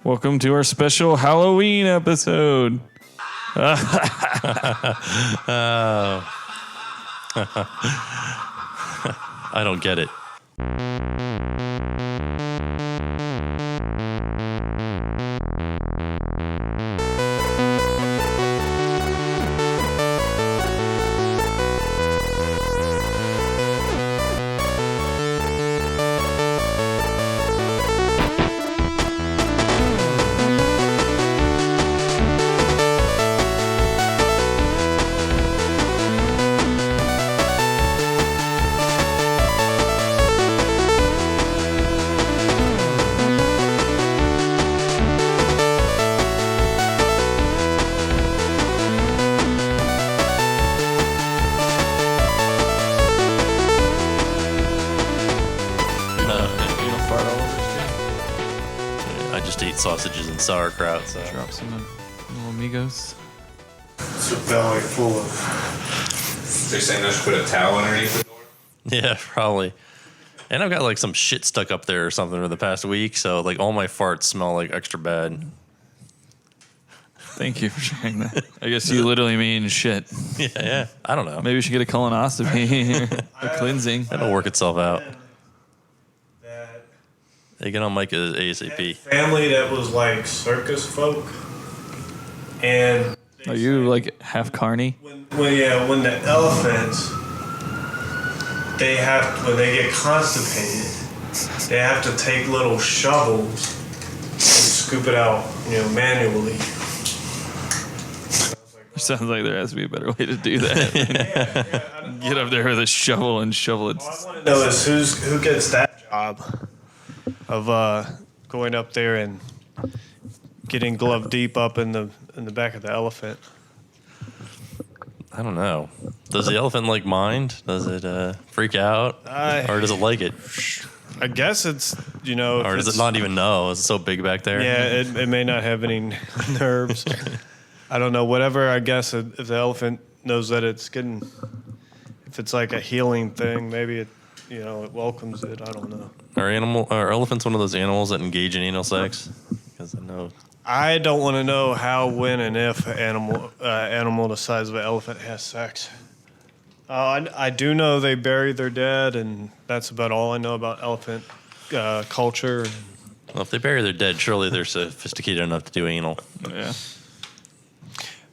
Welcome to our special Halloween episode. I don't get it. Sausages and sauerkraut. So. Drop some little amigos. It's a belly full of. They're saying I should put a towel underneath the door? Yeah, probably. And I've got like some shit stuck up there or something for the past week, so like all my farts smell like extra bad. Thank you for sharing that. I guess you literally mean shit. Yeah. I don't know. Maybe we should get a colonoscopy or cleansing. That'll work itself out. They get on mic ASAP. Family that was like circus folk, and Are you like half carny? when the elephants when they get constipated, they have to take little shovels and scoop it out, manually. Sounds like there has to be a better way to do that. Get up there with a shovel and shovel it. All I want to know is who gets that job of going up there and getting glove deep up in the back of the elephant. I don't know. Does the elephant like mind? Does it freak out? Or does it like it? I guess it's, or does it not even know? It's so big back there. Yeah, it may not have any nerves. I don't know. Whatever, I guess, if the elephant knows that if it's like a healing thing, maybe it welcomes it. I don't know. Are elephants one of those animals that engage in anal sex? Because I know. I don't want to know how, when, and if an animal the size of an elephant has sex. I do know they bury their dead, and that's about all I know about elephant culture. Well, if they bury their dead, surely they're sophisticated enough to do anal. Yeah.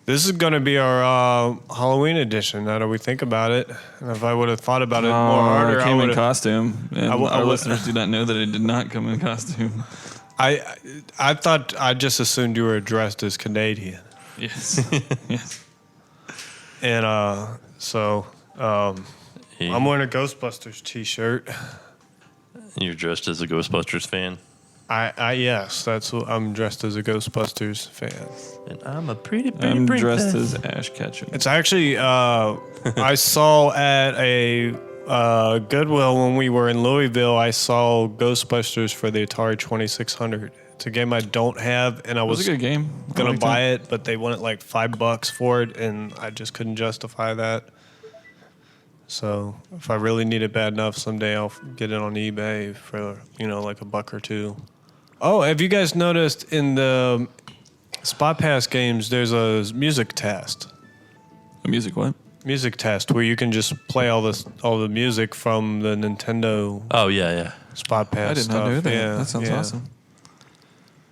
This is going to be our Halloween edition. Now that we think about it, and if I would have thought about it more harder, I came in costume. And our listeners do not know that I did not come in costume. I thought I just assumed you were dressed as Canadian. Yes. Yes. And so I'm wearing a Ghostbusters t-shirt. You're dressed as a Ghostbusters fan. Yes, that's what I'm dressed as a Ghostbusters fan. And I'm a pretty I'm dressed as Ash Ketchum. It's actually I saw at a Goodwill when we were in Louisville. I saw Ghostbusters for the Atari 2600. It's a game I don't have, and I was a good game. Gonna buy it, but they wanted like $5 for it, and I just couldn't justify that. So if I really need it bad enough, someday I'll get it on eBay for like $1 or $2. Oh, have you guys noticed in the Spot Pass games there's a music test? A music what? Music test where you can just play all the music from the Nintendo. Oh yeah. Spot Pass. I did not know that. Yeah, that sounds awesome.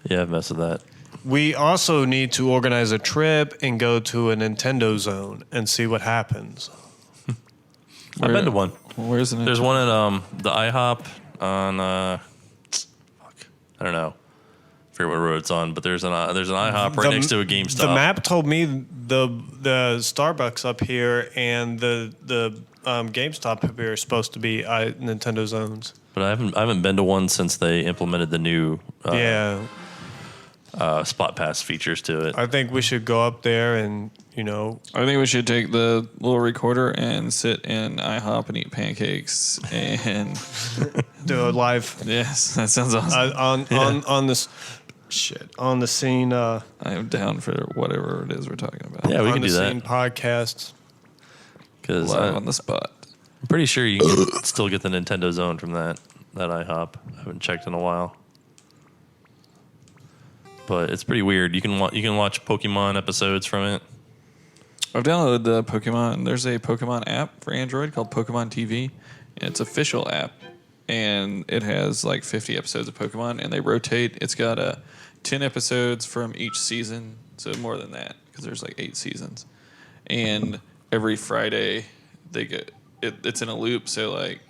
Yeah, I've messed with that. We also need to organize a trip and go to a Nintendo Zone and see what happens. I've been to one. Where's it? There's one at the IHOP on I don't know. I forget what road it's on, but there's an IHOP right next to a GameStop. The map told me the Starbucks up here and the GameStop up here are supposed to be Nintendo Zones. But I haven't been to one since they implemented the new Spot Pass features to it. I think we should go up there and I think we should take the little recorder and sit in IHOP and eat pancakes and do a live. Yes, that sounds awesome. On the scene. I am down for whatever it is we're talking about. Yeah, we can do that. On the scene podcast. Because live on the spot. I'm pretty sure you can still get the Nintendo Zone from that IHOP. I haven't checked in a while. but it's pretty weird. You can watch Pokemon episodes from it. I've downloaded the Pokemon. There's a Pokemon app for Android called Pokemon TV. It's an official app, and it has like 50 episodes of Pokemon, and they rotate. It's got 10 episodes from each season, so more than that because there's like 8 seasons. And every Friday they get it's in a loop. So like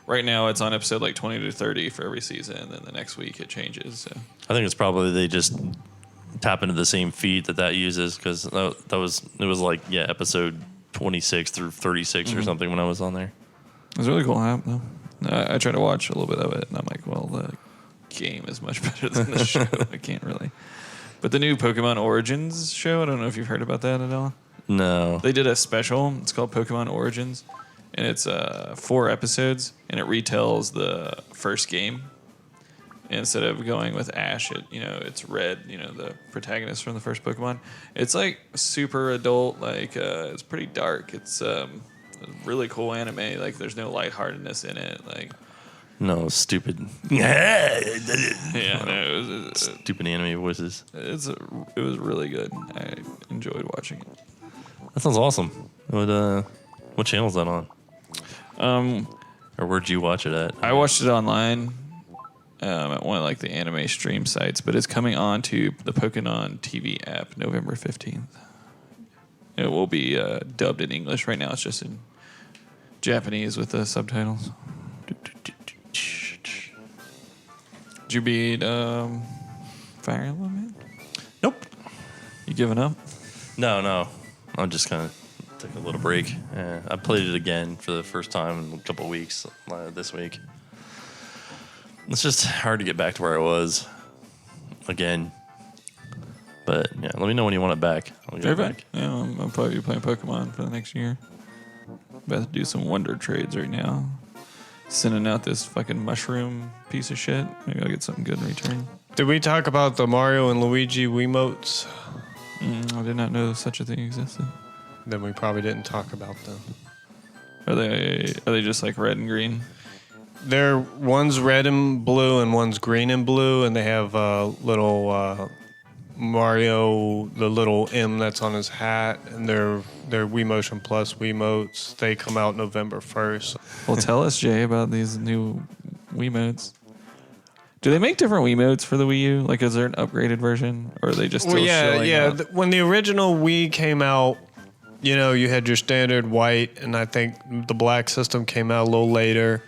right now it's on episode like 20 to 30 for every season, and then the next week it changes. So I think it's probably they just tap into the same feed that uses because it was like episode 26 through 36 or something when I was on there. It's a really cool app though. I try to watch a little bit of it, and I'm like, well, the game is much better than the show. I can't really. But the new Pokemon Origins show, I don't know if you've heard about that at all. No. They did a special. It's called Pokemon Origins, and it's 4 episodes, and it retells the first game. Instead of going with Ash, it's Red, the protagonist from the first Pokemon. It's like super adult, like it's pretty dark. It's a really cool anime. Like there's no lightheartedness in it. Like no stupid. Stupid anime voices. It was really good. I enjoyed watching it. That sounds awesome. What channel is that on? Or where'd you watch it at? I watched it online. At one of like the anime stream sites, but it's coming on to the Pokemon TV app November 15th. It will be dubbed in English. Right now it's just in Japanese with the subtitles. Did you beat Fire Emblem, man? Nope. You giving up? No. I'm just kind of take a little break. I played it again for the first time in a couple of weeks this week. It's just hard to get back to where I was again. But let me know when you want it back. I'll get it back. Yeah, I'll probably be playing Pokemon for the next year. About to do some wonder trades right now. Sending out this fucking mushroom piece of shit. Maybe I'll get something good in return. Did we talk about the Mario and Luigi Wiimotes? I did not know such a thing existed. Then we probably didn't talk about them. Are they just like red and green? One's red and blue and one's green and blue, and they have little Mario, the little M that's on his hat, and they're Wii Motion Plus Wiimotes. They come out November 1st. Well, tell us, Jay, about these new Wiimotes. Do they make different Wiimotes for the Wii U? Like, is there an upgraded version, or are they just still showing out? When the original Wii came out, you had your standard white, and I think the black system came out a little later.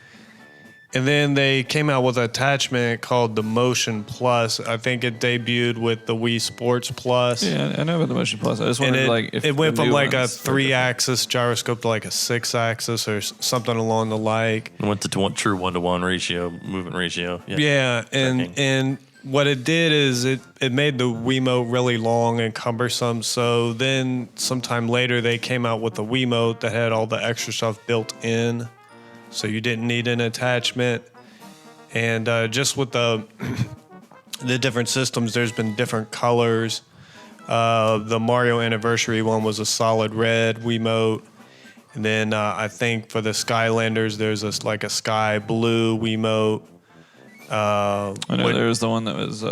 And then they came out with an attachment called the Motion Plus. I think it debuted with the Wii Sports Plus. Yeah, I know about the Motion Plus. I just wondered, if it went the from new like a ones are 3-axis gyroscope to like a 6-axis or something along the like. It went to true 1-to-1 ratio, movement ratio. Yeah, and what it did is it made the Wiimote really long and cumbersome. So then sometime later they came out with a Wiimote that had all the extra stuff built in. So you didn't need an attachment. And just with the different systems, there's been different colors. The Mario Anniversary one was a solid red Wiimote. And then I think for the Skylanders, there's a sky blue Wiimote. I know there was the one that was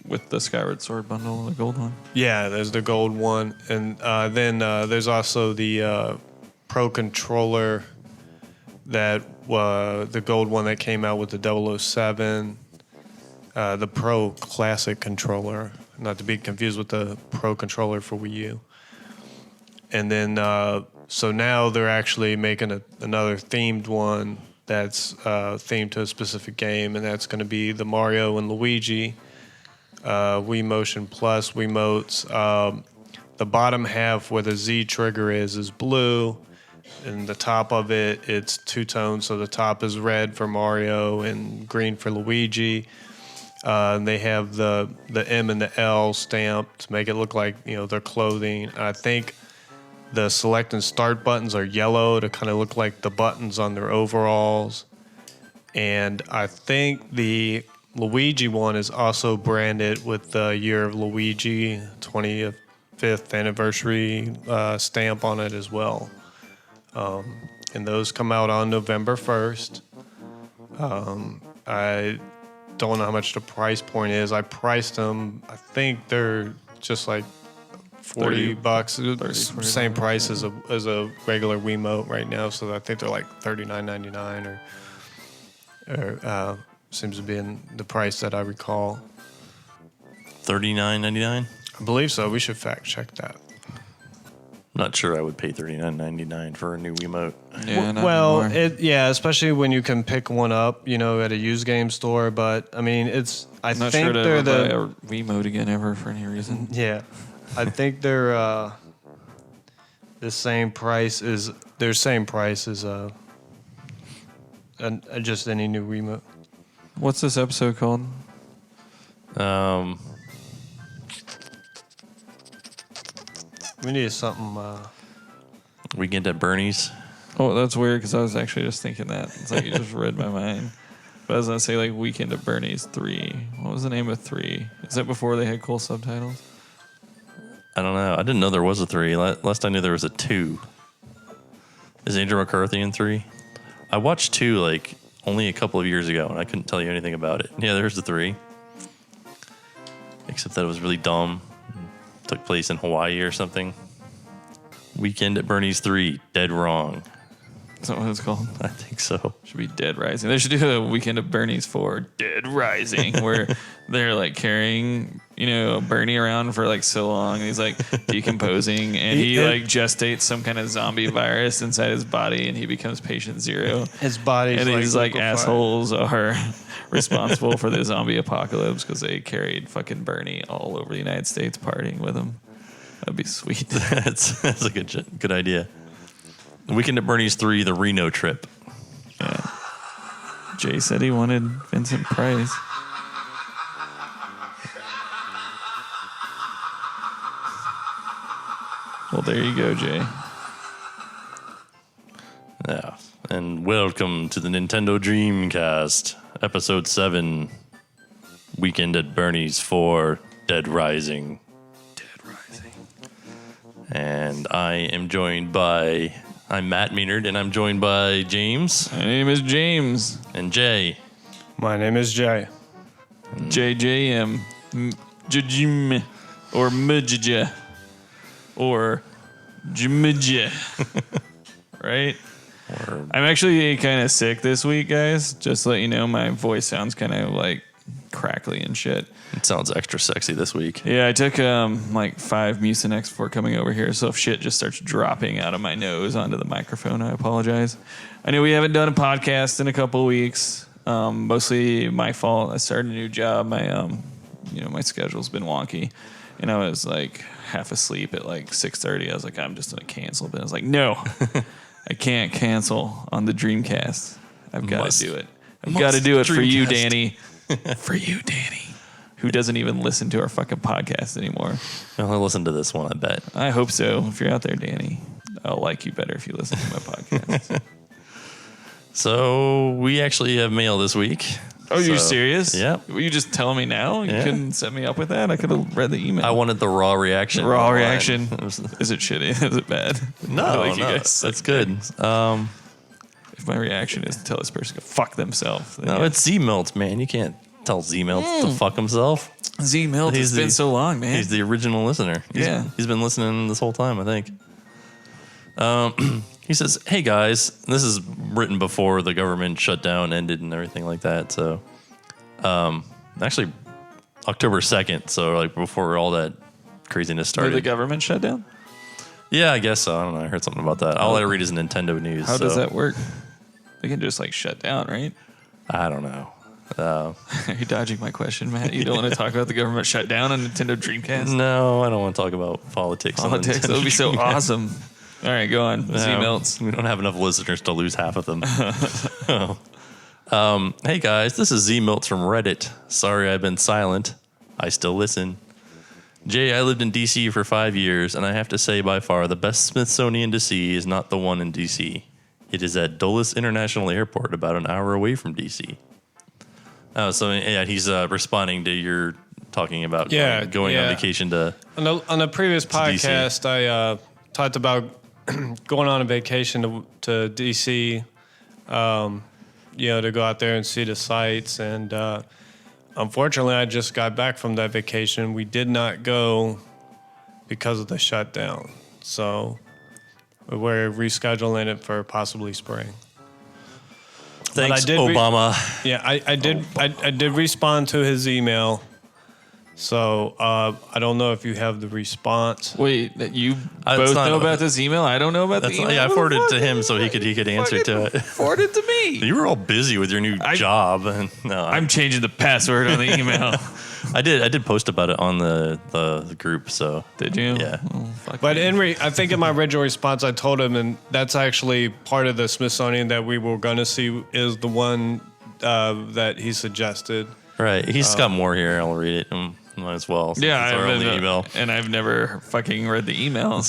with the Skyward Sword bundle, the gold one. Yeah, there's the gold one. And then there's also the Pro Controller, that the gold one that came out with the 007, the Pro Classic controller, not to be confused with the Pro Controller for Wii U. And then, so now they're actually making another themed one that's themed to a specific game, and that's going to be the Mario and Luigi Wii Motion Plus Wiimotes. The bottom half where the Z trigger is blue. And the top of it, it's two tones. So the top is red for Mario and green for Luigi. And they have the M and the L stamped to make it look like their clothing. I think the select and start buttons are yellow to kind of look like the buttons on their overalls. And I think the Luigi one is also branded with the Year of Luigi 25th anniversary stamp on it as well. And those come out on November 1st. don't know how much the price point is. I priced them. I think they're just like $40. Same price as a regular Wiimote right now. So I think they're like $39.99 or seems to be in the price that I recall. $39.99. I believe so. We should fact check that. Not sure I would pay $39.99 for a new Wiimote. Yeah, not Well, anymore. especially when you can pick one up, at a used game store. But I mean, I I'm not think sure to they're ever the buy a Wiimote again ever for any reason. yeah. I think they're the same price as just any new Wiimote. What's this episode called? We need something. Weekend at Bernie's. Oh, that's weird because I was actually just thinking that. It's like you just read my mind. But I was going to say like Weekend at Bernie's 3. What was the name of 3? Is that before they had cool subtitles? I don't know. I didn't know there was a 3. Last I knew there was a 2. Is Andrew McCarthy in 3? I watched 2 like only a couple of years ago, and I couldn't tell you anything about it. Yeah, there's the 3. Except that it was really dumb. Took place in Hawaii or something. Weekend at Bernie's 3. Dead wrong. Is that what it's called? I think so. Should be Dead Rising. They should do a Weekend at Bernie's 4. Dead Rising, where they're like carrying, Bernie around for like so long. And he's like decomposing, and he like gestates some kind of zombie virus inside his body, and he becomes patient 0. His body's And these like liquefied. assholes are responsible for the zombie apocalypse because they carried fucking Bernie all over the United States partying with him. That'd be sweet. That's a good idea. Weekend at Bernie's 3, the Reno trip. Yeah. Jay said he wanted Vincent Price. Well, there you go, Jay. Yeah. And welcome to the Nintendo Dreamcast, Episode 7, Weekend at Bernie's 4, Dead Rising. And I'm Matt Meanard, and I'm joined by James. My name is James. And Jay. My name is Jay. JJM. Jim. Or Mujja. Or Jimidja. Right? I'm actually kind of sick this week, guys. Just to let you know, my voice sounds kind of like crackly and shit. It sounds extra sexy this week. Yeah, I took like 5 Mucinex before coming over here, so if shit just starts dropping out of my nose onto the microphone, I apologize. I know we haven't done a podcast in a couple of weeks. Mostly my fault. I started a new job. My my schedule's been wonky, and I was like half asleep at like 6:30. I was like, I'm just gonna cancel, but I was like, no, I can't cancel on the Dreamcast. I've got to do it. I've got to do it for you, Danny. For you, Danny. Who doesn't even listen to our fucking podcast anymore. Well, I'll listen to this one, I bet. I hope so. If you're out there, Danny, I'll like you better if you listen to my podcast. So we actually have mail this week. Oh, you're serious? Yeah. Were you just telling me now? You Yeah. couldn't set me up with that? I could have read the email. I wanted the raw reaction. Raw online. reaction. Is it shitty? Is it bad? No, I like you no, guys that's suck good. dicks. If my reaction is to tell this person to go fuck themselves. No, it's Z-Melts, man. You can't tell Z-Melts to fuck himself. Z-Melt. It's been so long, man. He's the original listener. He's been listening this whole time, I think. He says, hey, guys. This is written before the government shutdown ended and everything like that. So, actually, October 2nd. So, like, before all that craziness Did started. the government shut down? Yeah, I guess so. I don't know. I heard something about that. All I read is Nintendo news. How does that work? They can just like shut down, right? I don't know. Are you dodging my question, Matt? You don't want to talk about the government shutdown on Nintendo Dreamcast? No, I don't want to talk about politics. on Politics. Nintendo That would be so Dreamcast. awesome. All right, go on. No, Z-Melts. We don't have enough listeners to lose half of them. Hey guys, this is Z-Melts from Reddit. Sorry I've been silent. I still listen. Jay, I lived in DC for 5 years, and I have to say by far the best Smithsonian to see is not the one in DC. It is at Dulles International Airport, about an hour away from DC. Oh, so yeah, he's responding to your talking about going on vacation to. On the previous podcast, I talked about going on a vacation to DC, to go out there and see the sights. And unfortunately, I just got back from that vacation. We did not go because of the shutdown. So we're rescheduling it for possibly spring. Thanks, I did Obama. Yeah, I did respond to his email. So I don't know if you have the response. Wait, that you It's both not- know about this email? I don't know about the email. Yeah, I forwarded it to him so he could answer to it. Forward it to me. You were all busy with your new job, and no, I'm changing the password on the email. I did post about it on the group. So Did you? Yeah. Oh, fuck But me. I think in my original response, I told him, and that's actually part of the Smithsonian that we were going to see is the one that he suggested. right, he's got more here. I'll read it. Might as well. since Yeah, it's our only I've email. and I've never fucking read the email.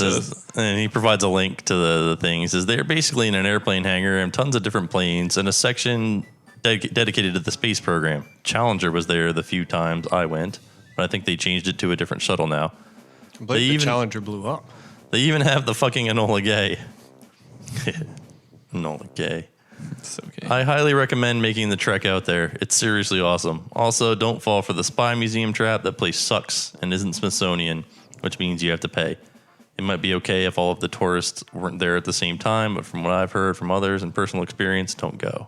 And he provides a link to the thing. He says they're basically in an airplane hangar and tons of different planes and a section dedicated to the space program. Challenger was there the few times I went, but I think they changed it to a different shuttle now. I believe the Challenger blew up. They even have the fucking Enola Gay. Enola Gay. It's okay. I highly recommend making the trek out there. It's seriously awesome. Also, don't fall for the spy museum trap. That place sucks and isn't Smithsonian, which means you have to pay. It might be okay if all of the tourists weren't there at the same time, but from what I've heard from others and personal experience, don't go.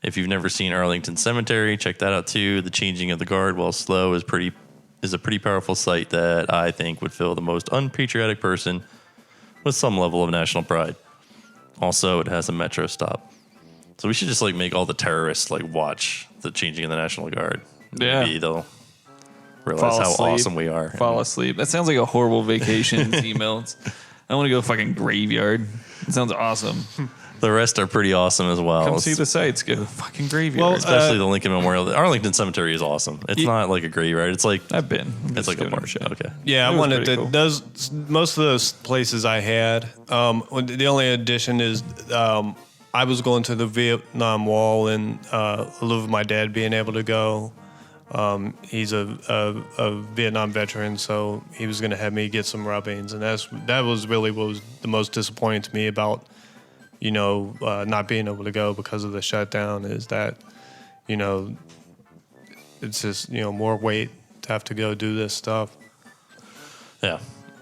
If you've never seen Arlington Cemetery, check that out too. The changing of the guard while slow is a pretty powerful sight that I think would fill the most unpatriotic person with some level of national pride. Also, it has a metro stop. So we should just make all the terrorists watch the changing of the National Guard. Yeah. Maybe they'll realize how awesome we are. Fall asleep. That sounds like a horrible vacation email. I want to go fucking graveyard. It sounds awesome. The rest are pretty awesome as well. Come see the sights. Go fucking graveyard. Well, Especially the Lincoln Memorial. The Arlington Cemetery is awesome. It's not like a graveyard. It's like I've been. it's like a park. Okay. Yeah, It I was wanted pretty to. cool. Those most of those places I had. The only addition is I was going to the Vietnam Wall and I love my dad being able to go. He's a Vietnam veteran, so he was going to have me get some rubbings, and that was really what was the most disappointing to me about not being able to go because of the shutdown is that it's just more weight to have to go do this stuff. Yeah.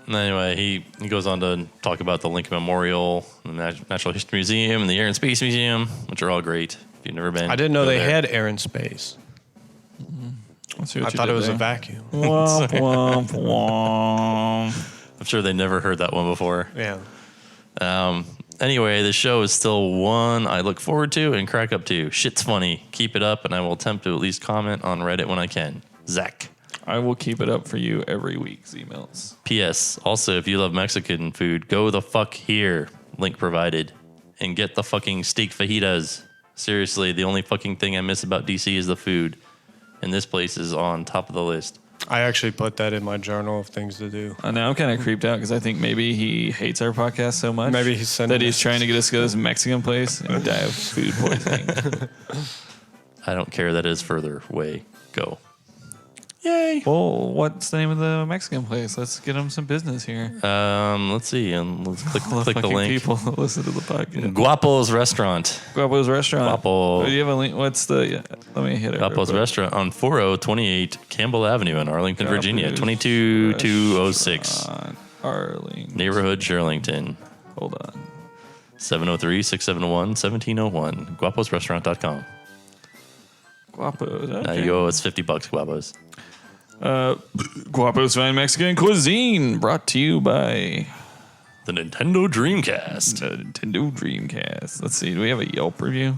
And anyway, he goes on to talk about the Lincoln Memorial, the Natural History Museum, and the Air and Space Museum, which are all great. If you've never been, I didn't know go they there. had air and space. Let's see what I you thought did it was there. a vacuum. Womp, womp, womp. I'm sure they never heard that one before. Yeah. Anyway, the show is still one I look forward to and crack up to. Shit's funny. Keep it up, and I will attempt to at least comment on Reddit when I can. Zach. I will keep it up for you every week's emails. P.S. Also, if you love Mexican food, go the fuck here. Link provided. And get the fucking steak fajitas. Seriously, the only fucking thing I miss about DC is the food. And this place is on top of the list. I actually put that in my journal of things to do. Now I'm kind of creeped out because I think maybe he hates our podcast so much. Maybe he's sending that he's us- trying to get us to go to this Mexican place and die of food poisoning. I don't care. That is further way. Go. Yay! Well, what's the name of the Mexican place? Let's get him some business here. Let's see. And let's click the Fucking link. people that listen to the podcast. Guapo's Restaurant. Guapo's Restaurant. Guapo. Do you have a link? What's the? Yeah, let me hit it. real Guapo's quick. Restaurant on 4028 Campbell Avenue in Arlington, Virginia. Guapo's 22206. Restaurant, Arlington. Neighborhood Shirlington. Hold on. 703-671-1701. GuaposRestaurant.com. Guapo's. Now Okay. you owe us $50, Guapos. Guapo's Fine Mexican Cuisine, brought to you by The Nintendo Dreamcast. the Nintendo Dreamcast. Let's see. Do we have a Yelp review?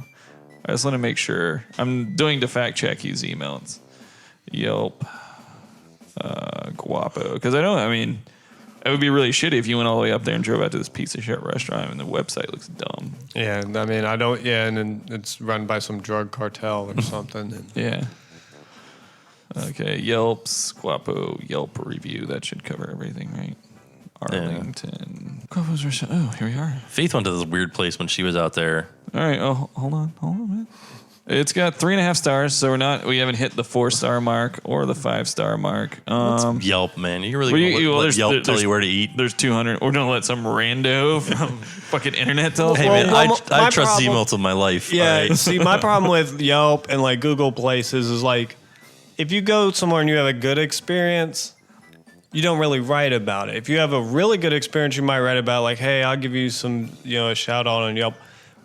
I just want to make sure. I'm doing to fact check his emails. Yelp. Guapo. Because I mean, it would be really shitty if you went all the way up there and drove out to this piece of shit restaurant and the website looks dumb. Yeah, I mean, I don't. Yeah, and then it's run by some drug cartel or something. And Yeah. Okay. Yelp's Guapo Yelp review. That should cover everything, right? Arlington. Guapo's restaurant. Oh, here we are. Faith went to this weird place when she was out there. All right. Oh, hold on, man. It's got 3.5 stars, so we haven't hit the 4-star mark or the 5-star mark. Yelp, man. You really Well, gonna let there's- Yelp tell there's- you where to eat? There's 200. We're gonna let some rando from fucking internet tell us. Hey, Well, man, well, I my trust problem- emails with my life. yeah, all right? see, my problem with Yelp and like Google Places is like if you go somewhere and you have a good experience, you don't really write about it. If you have a really good experience, you might write about like, hey, I'll give you some, a shout out on Yelp.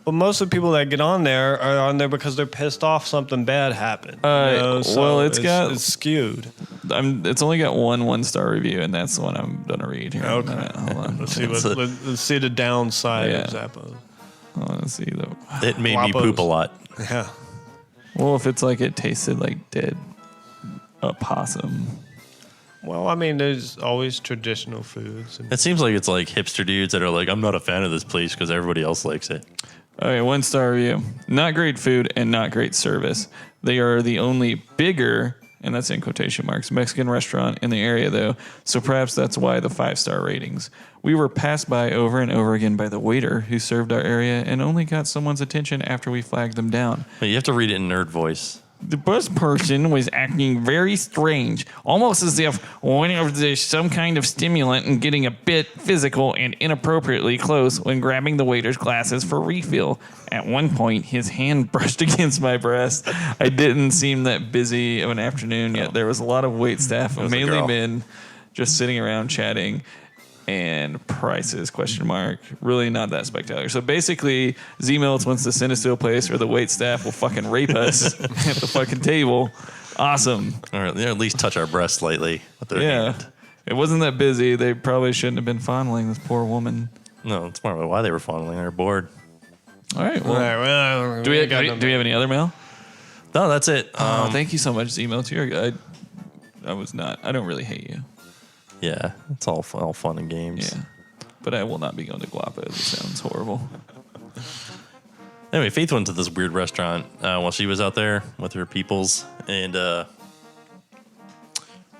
But most of the people that get on there are on there because they're pissed off something bad happened. It's skewed. It's only got one 1-star review, and that's the one I'm gonna read here. Okay. Hold on. Let's see the downside of Yeah. Zappos. I want to see the. It made me poop a lot. Yeah. Well, if it's like it tasted like dead possum. Well, I mean, there's always traditional foods. It seems like it's like hipster dudes that are like, I'm not a fan of this place because everybody else likes it. Okay, 1-star review. Not great food and not great service. They are the only bigger, and that's in quotation marks, Mexican restaurant in the area, though. So perhaps that's why the 5-star ratings. We were passed by over and over again by the waiter who served our area and only got someone's attention after we flagged them down. But you have to read it in nerd voice. The bus person was acting very strange, almost as if whenever there's some kind of stimulant and getting a bit physical and inappropriately close when grabbing the waiter's glasses for refill. At one point, his hand brushed against my breast. I didn't seem that busy of an afternoon yet. There was a lot of wait staff, mainly men, just sitting around chatting. And prices, ? Really not that spectacular. So basically, Z-Melts wants to send us to a place where the wait staff will fucking rape us at the fucking table. Awesome. Or at least touch our breasts slightly with their hand. It wasn't that busy. They probably shouldn't have been fondling this poor woman. No, it's more about why they were fondling. They're bored. All right. Well, do we have any other mail? No, that's it. Thank you so much, Z-Melts. I don't really hate you. Yeah, it's all fun and games. Yeah. But I will not be going to Guapo. It sounds horrible. Anyway, Faith went to this weird restaurant while she was out there with her peoples, and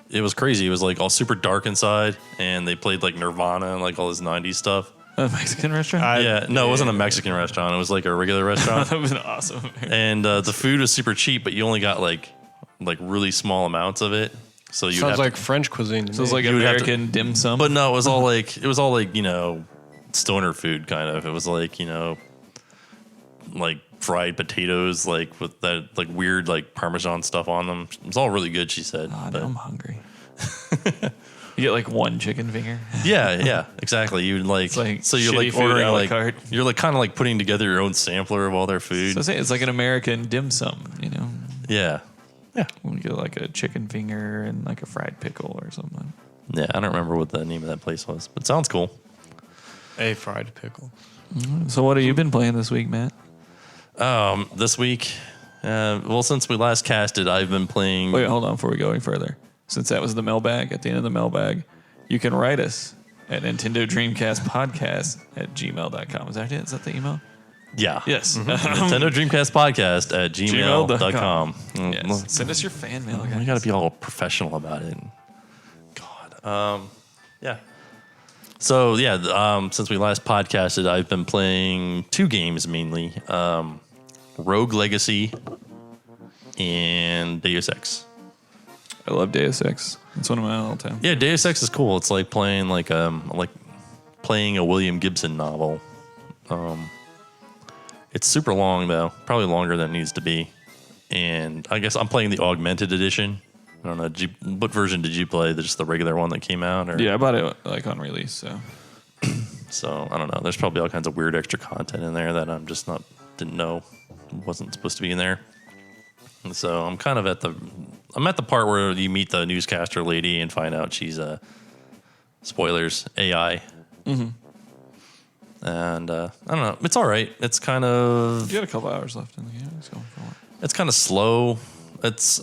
it was crazy. It was like all super dark inside, and they played like Nirvana and like all this 90s stuff. A Mexican restaurant? It wasn't a Mexican restaurant. It was like a regular restaurant. That was awesome. And the food was super cheap, but you only got like really small amounts of it. So you sounds like French cuisine. To So it's me. like American dim sum. But no, it was all like stoner food kind of. It was like like fried potatoes, like with that like weird like Parmesan stuff on them. It was all really good, she said. God, I'm hungry. You get like one chicken finger. Yeah, exactly. You like, like so you're like shitty food ordering a la like carte. you're like kind of like putting together your own sampler of all their food. So I say it's like an American dim sum, Yeah. We get like a chicken finger and like a fried pickle or something. Yeah, I don't remember what the name of that place was, but it sounds cool. A fried pickle. So what have you been playing this week, Matt? This week, since we last casted, I've been playing. Wait, hold on before we go any further. Since that was the mailbag, at the end of the mailbag, you can write us at Nintendo Dreamcast Podcast at gmail.com. Is that it? Is that the email? Yeah. Yes. Nintendo Dreamcast Podcast at gmail.com. Yes. Send us your fan mail, guys. We got to be all professional about it. God. Yeah. So, since we last podcasted, I've been playing 2 games mainly. Rogue Legacy and Deus Ex. I love Deus Ex. It's one of my all time. Yeah, Deus Ex is cool. It's like playing playing a William Gibson novel. It's super long though, probably longer than it needs to be. And I guess I'm playing the Augmented Edition. I don't know. What version did you play? Just the regular one that came out? Or? Yeah, I bought it like on release. So I don't know. There's probably all kinds of weird extra content in there that I'm just didn't know wasn't supposed to be in there. And so I'm kind of at the part where you meet the newscaster lady and find out she's spoilers AI. Mm-hmm. And I don't know. It's all right. It's kind of. You got a couple hours left in the game. It's kind of slow.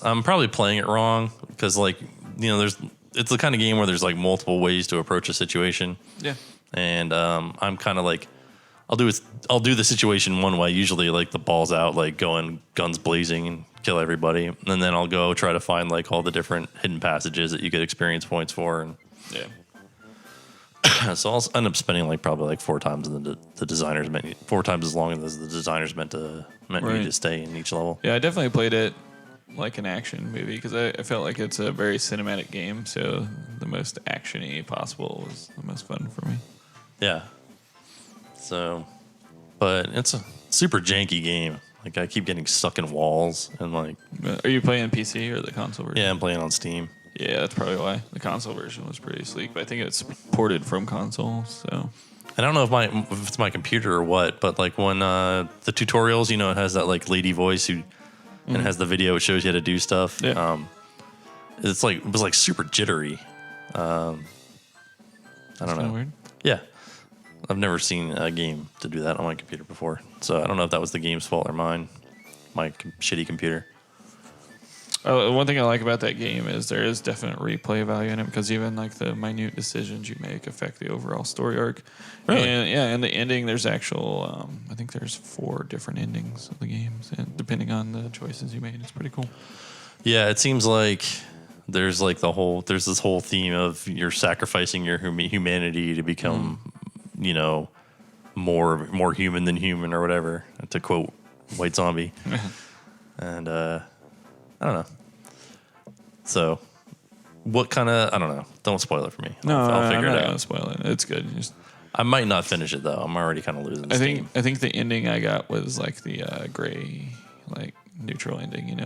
I'm probably playing it wrong because it's the kind of game where there's like multiple ways to approach a situation. Yeah. And I'm kind of like, I'll do the situation one way. Usually like the ball's out, like going guns blazing and kill everybody. And then I'll go try to find like all the different hidden passages that you get experience points for. And yeah. So I'll end up spending like probably like 4 times the designer's meant 4 times as long as the designer's meant you to stay in each level. Yeah, I definitely played it like an action movie because I felt like it's a very cinematic game. So the most action-y possible was the most fun for me. Yeah. So, but it's a super janky game. Like I keep getting stuck in walls and like. Are you playing PC or the console version? Yeah, I'm playing on Steam. Yeah, that's probably why. The console version was pretty sleek, but I think it's ported from console, so. I don't know if it's my computer or what, but like when the tutorials, it has that like lady voice who and it has the video. It shows you how to do stuff. Yeah. It was like super jittery. I don't know. Weird. Yeah, I've never seen a game to do that on my computer before, so I don't know if that was the game's fault or mine. My shitty computer. One thing I like about that game is there is definite replay value in it because even like the minute decisions you make affect the overall story arc. Really? And the ending, there's actual, I think there's 4 different endings of the games, and depending on the choices you made, it's pretty cool. Yeah, it seems like there's this whole theme of you're sacrificing your humanity to become, more human than human or whatever, to quote White Zombie. And I don't know. So, what kind of? I don't know. Don't spoil it for me. I'll figure I'm it not out. gonna spoil it. It's good. I might not finish it though. I'm already kind of losing. I think the ending I got was like the gray, like neutral ending.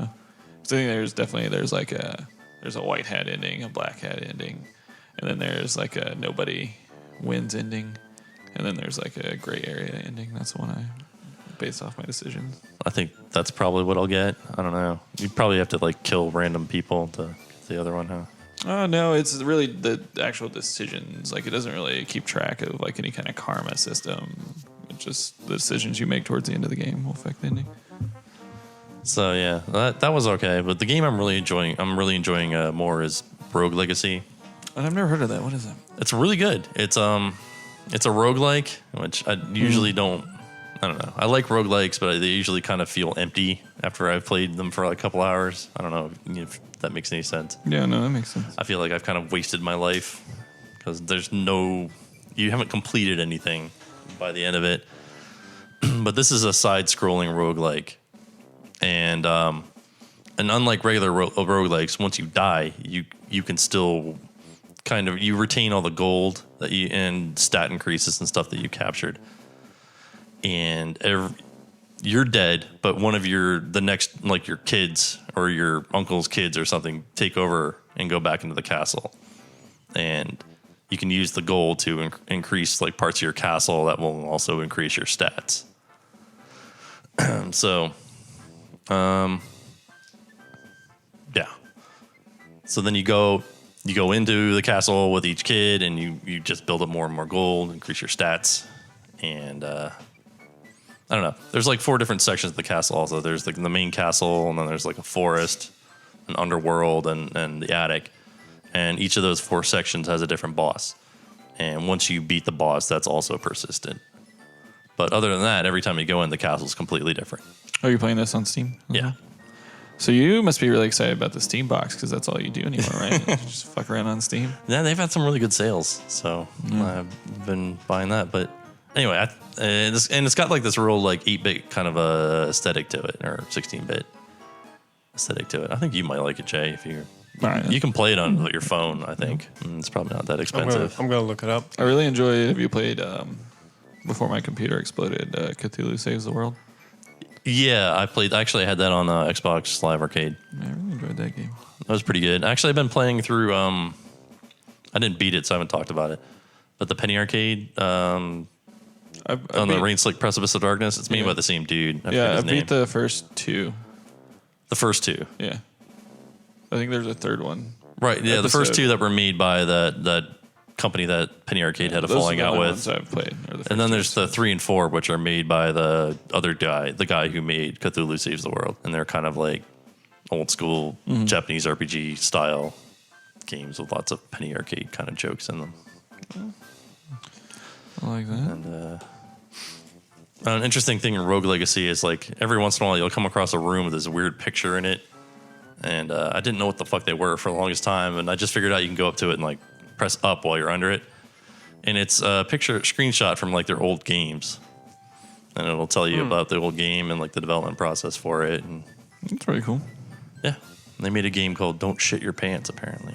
So I think there's a white hat ending, a black hat ending, and then there's like a nobody wins ending, and then there's like a gray area ending. That's the one I based off my decisions. I think that's probably what I'll get. I don't know. You'd probably have to like kill random people to get the other one, huh? Oh no, it's really the actual decisions. Like it doesn't really keep track of like any kind of karma system. It's just the decisions you make towards the end of the game will affect the ending. So yeah, that was okay. But the game I'm really enjoying more is Rogue Legacy. And I've never heard of that. What is that? It's really good. It's a roguelike, which I usually don't. I don't know. I like roguelikes, but they usually kind of feel empty after I've played them for like a couple hours. I don't know if that makes any sense. Yeah, no, that makes sense. I feel like I've kind of wasted my life because you haven't completed anything by the end of it. But this is a side-scrolling roguelike. And unlike regular roguelikes, once you die, you can still you retain all the gold and stat increases and stuff that you captured. And you're dead, but one of your kids or your uncle's kids or something take over and go back into the castle, and you can use the gold to increase like parts of your castle that will also increase your stats. Yeah. So then you go into the castle with each kid, and you just build up more and more gold, increase your stats, and I don't know. There's like 4 different sections of the castle. Also, there's like the main castle, and then there's like a forest, an underworld, and the attic. And each of those 4 sections has a different boss. And once you beat the boss, that's also persistent. But other than that, every time you go in, the castle's completely different. Are you playing this on Steam? Yeah. So you must be really excited about the Steam box because that's all you do anymore, right? You just fuck around on Steam. Yeah, they've had some really good sales, so I've been buying that. But anyway, it's got like this real like 8-bit kind of a aesthetic to it, or 16-bit aesthetic to it. I think you might like it, Jay. If you can play it on your phone, I think. It's probably not that expensive. I'm gonna look it up. I really enjoy. Have you played before my computer exploded? Cthulhu Saves the World. Yeah, I played. Actually, I had that on Xbox Live Arcade. Yeah, I really enjoyed that game. That was pretty good. Actually, I've been playing through. I didn't beat it, so I haven't talked about it. But the Penny Arcade on the Rain Slick Precipice of Darkness, it's made by the same dude. I beat the first 2. The first 2. Yeah, I think there's a third one. Right. Yeah, the first 2 that were made by that company that Penny Arcade had a falling out with. Those are the ones I've played. And then there's the 3 and 4, which are made by the other guy, the guy who made Cthulhu Saves the World. And they're kind of like old school Japanese RPG style games with lots of Penny Arcade kind of jokes in them. I like that. And an interesting thing in Rogue Legacy is like every once in a while you'll come across a room with this weird picture in it. And I didn't know what the fuck they were for the longest time. And I just figured out you can go up to it and like press up while you're under it, and it's a screenshot from like their old games, and it'll tell you about the old game and like the development process for it. And that's pretty cool. Yeah, they made a game called "Don't Shit Your Pants." Apparently.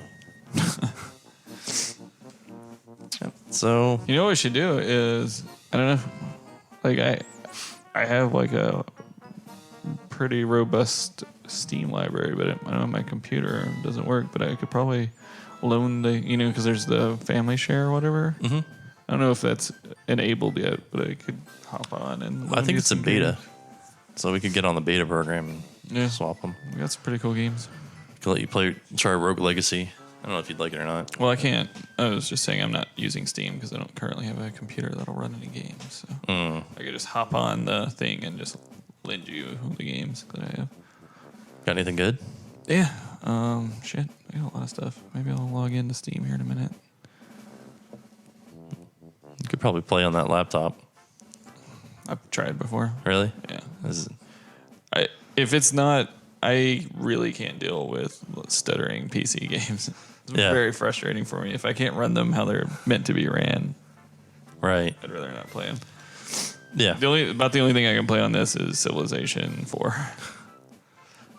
So you know what we should do is I don't know, like I have like a pretty robust Steam library, but I know my computer doesn't work. But I could probably loan because there's the family share or whatever. Mm-hmm. I don't know if that's enabled yet, but I could hop on and. I think you it's a some beta, games. so we could get on the beta program and Yeah. swap them. We got some pretty cool games. Could let you try Rogue Legacy. I don't know if you'd like it or not. Well, I can't. I was just saying I'm not using Steam because I don't currently have a computer that'll run any games. So I could just hop on the thing and just lend you the games that I have. Got anything good? Yeah. Shit. I got a lot of stuff. Maybe I'll log into Steam here in a minute. You could probably play on that laptop. I've tried before. Really? Yeah. This is- If it's not, I really can't deal with stuttering PC games. It's Yeah. very frustrating for me. If I can't run them how they're meant to be ran, right. I'd rather not play them. Yeah. The only thing I can play on this is Civilization 4.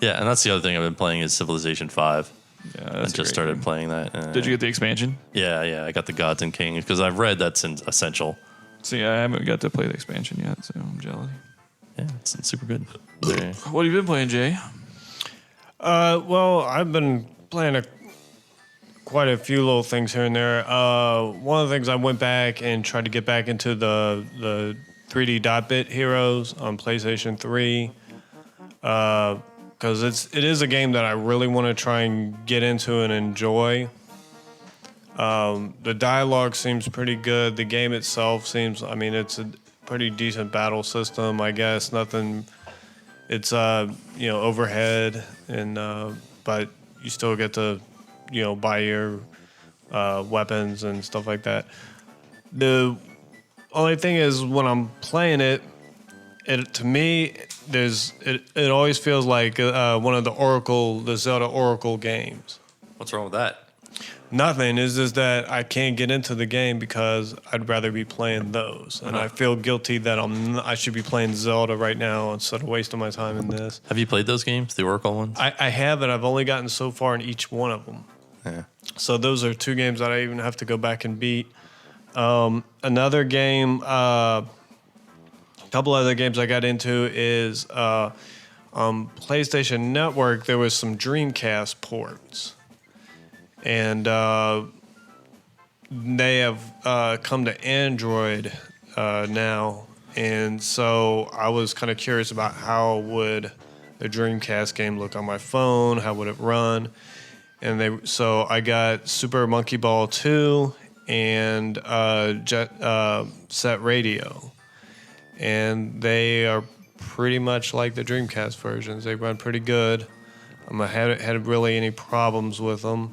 Yeah, and that's the other thing I've been playing is Civilization 5. Yeah, I that's a just great started game. playing that. Did you get the expansion? Yeah. I got the Gods and Kings because I've read that's essential. See, I haven't got to play the expansion yet, so I'm jealous. Yeah, it's super good. Very- What have you been playing, Jay? Well, I've been playing quite a few little things here and there. One of the things I went back and tried to get back into the 3D dot bit heroes on PlayStation 3. Because it is a game that I really want to try and get into and enjoy. The dialogue seems pretty good. The game itself seems, it's a pretty decent battle system, I guess. Nothing, it's, overhead, but you still get to, buy your weapons and stuff like that. The only thing is when I'm playing it, to me, it always feels like one of the Zelda Oracle games. What's wrong with that? Nothing. It's just that I can't get into the game because I'd rather be playing those, and I feel guilty that I should be playing Zelda right now instead of wasting my time in this. Have you played those games, the Oracle ones? I have, and I've only gotten so far in each one of them. Yeah. So those are two games that I even have to go back and beat. Another game, a couple other games I got into is on PlayStation Network. There was some Dreamcast ports, and they have come to Android now. And so I was kind of curious about how would the Dreamcast game look on my phone? How would it run? And so I got Super Monkey Ball 2 and Jet Set Radio. And they are pretty much like the Dreamcast versions. They run pretty good. I haven't had really any problems with them.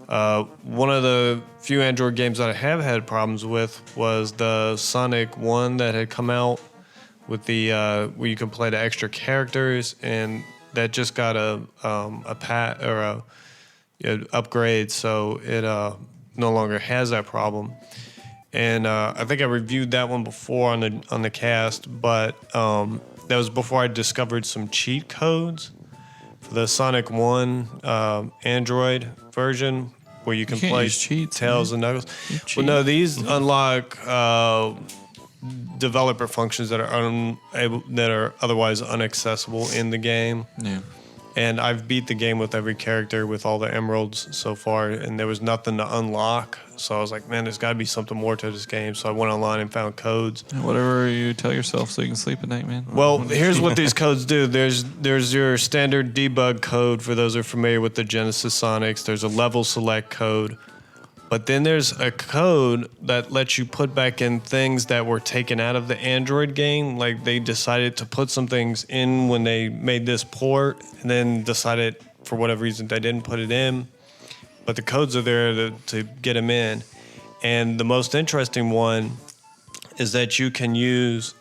One of the few Android games that I have had problems with was the Sonic 1 that had come out with the where you can play the extra characters, and that just got a upgrade, so it no longer has that problem. And I think I reviewed that one before on the cast, but that was before I discovered some cheat codes for the Sonic 1 Android version, where you can can't play use cheats, Tails and Knuckles. Well, no, these unlock developer functions that are otherwise inaccessible in the game. Yeah. And I've beat the game with every character with all the emeralds so far, and there was nothing to unlock. So I was like, man, there's got to be something more to this game. So I went online and found codes. Whatever you tell yourself so you can sleep at night, man. Well, here's what these codes do. There's your standard debug code for those who are familiar with the Genesis Sonics. There's a level select code. But then there's a code that lets you put back in things that were taken out of the Android game. Like they decided to put some things in when they made this port, and then decided for whatever reason they didn't put it in. But the codes are there to get them in. And the most interesting one is that you can use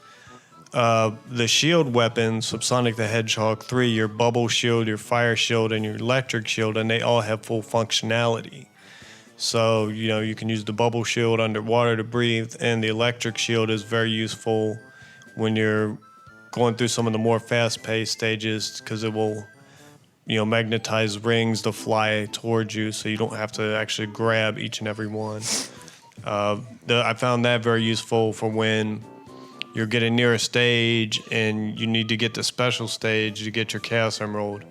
the shield weapons from Sonic the Hedgehog 3, your bubble shield, your fire shield, and your electric shield, and they all have full functionality. So, you can use the bubble shield underwater to breathe, and the electric shield is very useful when you're going through some of the more fast-paced stages because it will, magnetize rings to fly towards you so you don't have to actually grab each and every one. I found that very useful for when you're getting near a stage and you need to get the special stage to get your Chaos Emerald.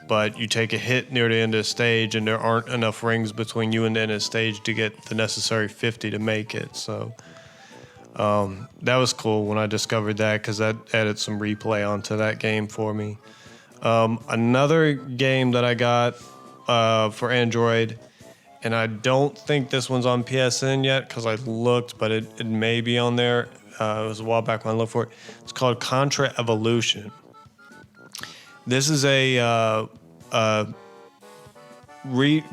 But you take a hit near the end of the stage and there aren't enough rings between you and the end of the stage to get the necessary 50 to make it. So that was cool when I discovered that, because that added some replay onto that game for me. Another game that I got for Android, and I don't think this one's on PSN yet because I looked, but it may be on there. It was a while back when I looked for it. It's called Contra Evolution. This is a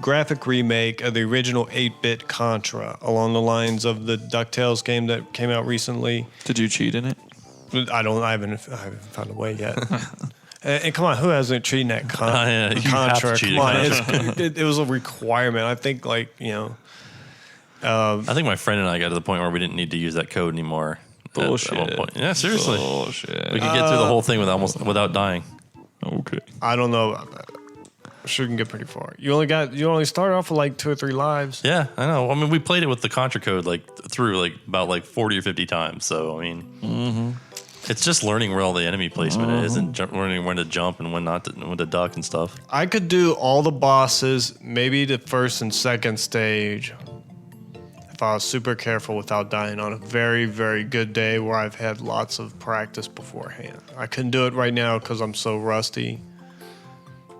graphic remake of the original 8-bit Contra, along the lines of the DuckTales game that came out recently. Did you cheat in it? I haven't found a way yet. And come on, who hasn't cheated in that Yeah, you Contra? have to cheat Come in on, it was a requirement. I think, I think my friend and I got to the point where we didn't need to use that code anymore. Bullshit. At one point. Yeah, seriously. Bullshit. We could get through the whole thing without dying. Okay. I don't know about that. Sure can get pretty far. You only start off with like 2 or 3 lives. Yeah, I know. I mean, we played it with the Contra code through about 40 or 50 times. So I mean, it's just learning where all the enemy placement is and learning when to jump and when not to, when to duck and stuff. I could do all the bosses, maybe the first and second stage, if I was super careful without dying on a very, very good day where I've had lots of practice beforehand. I couldn't do it right now because I'm so rusty.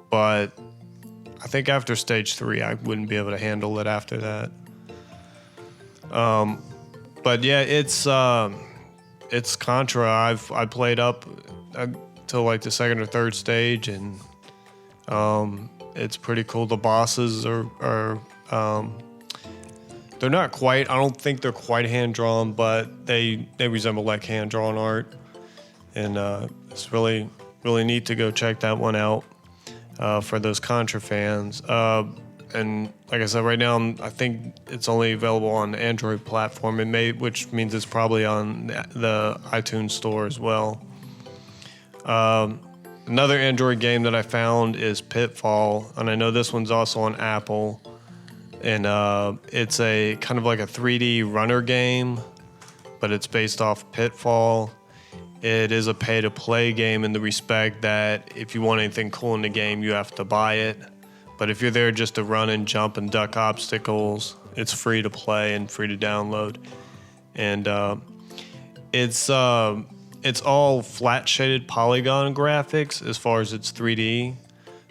But I think after stage 3, I wouldn't be able to handle it after that. But yeah, it's Contra. I played up till like the second or third stage, and it's pretty cool. The bosses are they're not quite. I don't think they're quite hand drawn, but they resemble like hand drawn art, and it's really neat to go check that one out. For those Contra fans. And like I said, right now, I think it's only available on the Android platform, which means it's probably on the iTunes store as well. Another Android game that I found is Pitfall, and I know this one's also on Apple. And it's a kind of like a 3D runner game, but it's based off Pitfall. It is a pay-to-play game in the respect that if you want anything cool in the game, you have to buy it. But if you're there just to run and jump and duck obstacles, it's free to play and free to download. And it's all flat-shaded polygon graphics as far as it's 3D.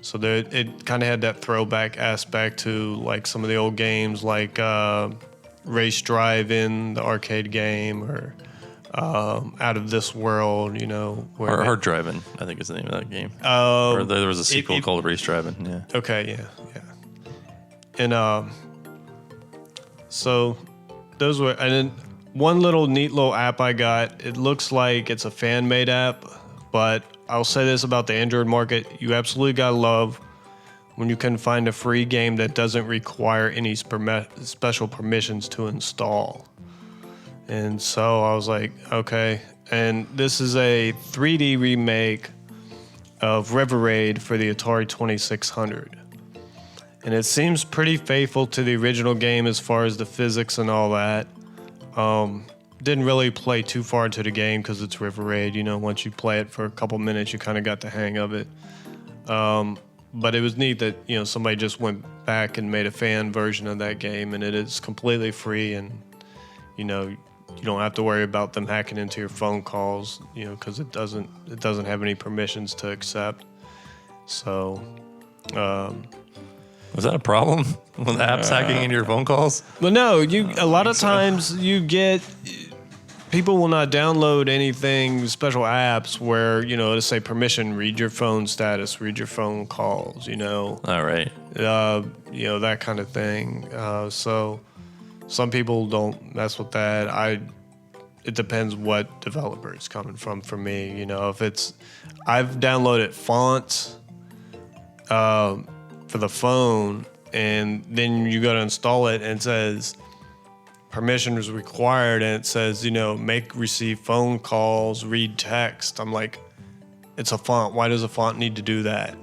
So it kind of had that throwback aspect to like some of the old games like Race Drive-In, the arcade game, or Out of This World, where Hard Driving, I think is the name of that game. Or there was a sequel called Race Driving. Yeah. Okay. Yeah. And so those were, and then one neat little app I got. It looks like it's a fan-made app, but I'll say this about the Android market: you absolutely gotta love when you can find a free game that doesn't require any special permissions to install. And so I was like, okay. And this is a 3D remake of River Raid for the Atari 2600. And it seems pretty faithful to the original game as far as the physics and all that. Didn't really play too far into the game because it's River Raid. Once you play it for a couple minutes, you kind of got the hang of it. But it was neat that, somebody just went back and made a fan version of that game, and it is completely free, and, you don't have to worry about them hacking into your phone calls, because it doesn't have any permissions to accept. So, was that a problem with apps hacking into your phone calls? Well, no. A lot of times you get people will not download anything, special apps where to say permission, read your phone status, read your phone calls. All right. That kind of thing. So. Some people don't mess with that. It depends what developer it's coming from for me. If I've downloaded fonts for the phone, and then you go to install it and it says permission is required, and it says, receive phone calls, read text. I'm like, it's a font. Why does a font need to do that?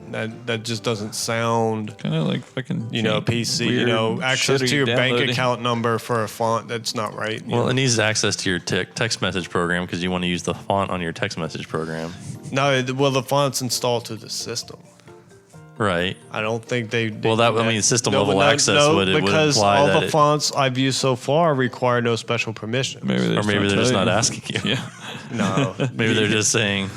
That just doesn't sound, Kind of like fucking PC. weird Access shit to your bank downloading. account number for a font. That's not right. Well, it needs access to your text message program because you want to use the font on your text message program. No, the font's installed to the system. Right. I don't think they. System level access would because imply all that the fonts I've used so far require no special permission. Maybe they're just not asking you. Yeah. No, Maybe they're just saying. I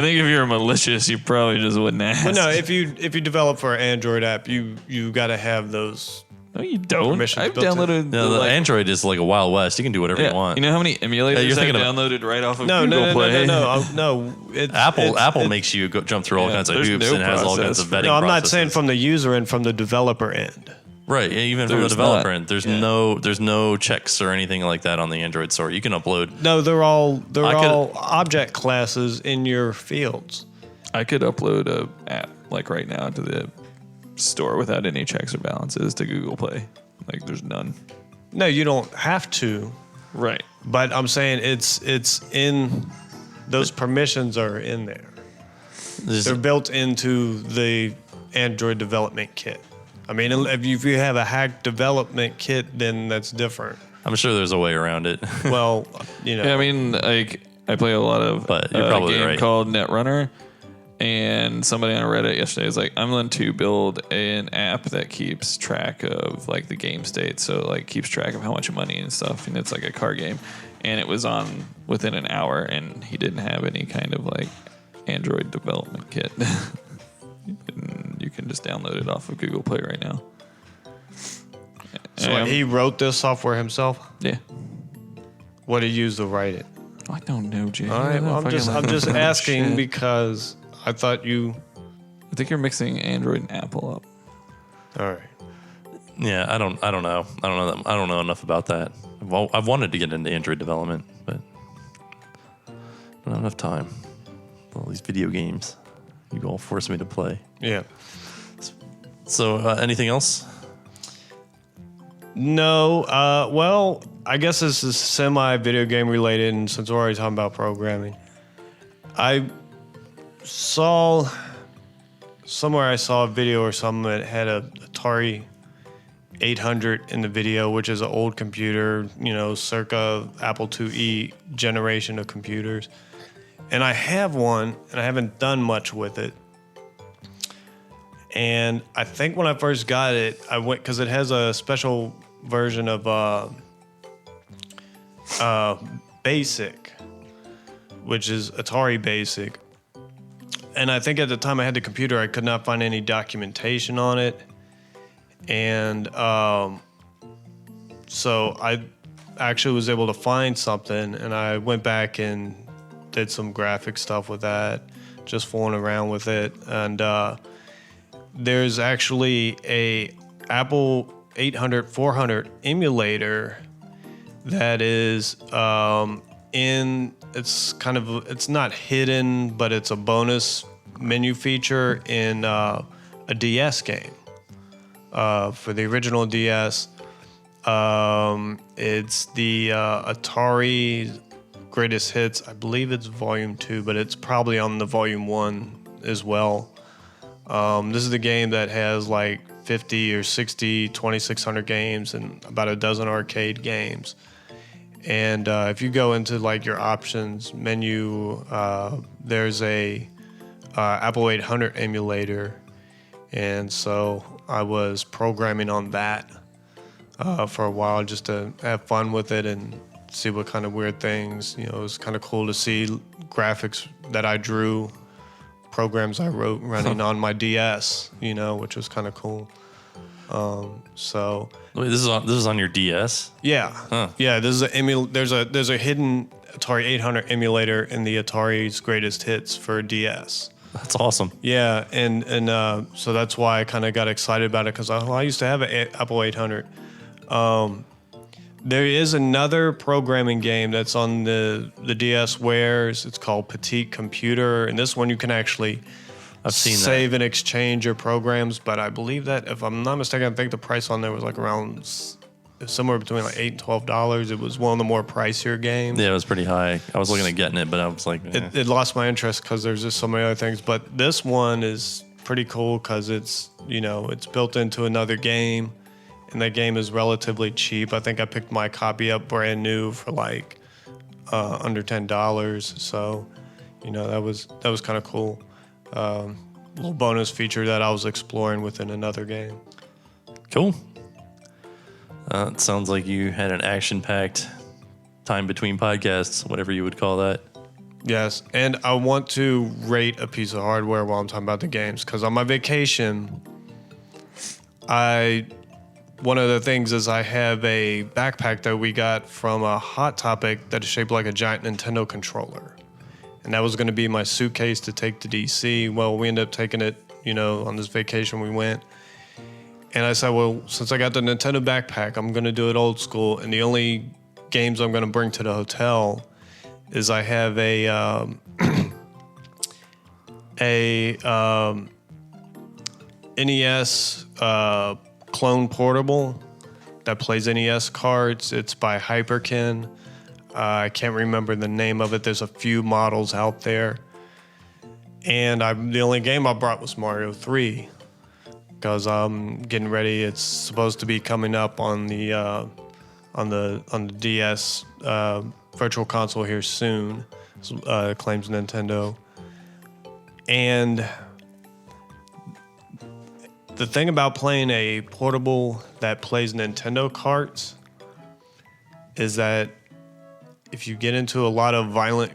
think if you're malicious, you probably just wouldn't ask. Well, no, if you develop for an Android app, you got to have those. No, you don't. Permissions I've built in. downloaded The Android is like a Wild West. You can do whatever you want. You know how many emulators you're I've thinking of- downloaded right off of No, Google Play? no. Apple makes you jump through all kinds of there's hoops no and has all kinds of process. vetting No, I'm not processes. saying from the user end, from the developer end. Right, yeah, even from the There's developer not. end. There's no checks or anything like that on the Android store. You can upload. No, they're all I could- all object classes in your fields. I could upload a app like right now to the store without any checks or balances to Google Play. Like there's none. No, you don't have to. Right. But I'm saying it's in those permissions are in there. They're built into the Android development kit. I mean, if you have a hack development kit, then that's different. I'm sure there's a way around it. Well, Yeah, I mean, like I play a lot of But you're probably a game right. called Netrunner, and somebody on Reddit yesterday was like, "I'm going to build an app that keeps track of like the game state, so like keeps track of how much money and stuff, and it's like a car game." And it was on within an hour, and he didn't have any kind of like Android development kit. You can just download it off of Google Play right now. so he wrote this software himself. Yeah. What did he use to write it? I don't know, Jay. All right, well, I'm just asking Shit. because I thought you. I think you're mixing Android and Apple up. All right. Yeah, I don't know. I don't know enough about that. I've wanted to get into Android development, but not enough time. All these video games you all force me to play. Yeah. So, anything else? No. Well, I guess this is semi-video game related, and since we're already talking about programming, I saw somewhere a video or something that had a Atari 800 in the video, which is an old computer, circa Apple IIe generation of computers. And I have one, and I haven't done much with it. And I think when I first got it, I went because it has a special version of Basic, which is Atari Basic. And I think at the time I had the computer, I could not find any documentation on it. And so I actually was able to find something, and I went back and did some graphic stuff with that, just fooling around with it. And there's actually a Apple 800 400 emulator that is it's not hidden, but it's a bonus menu feature in a DS game for the original DS. It's the Atari Greatest Hits. I believe it's Volume 2, but it's probably on the Volume 1 as well. This is the game that has like 50 or 60 2600 games and about a dozen arcade games. And if you go into like your options menu, there's a Apple 800 emulator. And so I was programming on that for a while just to have fun with it and see what kind of weird things. It was kind of cool to see graphics that I drew, programs I wrote running on my DS, which was kind of cool. So Wait, this is on your DS? yeah, Huh. yeah. This is there's a hidden Atari 800 emulator in the Atari's Greatest Hits for DS. That's awesome. Yeah, and so that's why I kind of got excited about it because I used to have an Apple 800. There is another programming game that's on the DS wares. It's called Petite Computer, and this one you can actually I've seen save and exchange your programs. But I believe that if I'm not mistaken, I think the price on there was like around was somewhere between like $8 and $12. It was one of the more pricier games. Yeah, it was pretty high. I was looking at getting it, but I was like, It lost my interest because there's just so many other things. But this one is pretty cool because it's built into another game, and that game is relatively cheap. I think I picked my copy up brand new for like under $10. So, that was kind of cool. Little bonus feature that I was exploring within another game. cool. It sounds like you had an action-packed time between podcasts, whatever you would call that. Yes, and I want to rate a piece of hardware while I'm talking about the games, because on my vacation, one of the things is I have a backpack that we got from a Hot Topic that is shaped like a giant Nintendo controller. And that was going to be my suitcase to take to DC. Well, we ended up taking it, on this vacation we went. And I said, well, since I got the Nintendo backpack, I'm going to do it old school. And the only games I'm going to bring to the hotel is I have a NES clone portable that plays NES cards. It's by Hyperkin. I can't remember the name of it. There's a few models out there. And the only game I brought was Mario 3 because I'm getting ready. It's supposed to be coming up on the DS Virtual Console here soon. Claims Nintendo. And the thing about playing a portable that plays Nintendo carts is that if you get into a lot of violent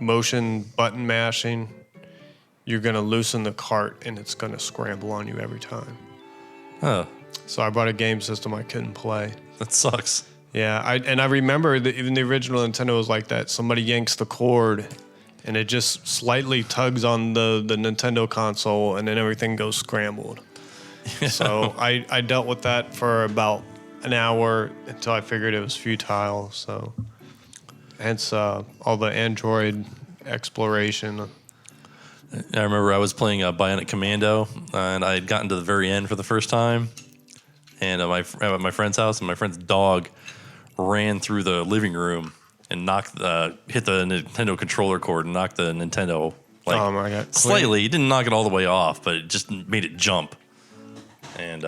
motion button mashing, you're going to loosen the cart and it's going to scramble on you every time. Oh, So I brought a game system I couldn't play. that sucks. Yeah, I remember that even the original Nintendo was like that. Somebody yanks the cord and it just slightly tugs on the Nintendo console and then everything goes scrambled. So I dealt with that for about an hour until I figured it was futile. So hence all the Android exploration. I remember I was playing Bionic Commando, and I had gotten to the very end for the first time. And I'm at my friend's house, and my friend's dog ran through the living room and hit the Nintendo controller cord and knocked the Nintendo Oh my God. slightly. He didn't knock it all the way off, but it just made it jump. And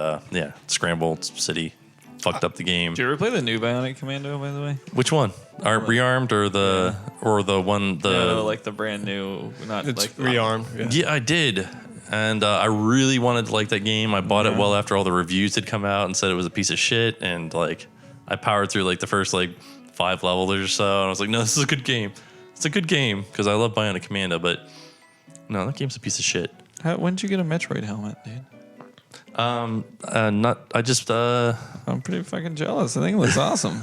scrambled city, fucked up the game. Did you ever play the new Bionic Commando, by the way? Which one? Rearmed or the one No, like the brand new, not It's like the rearmed. Yeah. Yeah, I did. And I really wanted to like that game. I bought it well after all the reviews had come out and said it was a piece of shit. And I powered through the first 5 levels or so. And I was like, no, this is a good game. It's a good game because I love Bionic Commando. But no, that game's a piece of shit. When did you get a Metroid helmet, dude? I'm pretty fucking jealous. I think it looks awesome.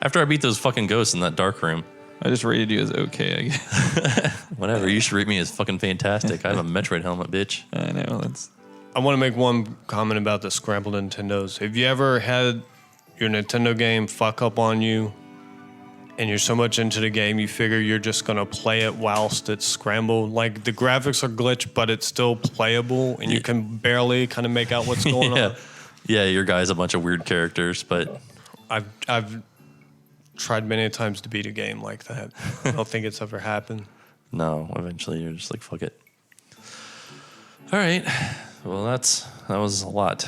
after I beat those fucking ghosts in that dark room. I just rated you as okay, I guess. Whatever, you should rate me as fucking fantastic. I have a Metroid helmet, bitch. I know. I want to make one comment about the scrambled Nintendos. Have you ever had your Nintendo game fuck up on you and you're so much into the game you figure you're just going to play it whilst it's scrambled? Like the graphics are glitched, but it's still playable and you can barely kind of make out what's going on. Yeah, your guy's a bunch of weird characters, but I've tried many times to beat a game like that. I don't think it's ever happened. no, eventually you're just like, fuck it. All right. Well, that was a lot,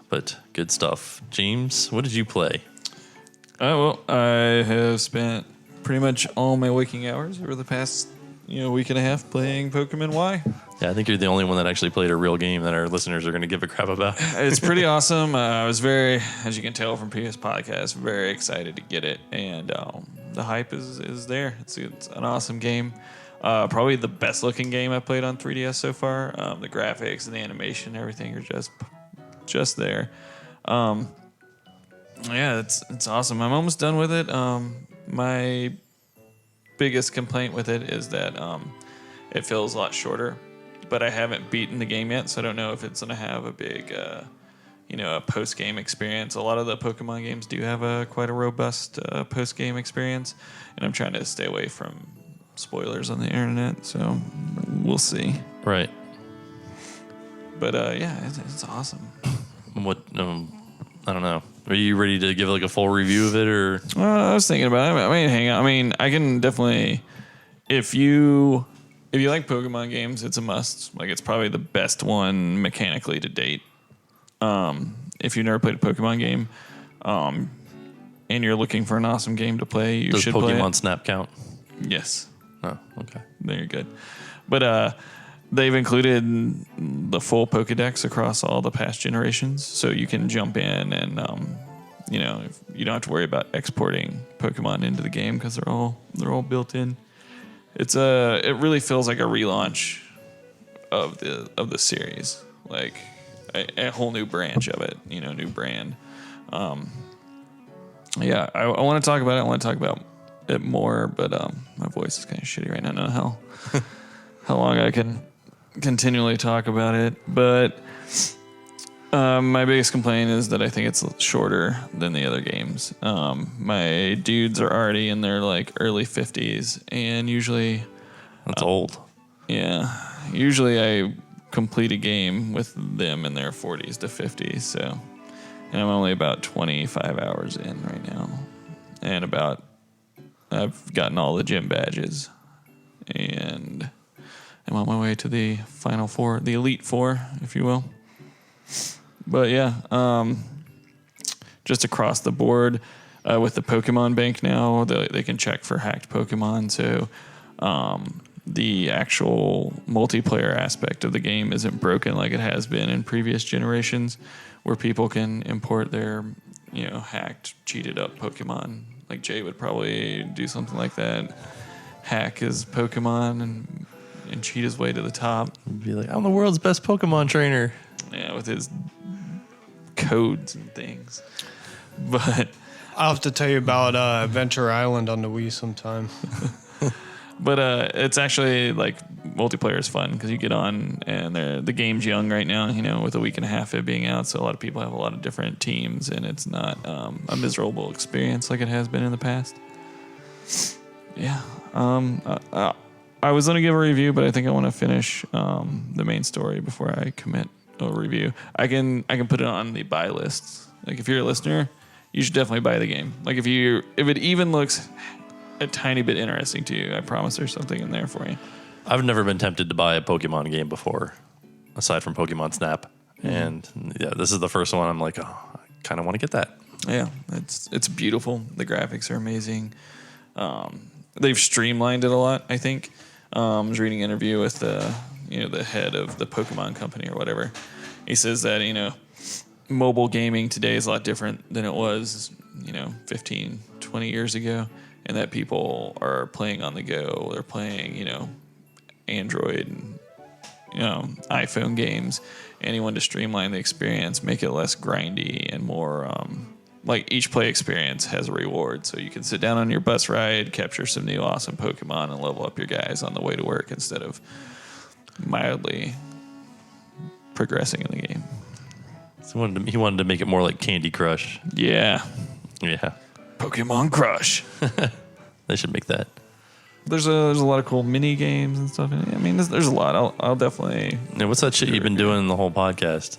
but good stuff. James, what did you play? Well, I have spent pretty much all my waking hours over the past week and a half playing Pokemon Y. Yeah, I think you're the only one that actually played a real game that our listeners are going to give a crap about. It's pretty awesome. I was very, as you can tell from previous podcasts, very excited to get it, and the hype is there. It's an awesome game. Probably the best looking game I've played on 3DS so far. The graphics and the animation and everything are just there. Yeah, it's awesome. I'm almost done with it. My biggest complaint with it is that it feels a lot shorter, but I haven't beaten the game yet, so I don't know if it's going to have a big, a post-game experience. A lot of the Pokemon games do have quite a robust post-game experience, and I'm trying to stay away from spoilers on the internet, so we'll see. Right. But yeah, it's awesome. What? I don't know. Are you ready to give like a full review of it, or? I was thinking about it. I mean, hang on. I mean, I can definitely, if you like Pokemon games, it's a must. Like, it's probably the best one mechanically to date. If you've never played a Pokemon game, and you're looking for an awesome game to play, you should play it. Does Pokemon Snap count? Yes. Oh, okay. There you're good. But they've included the full Pokedex across all the past generations, so you can jump in and you don't have to worry about exporting Pokemon into the game because they're all built in. It really feels like a relaunch of the series, like a whole new branch of it, new brand. Yeah, I want to talk about it. I want to talk about it more, but my voice is kind of shitty right now. I don't know how long I can continually talk about it, but my biggest complaint is that I think it's shorter than the other games. My dudes are already in their like early 50s, and usually that's old. Yeah, usually I complete a game with them in their 40s to 50s. So, and I'm only about 25 hours in right now, and I've gotten all the gym badges, and I'm on my way to the final four, the elite four, if you will. But yeah, just across the board with the Pokemon Bank now, they can check for hacked Pokemon. So the actual multiplayer aspect of the game isn't broken like it has been in previous generations, where people can import their hacked, cheated up Pokemon. Like Jay would probably do something like that, hack his Pokemon and cheat his way to the top. Be like, I'm the world's best Pokemon trainer. Yeah, with his codes and things. But I'll have to tell you about Adventure Island on the Wii sometime. But it's actually like multiplayer is fun because you get on and the game's young right now, with a week and a half of it being out. So a lot of people have a lot of different teams, and it's not a miserable experience like it has been in the past. Yeah. I was going to give a review, but I think I want to finish the main story before I commit a review. I can put it on the buy list. Like, if you're a listener, you should definitely buy the game. Like, if it even looks a tiny bit interesting to you, I promise there's something in there for you. I've never been tempted to buy a Pokemon game before, aside from Pokemon Snap. Mm-hmm. And yeah, this is the first one I'm like, oh, I kind of want to get that. Yeah, it's beautiful. The graphics are amazing. They've streamlined it a lot, I think. I was reading an interview with the head of the Pokemon company or whatever. He says that, mobile gaming today is a lot different than it was, 15, 20 years ago. And that people are playing on the go. They're playing, Android and, iPhone games. And he wanted to streamline the experience, make it less grindy and more, like each play experience has a reward. So you can sit down on your bus ride, capture some new awesome Pokemon, and level up your guys on the way to work instead of mildly progressing in the game. So he wanted to make it more like Candy Crush. Yeah. Yeah. Pokemon Crush. They should make that. There's a lot of cool mini games and stuff in it. I mean, there's a lot. I'll definitely. Yeah, what's that shit you've been doing in the whole podcast?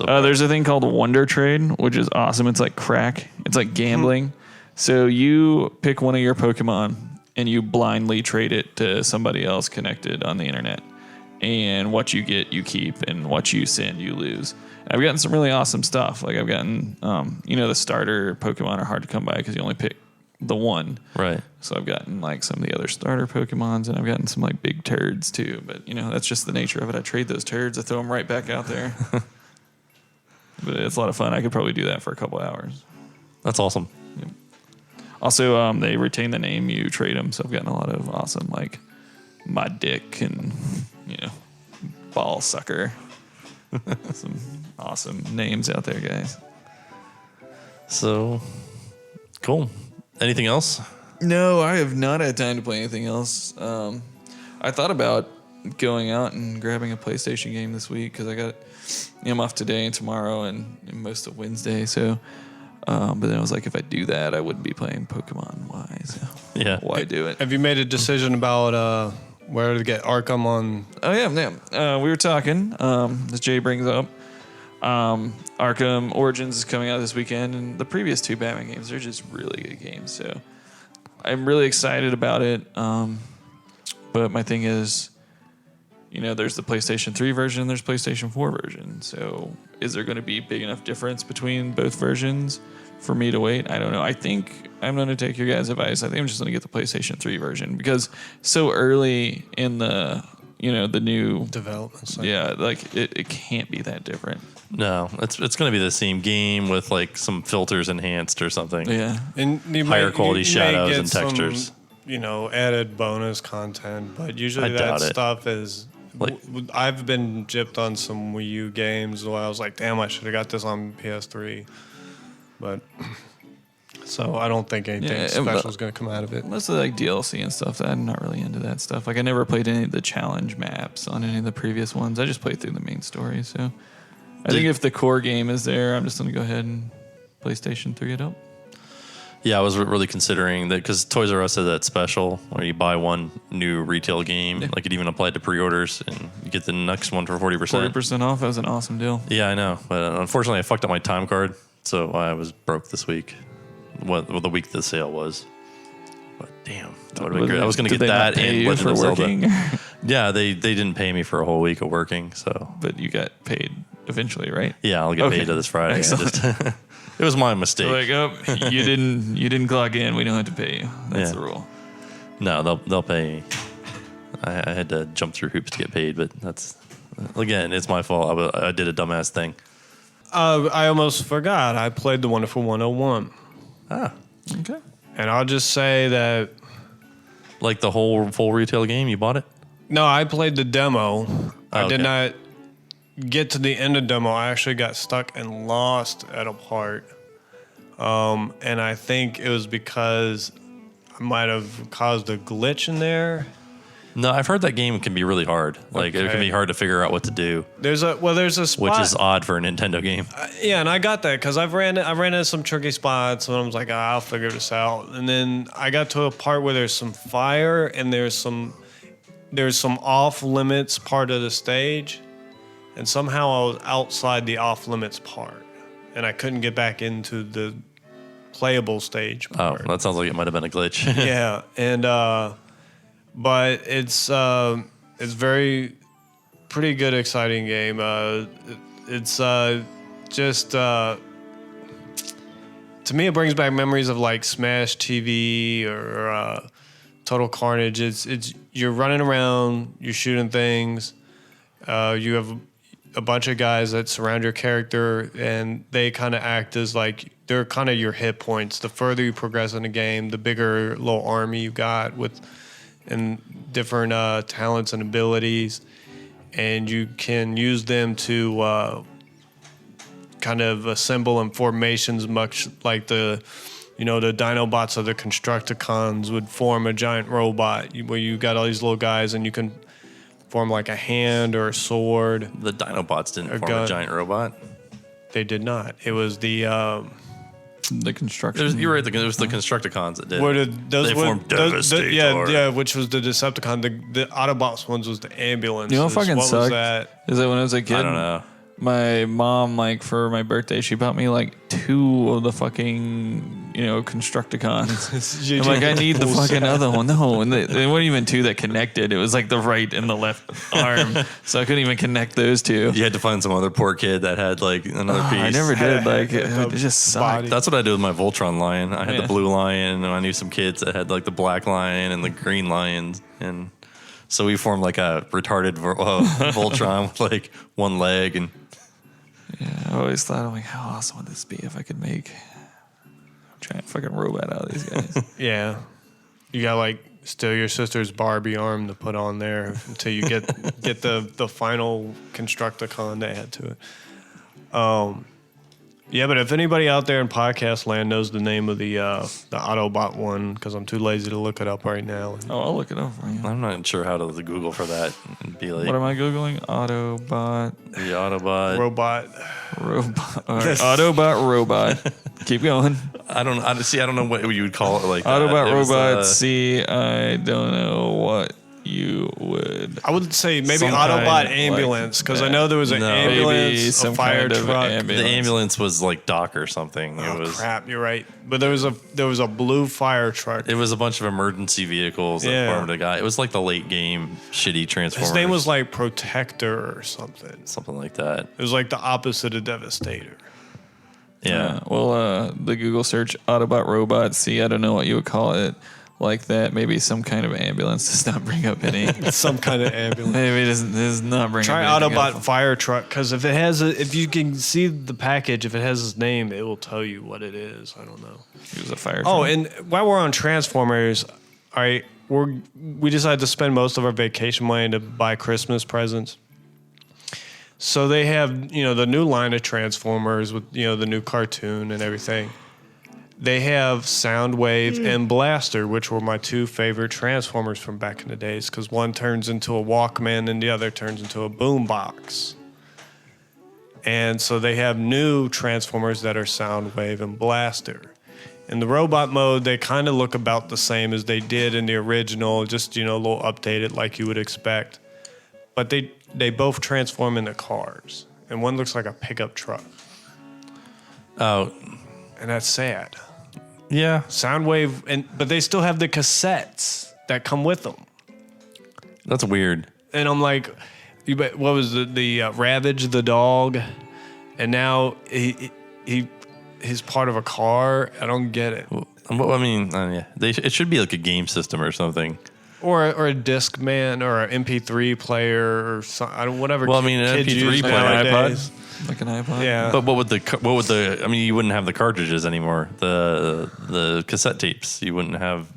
There's a thing called Wonder Trade, which is awesome. It's like crack. It's like gambling. So you pick one of your Pokemon and you blindly trade it to somebody else connected on the internet. And what you get, you keep, and what you send, you lose. I've gotten some really awesome stuff. Like I've gotten, the starter Pokemon are hard to come by because you only pick the one. Right. So I've gotten like some of the other starter Pokemons, and I've gotten some like big turds too. But that's just the nature of it. I trade those turds, I throw them right back out there. But it's a lot of fun. I could probably do that for a couple hours. That's awesome. Yep. Also, they retain the name you trade them. So I've gotten a lot of awesome like my dick and ball sucker. Some awesome names out there, guys. So, cool. Anything else? No, I have not had time to play anything else. I thought about going out and grabbing a PlayStation game this week because I'm off today and tomorrow and most of Wednesday. So, but then I was like, if I do that, I wouldn't be playing Pokemon. Why? So Yeah. Why do it? Have you made a decision about where to get Arkham on? Oh yeah. We were talking. As Jay brings up, Arkham Origins is coming out this weekend, and the previous 2 Batman games are just really good games. So I'm really excited about it. But my thing is, there's the PlayStation 3 version, there's PlayStation 4 version. So is there going to be big enough difference between both versions for me to wait? I don't know. I think I'm going to take your guys' advice. I think I'm just going to get the PlayStation 3 version because so early in the, the new development cycle. Yeah, like it can't be that different. No, it's going to be the same game with like some filters enhanced or something. Yeah. And higher quality shadows and textures. Added bonus content, but usually I that doubt it. stuff is. I've been gypped on some Wii U games where I was like, damn, I should have got this on PS3. But so I don't think anything special is going to come out of it. Most of the DLC and stuff, I'm not really into that stuff. Like I never played any of the challenge maps on any of the previous ones. I just played through the main story. So I think if the core game is there, I'm just going to go ahead and PlayStation 3 it up. Yeah, I was really considering that because Toys R Us has that special where you buy one new retail game, like it even applied to pre-orders, and you get the next one for 40%. 40% off. That was an awesome deal. Yeah, I know, but unfortunately, I fucked up my time card, so I was broke this week. What the week the sale was. But damn, that would have been great. I was going to get that and Legend of Zelda. Yeah, they didn't pay me for a whole week of working, so. But you got paid eventually, right? Yeah, I'll get paid this Friday. It was my mistake. Like, you didn't clock in. We don't have to pay you. That's the rule. No, they'll pay. I had to jump through hoops to get paid, but that's again, it's my fault. I did a dumbass thing. I almost forgot. I played the Wonderful 101. Ah, Okay. And I'll just say that. Like the whole full retail game, you bought it? No, I played the demo. I did okay. not get to the end of demo. I actually got stuck and lost at a part. And I think it was because I might have caused a glitch in there. No, I've heard that game can be really hard. Like it can be hard to figure out what to do. There's a spot, which is odd for a Nintendo game. Yeah, and I got that because I ran into some tricky spots, and I was like, I'll figure this out. And then I got to a part where there's some fire and there's some off limits part of the stage, and somehow I was outside the off limits part, and I couldn't get back into the playable stage part. Oh, that sounds like it might have been a glitch. Yeah, and but it's very pretty good, exciting game. It's just to me, it brings back memories of like Smash TV or Total Carnage. It's you're running around, you're shooting things. You have a bunch of guys that surround your character, and they kind of act as like they're kind of your hit points. The further you progress in the game, the bigger little army you got with and different talents and abilities, and you can use them to kind of assemble in formations, much like the Dinobots of the Constructicons would form a giant robot where you got all these little guys and you can form like a hand or a sword. The Dinobots didn't form a giant robot. They did not. It was the construction. You're right. It was the Constructicons that did. They formed Devastator. Yeah, which was the Decepticon. The Autobots ones was the ambulance. You know what fucking sucked? Was that? Is that when I was a kid? I don't know. My mom, like, for my birthday, she bought me, like, 2 of the fucking, Constructicons. I'm like, I need the fucking other one. No, and they weren't even 2 that connected. It was, like, the right and the left arm. So I couldn't even connect those 2. You had to find some other poor kid that had, like, another piece. I never did. Like, it just sucked. That's what I did with my Voltron lion. I had the blue lion, and I knew some kids that had, like, the black lion and the green lions. And so we formed, like, a retarded Voltron with, like, 1 leg and... Yeah, I always thought, I'm like, how awesome would this be if I could make a giant fucking robot out of these guys? Yeah. You got like steal your sister's Barbie arm to put on there until you get the final Constructicon they had to it. Yeah, but if anybody out there in podcast land knows the name of the Autobot one, because I'm too lazy to look it up right now. Oh, I'll look it up for you. I'm not sure how to Google for that. And be like, what am I Googling? Autobot. The Autobot. Robot. All right. Autobot robot. Keep going. I don't know what you would call it. Like Autobot that. robot. I don't know what. you would. I would say maybe Some Autobot kind, ambulance, because I like, know there was an No. Maybe ambulance, some a fire kind of truck. ambulance. The ambulance was like Doc or something. Oh It was crap! You're right. But there was a blue fire truck. It was a bunch of emergency vehicles that Yeah. formed a guy. It was like the late game shitty Transformers. His name was like Protector or something. something like that. It was like the opposite of Devastator. Yeah. The Google search Autobot robot. See, I don't know what you would call it. Like that, maybe some kind of ambulance does not bring up any. Some kind of ambulance. Maybe it does not bring Try up anything Autobot else. fire truck, because if you can see the package, if it has his name, it will tell you what it is. I don't know. He was a fire. Oh, truck. and while we're on Transformers, all right, we decided to spend most of our vacation money to buy Christmas presents. So they have, the new line of Transformers with, the new cartoon and everything. They have Soundwave and Blaster, which were my two favorite Transformers from back in the days, because one turns into a Walkman and the other turns into a boombox. And so they have new Transformers that are Soundwave and Blaster. In the robot mode, they kind of look about the same as they did in the original, just, a little updated like you would expect. But they both transform into cars, and one looks like a pickup truck, Oh, and that's sad. yeah. Soundwave, but they still have the cassettes that come with them. That's weird. And I'm like, what was the Ravage the dog, and now he's part of a car. I don't get it. I mean, yeah. It should be like a game system or something. Or a Discman or an MP3 player or whatever. Well, I mean, an kids MP3 use player, nowadays. like an iPod. Yeah. But what would the? I mean, you wouldn't have the cartridges anymore. The cassette tapes. You wouldn't have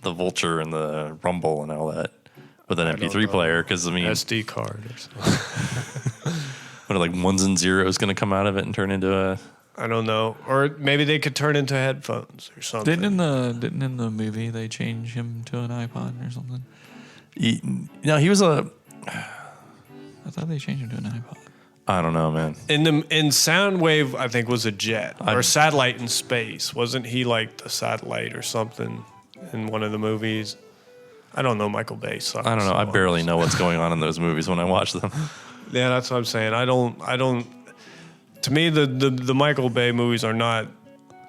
the Vulture and the Rumble and all that with an MP3 player. Because I mean, SD card or something. what are like ones and zeros going to come out of it and turn into a? I don't know. Or maybe they could turn into headphones or something. Didn't in the movie they change him to an iPod or something? He was a. I thought they changed him to an iPod. I don't know, man. in Soundwave, I think was a jet or satellite in space. Wasn't he like the satellite or something in one of the movies? I don't know. Michael Bay sucks. I don't know. I barely know what's going on in those movies when I watch them. Yeah, that's what I'm saying. I don't. To me, the Michael Bay movies are not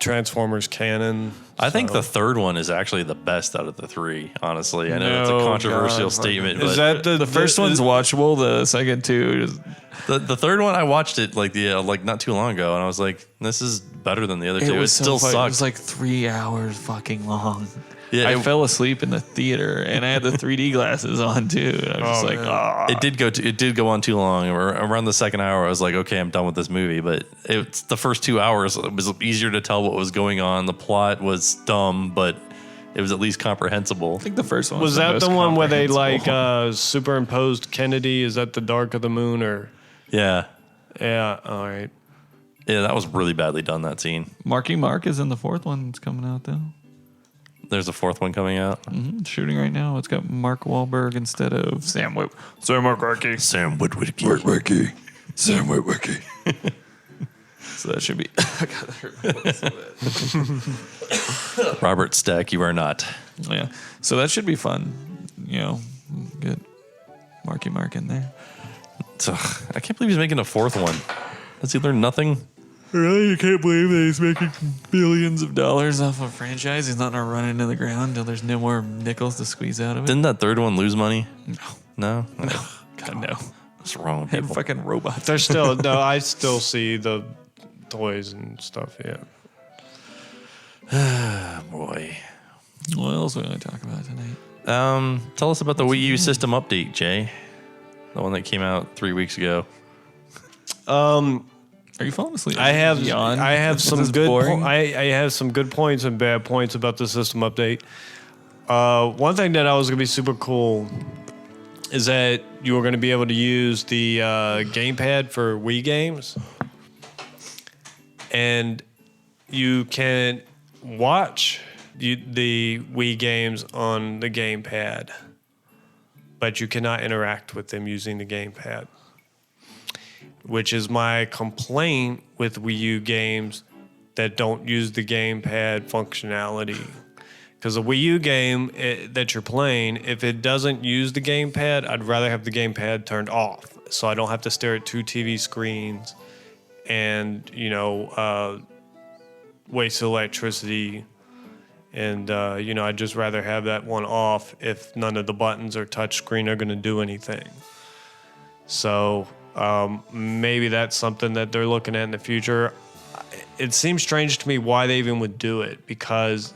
Transformers canon. I think so- the third one is actually the best out of the three. Honestly, I know it's a No, controversial God. statement, but Is that The first one's watchable. The second two is the third one I watched it like not too long ago, and I was like, this is better than the other two. It still It sucks. was like 3 hours fucking long. Yeah, I it- fell asleep in the theater, and I had the 3D glasses on too. And I was just Oh, like, man. ah. It did go on too long. Around the second hour, I was like, okay, I'm done with this movie. But it's the first 2 hours. It was easier to tell what was going on. The plot was dumb, but it was at least comprehensible. I think the first one Was the that most the one where they like comprehensible. superimposed Kennedy? Is that the Dark of the Moon or? Yeah, Yeah. All right. yeah, that was really badly done. That scene. Marky Mark is in the fourth one. It's coming out though. There's a fourth one coming out. It's shooting right now. It's got Mark Wahlberg instead of Sam Witwicky. Sam Witwicky. Sam Witwicky. So that should be. I gotta remember. Robert Stack, you are not. Yeah. So that should be fun. Get Marky Mark in there. I can't believe he's making a fourth one. Has he learned nothing? Really? You can't believe that he's making billions of dollars off a franchise. He's not gonna run into the ground until there's no more nickels to squeeze out of it. Didn't that third one lose money? No. No? God, no. What's wrong with Him people? fucking robots. There's still no. I still see the toys and stuff. Yeah. Boy. What else are we gonna talk about tonight? Tell us about the Wii U system update, Jay. The one that came out 3 weeks ago. Are you falling asleep? I have Yawn? Is some this good boring? I have some good points and bad points about the system update. One thing that I was gonna be super cool is that you were going to be able to use the gamepad for Wii games, and you can watch the Wii games on the gamepad, but you cannot interact with them using the gamepad, which is my complaint with Wii U games that don't use the gamepad functionality. Because a Wii U game that you're playing, if it doesn't use the gamepad, I'd rather have the gamepad turned off, so I don't have to stare at two TV screens and waste electricity. And I'd just rather have that one off if none of the buttons or touchscreen are going to do anything. So maybe that's something that they're looking at in the future. It seems strange to me why they even would do it, because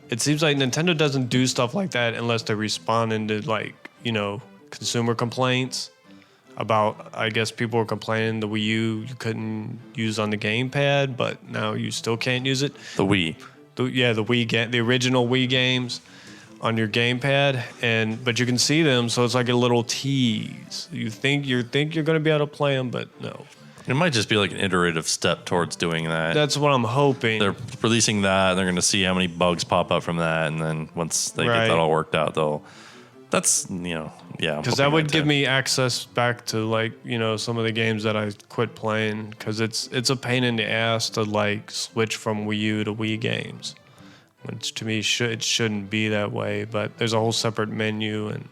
it seems like Nintendo doesn't do stuff like that unless they're responding to consumer complaints about, I guess people were complaining the Wii U you couldn't use on the gamepad, but now you still can't use it. The Wii. The Wii game, the original Wii games on your gamepad, but you can see them, so it's like a little tease. You think you're going to be able to play them, but no. It might just be like an iterative step towards doing that. That's what I'm hoping. They're releasing that, and they're going to see how many bugs pop up from that, and then once they get that all worked out, that's, because that would give me access back to some of the games that I quit playing, because it's a pain in the ass to switch from Wii U to Wii games, which to me it shouldn't be that way. But there's a whole separate menu, and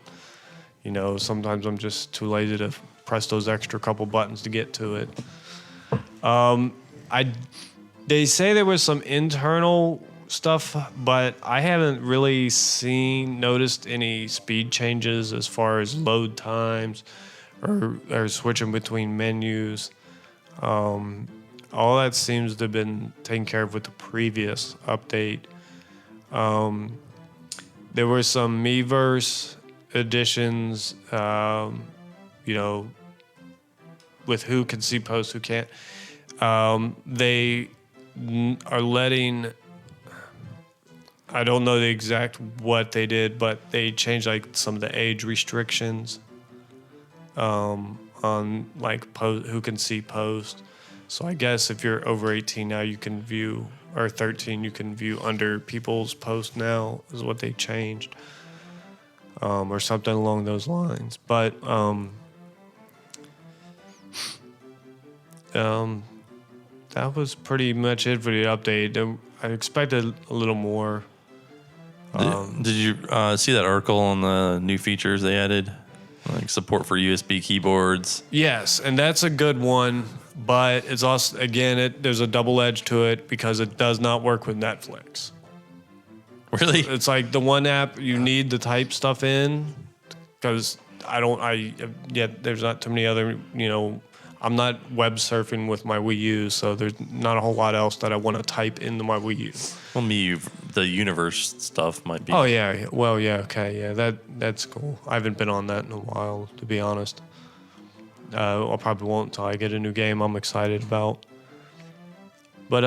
sometimes I'm just too lazy to press those extra couple buttons to get to it. They say there was some internal stuff, but I haven't really noticed any speed changes as far as load times or switching between menus. All that seems to have been taken care of with the previous update. There were some Miiverse additions, with who can see posts, who can't. They are letting, I don't know the exact what they did, but they changed some of the age restrictions on who can see posts. So I guess if you're over 18 now, you can view, or 13, you can view under people's posts now, is what they changed, or something along those lines. But that was pretty much it for the update. I expected a little more. Did you see that article on the new features they added? Like support for USB keyboards. Yes, and that's a good one, but it's also, again, there's a double edge to it because it does not work with Netflix. Really? It's like the one app you need to type stuff in, because there's not too many other, I'm not web surfing with my Wii U, so there's not a whole lot else that I want to type into my Wii U. Well, the universe stuff might be. Oh yeah, well yeah, okay, yeah, that's cool. I haven't been on that in a while, to be honest. I probably won't until I get a new game I'm excited about. But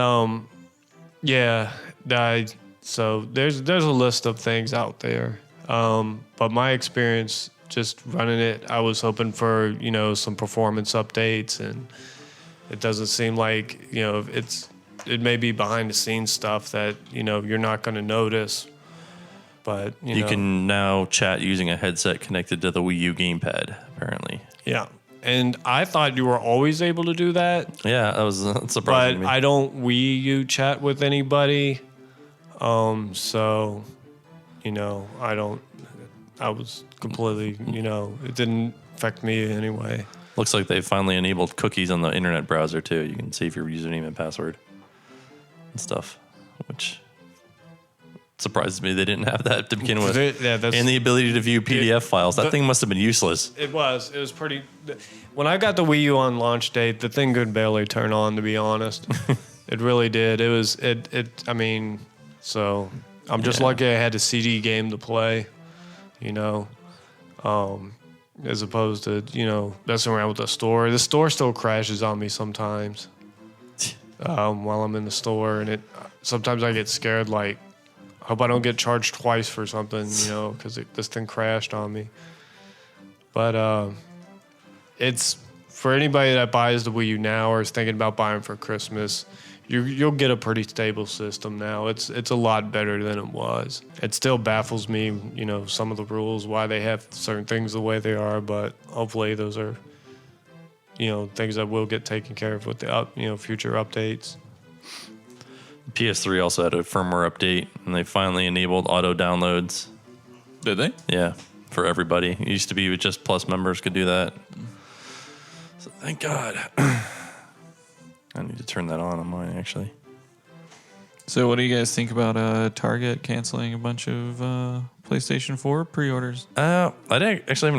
so there's a list of things out there. But my experience just running it, I was hoping for, some performance updates, and it doesn't seem like, it may be behind the scenes stuff that, you're not going to notice. But, you can now chat using a headset connected to the Wii U gamepad, apparently. Yeah. And I thought you were always able to do that. Yeah, that was surprising to me. But I don't Wii U chat with anybody. So, I was completely, it didn't affect me anyway. Looks like they finally enabled cookies on the internet browser too. You can save your username and password and stuff, which surprises me they didn't have that to begin with. And the ability to view PDF files. That thing must have been useless. It was pretty. When I got the Wii U on launch date, the thing could barely turn on, to be honest. It really did. So I'm just lucky I had a CD game to play, as opposed to, messing around with the store. The store still crashes on me sometimes while I'm in the store. And sometimes I get scared, I hope I don't get charged twice for something, because this thing crashed on me. But it's for anybody that buys the Wii U now or is thinking about buying for Christmas, you'll get a pretty stable system now. It's a lot better than it was. It still baffles me, some of the rules, why they have certain things the way they are, but hopefully those are, things that will get taken care of with the future updates. PS3 also had a firmware update, and they finally enabled auto downloads. Did they? Yeah, for everybody. It used to be with just Plus members could do that. So thank God. I need to turn that on mine, actually. So what do you guys think about Target canceling a bunch of PlayStation 4 pre-orders? Actually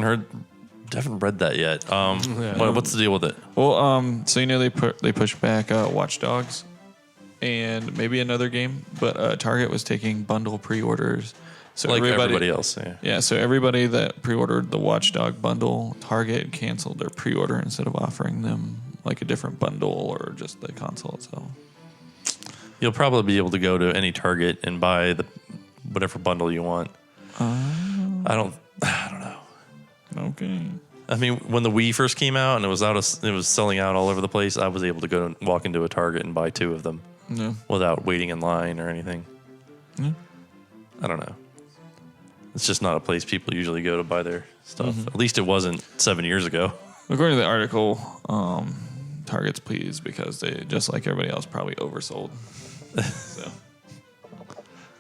haven't read that yet. What's the deal with it? Well, so they pushed back Watch Dogs and maybe another game, but Target was taking bundle pre-orders. So Like everybody else, yeah. Yeah, so everybody that pre-ordered the Watch Dog bundle, Target canceled their pre-order instead of offering them like a different bundle or just the console itself. You'll probably be able to go to any Target and buy whatever bundle you want. I don't know. Okay. I mean, when the Wii first came out and it was selling out all over the place, I was able to go and walk into a Target and buy 2 of them without waiting in line or anything. Yeah. I don't know. It's just not a place people usually go to buy their stuff. At least it wasn't 7 years ago. According to the article, Target's pleased because they, just like everybody else, probably oversold. So.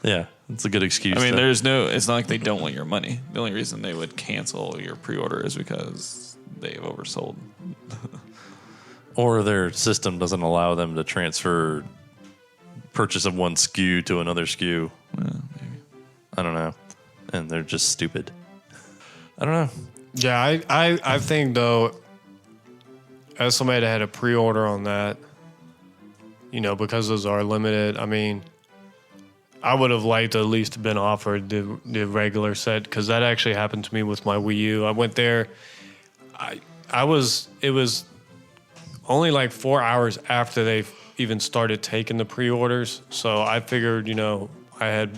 Yeah, it's a good excuse. I mean, it's not like they don't want your money. The only reason they would cancel your pre-order is because they've oversold. Or their system doesn't allow them to transfer purchase of one SKU to another SKU. Maybe. I don't know. And they're just stupid. I don't know. Yeah, I think, though, as somebody that had a pre-order on that, because those are limited, I mean, I would have liked to at least have been offered the regular set, because that actually happened to me with my Wii U. I went there. It was only like 4 hours after they even started taking the pre-orders. So I figured, I had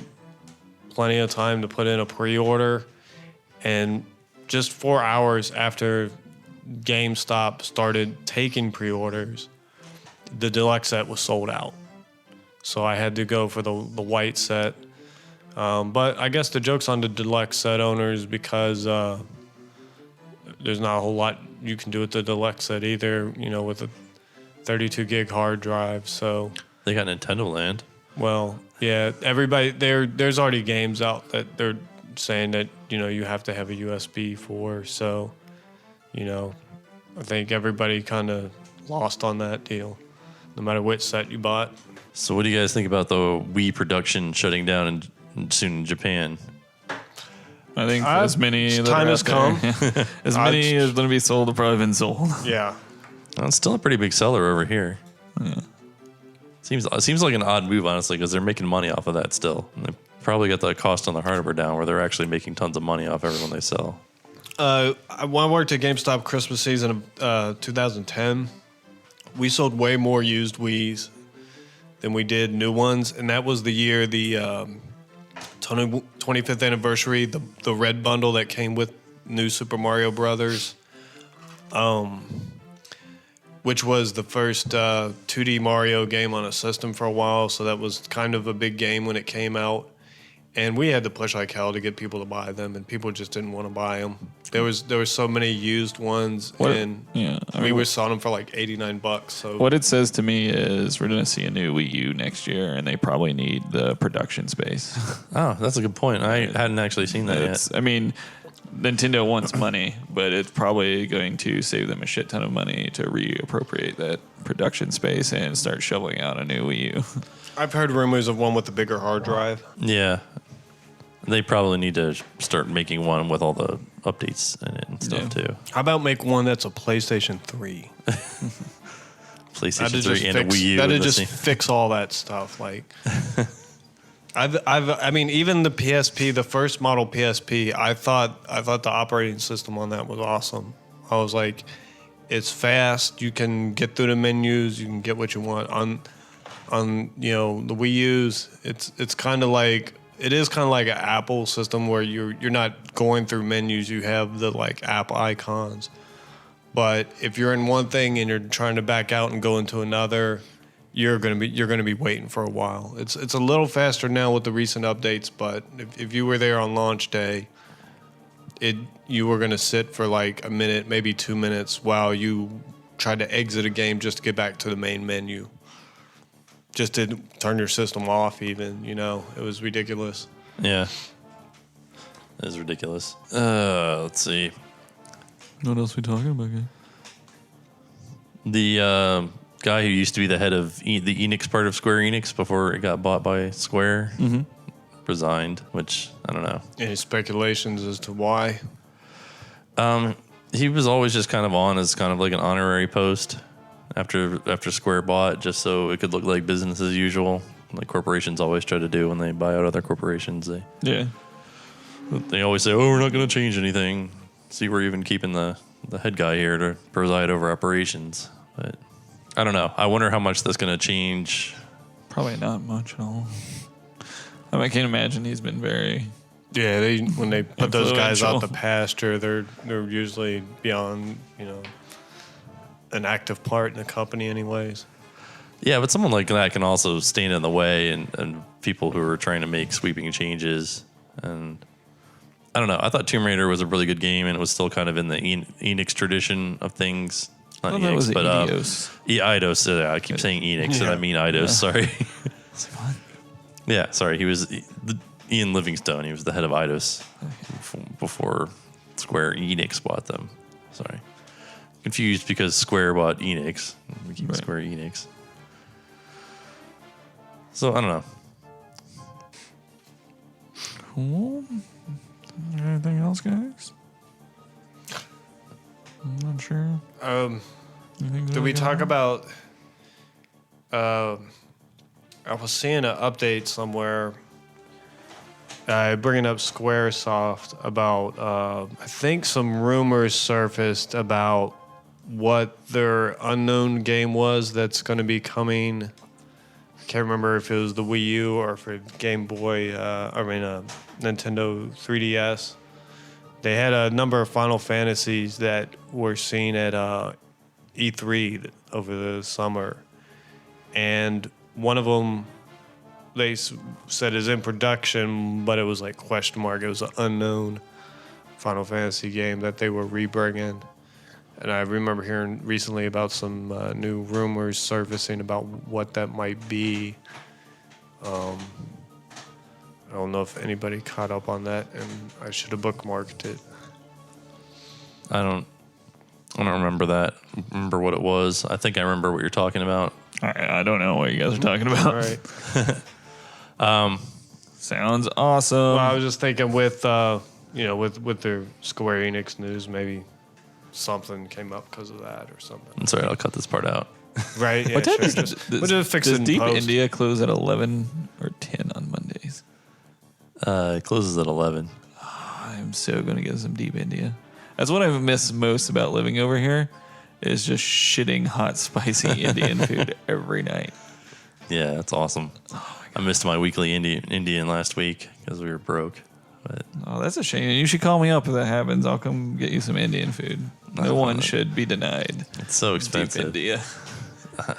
plenty of time to put in a pre-order, and just 4 hours after GameStop started taking pre-orders, the deluxe set was sold out. So I had to go for the white set. But I guess the joke's on the deluxe set owners, because there's not a whole lot you can do with the deluxe set either, with a 32 gig hard drive. So They got Nintendo Land. Well, yeah, everybody there's already games out that they're saying that, you have to have a USB for. So, I think everybody kind of lost on that deal, no matter which set you bought. So what do you guys think about the Wii production shutting down soon in Japan? I think as many that time are has out there, come. as many as going to be sold have probably been sold. Yeah. Well, it's still a pretty big seller over here. Yeah. Seems like an odd move, honestly, because they're making money off of that still. And they probably got the cost on the hardware down where they're actually making tons of money off everyone they sell. When I worked at GameStop Christmas season of 2010, we sold way more used Wiis than we did new ones, and that was the year the 25th anniversary, the red bundle that came with New Super Mario Brothers, which was the first 2D Mario game on a system for a while. So that was kind of a big game when it came out. And we had to push like hell to get people to buy them, and people just didn't want to buy them. There were so many used ones, and we were selling them for like $89. So what it says to me is we're going to see a new Wii U next year, and they probably need the production space. Oh, that's a good point. I hadn't actually seen that yet. I mean, Nintendo wants money, but it's probably going to save them a shit ton of money to reappropriate that production space and start shoveling out a new Wii U. I've heard rumors of one with a bigger hard drive. Yeah. They probably need to start making one with all the updates in it and stuff, too. How about make one that's a PlayStation 3? PlayStation 3 and a Wii U. That'd just fix all that stuff. Like, I mean, even the PSP, the first model PSP, I thought the operating system on that was awesome. I was like, it's fast. You can get through the menus. You can get what you want on the Wii U's. It's kind of like. It is kind of like an Apple system where you're not going through menus. You have the like app icons. But if you're in one thing and you're trying to back out and go into another, you're gonna be waiting for a while. It's a little faster now with the recent updates, but if you were there on launch day, you were gonna sit for like a minute, maybe 2 minutes, while you tried to exit a game just to get back to the main menu. just didn't turn your system off even, It was ridiculous. Yeah. It is ridiculous. Let's see. What else we talking about, guys? The guy who used to be the head of the Enix part of Square Enix before it got bought by Square resigned, which I don't know. Any speculations as to why? He was always just kind of on as kind of like an honorary post after Square bought, just so it could look like business as usual, like corporations always try to do when they buy out other corporations. They always say, "Oh, we're not going to change anything. See, we're even keeping the head guy here to preside over operations." But I don't know. I wonder how much that's going to change. Probably not much at all. I mean, I can't imagine he's been very... Yeah, when they put those guys out Influential. the pasture, they're usually beyond, an active part in the company anyways. Yeah, but someone like that can also stand in the way and people who are trying to make sweeping changes. And I don't know. I thought Tomb Raider was a really good game, and it was still kind of in the Enix tradition of things. Not That Enix, was but Eidos. Eidos. I keep saying Enix, and I mean Eidos. Yeah. Sorry. It's like, what? Yeah, sorry. He was Ian Livingstone. He was the head of Eidos before Square Enix bought them. Sorry. Confused because Square bought Enix. We keep Right. Square Enix. So, I don't know. Cool. Anything else, guys? I'm not sure. Did we talk about? I was seeing an update somewhere. Bringing up SquareSoft about. I think some rumors surfaced about what their unknown game was that's going to be coming. I can't remember if it was the Wii U or for Game Boy. Nintendo 3DS. They had a number of Final Fantasies that were seen at E3 over the summer. And one of them, they said is in production, but it was like question mark. It was an unknown Final Fantasy game that they were rebringing. And I remember hearing recently about some new rumors surfacing about what that might be. I don't know if anybody caught up on that, and I should have bookmarked it. I don't remember that. Remember what it was. I think I remember what you're talking about. I don't know what you guys are talking about. All right. Sounds awesome. Well, I was just thinking with their Square Enix news, maybe something came up because of that or something. I'm sorry, I'll cut this part out. Right? Yeah, What time sure. We'll just fix does it in Deep post. India close at 11 or 10 on Mondays? It closes at 11. I'm so going to get some Deep India. That's what I've missed most about living over here is just shitting hot, spicy Indian food every night. Yeah, that's awesome. I missed my weekly Indian last week because we were broke. But Oh, that's a shame. You should call me up if that happens. I'll come get you some Indian food. No one should be denied it's so Deep expensive. India.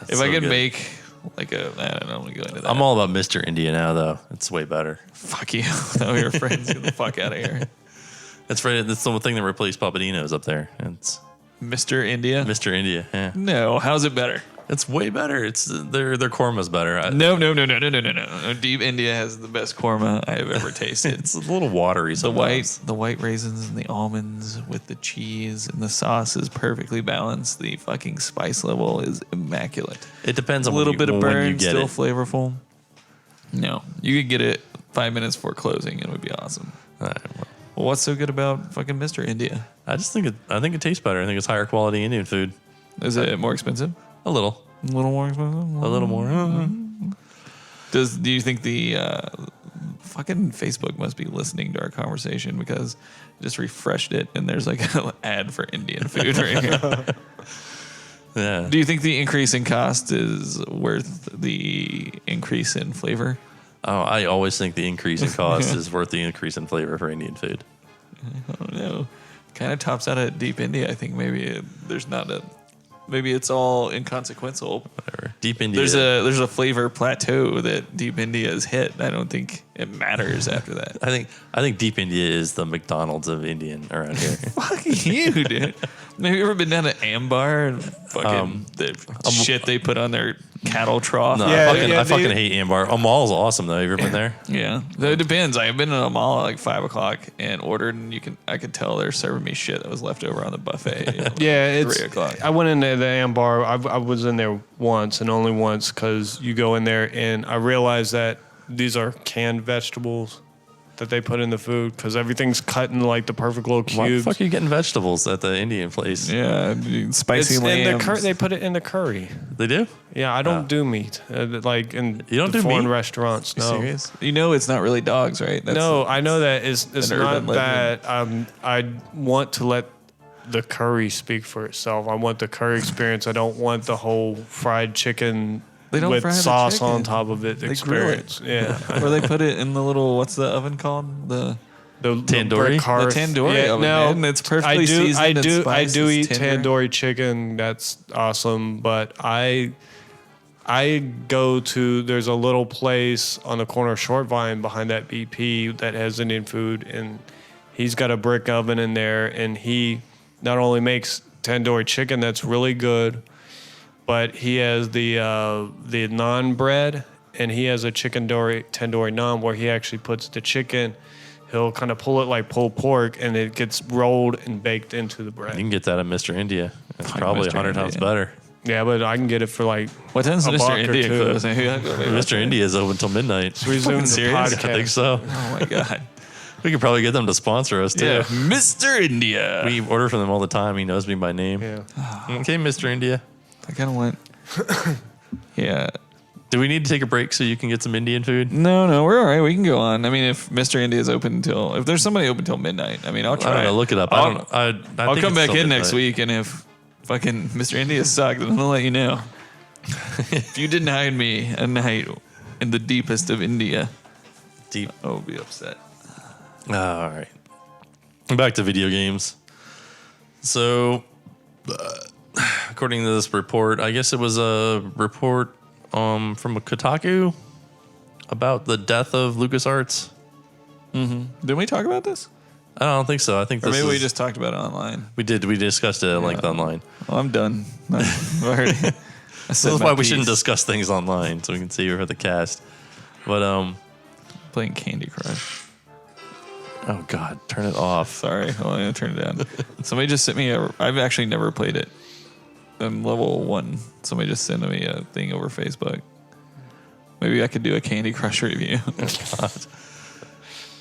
It's If so I could good. make like a, I don't know, I'm going to go into that. I'm all about Mr. India now, though. It's way better. Fuck you. Now your friends, get the fuck out of here. That's right. That's the thing that replaced Papadino's up there. It's Mr. India? Mr. India. Yeah, No, how's it better? it's way better. It's their korma's better. No. Deep India has the best korma I have ever tasted. It's a little watery. The white raisins and the almonds with the cheese and the sauce is perfectly balanced. The fucking spice level is immaculate. It depends A on little when bit you, of when burn, you get still it. flavorful. No, you could get it 5 minutes before closing. It would be awesome. All right, well, Well, what's so good about fucking Mr. India? I think it tastes better. I think it's higher quality Indian food. Is it more expensive? A little. A little more expensive? A little more. Do you think the fucking Facebook must be listening to our conversation because I just refreshed it and there's like an ad for Indian food right here. Yeah. Do you think the increase in cost is worth the increase in flavor? Oh, I always think the increase in cost is worth the increase in flavor for Indian food. I don't know. Kind of tops out at Deep India. I think maybe there's not a. Maybe it's all inconsequential. Whatever. Deep India. There's a flavor plateau that Deep India has hit. I don't think it matters after that. I think Deep India is the McDonald's of Indian around here. Fuck you, dude. Have you ever been down to Ambar and fucking the shit they put on their cattle trough. No, Yeah, I fucking hate Ambar. A mall's awesome though. Have you ever been there? Yeah, it depends. I've been in a mall at like 5 o'clock and ordered, and I could tell they're serving me shit that was left over on the buffet. Yeah, it's 3 o'clock. I went in there, the Ambar. I was in there once and only once because you go in there and I realized that these are canned vegetables that they put in the food because everything's cut in like the perfect little Why the cubes. fuck are you getting vegetables at the Indian place? Yeah, spicy It's in lamb. they put it in the curry. They do? Yeah, I don't do meat. Like in You don't the do foreign meat? restaurants. No, Serious? You know it's not really dogs, right? no, I know that it's an not urban legend. that. I want to let the curry speak for itself. I want the curry experience. I don't want the whole fried chicken They don't with fry the sauce chicken. on top of it They grill experience. Yeah. Or they put it in the little, what's the oven called? The Tandoori? brick hearth. The tandoori oven, man. It's perfectly seasoned and I spiced. do It's eat tender. tandoori chicken. That's awesome. But I go to, there's a little place on the corner of Short Vine behind that BP that has Indian food, and he's got a brick oven in there, and he not only makes tandoori chicken that's really good, but he has the naan bread, and he has a tandoori naan where he actually puts the chicken. He'll kind of pull it like pulled pork, and it gets rolled and baked into the bread. You can get that at Mr. India. It's Fuck probably Mr. 100 times India. better. Yeah, but I can get it for like What time's a Mr. buck or India two. close? Mr. India is open till midnight. resume the serious? podcast. I think so. Oh my god. We could probably get them to sponsor us too. Yeah, Mr. India. We order from them all the time. He knows me by name. Yeah. Okay, Mr. India. I kind of went. Yeah. Do we need to take a break so you can get some Indian food? No, we're all right. We can go on. I mean, if Mr. India is open until, if there's somebody open till midnight, I mean, I'll try. I don't know. Look it up. I'll, I I'll think come it's back still in next midnight. week, and if fucking Mr. India sucked, then I'll let you know. If you denied me a night in the deepest of India, Deep. I would be upset. All right. Back to video games. So, according to this report, I guess it was a report from Kotaku about the death of LucasArts. Didn't we talk about this? I don't think so. I think Or this maybe we is- just talked about it online. we did. We discussed it at length online. Well, I'm done. I've already. I said That's my why we shouldn't piece. discuss things online, so we can see for the cast. But Playing Candy Crush. oh god, turn it off. Sorry, hold on, I'm gonna turn it down. Somebody just sent me I've actually never played it. I'm level 1. Somebody just sent me a thing over Facebook. Maybe I could do a Candy Crush review.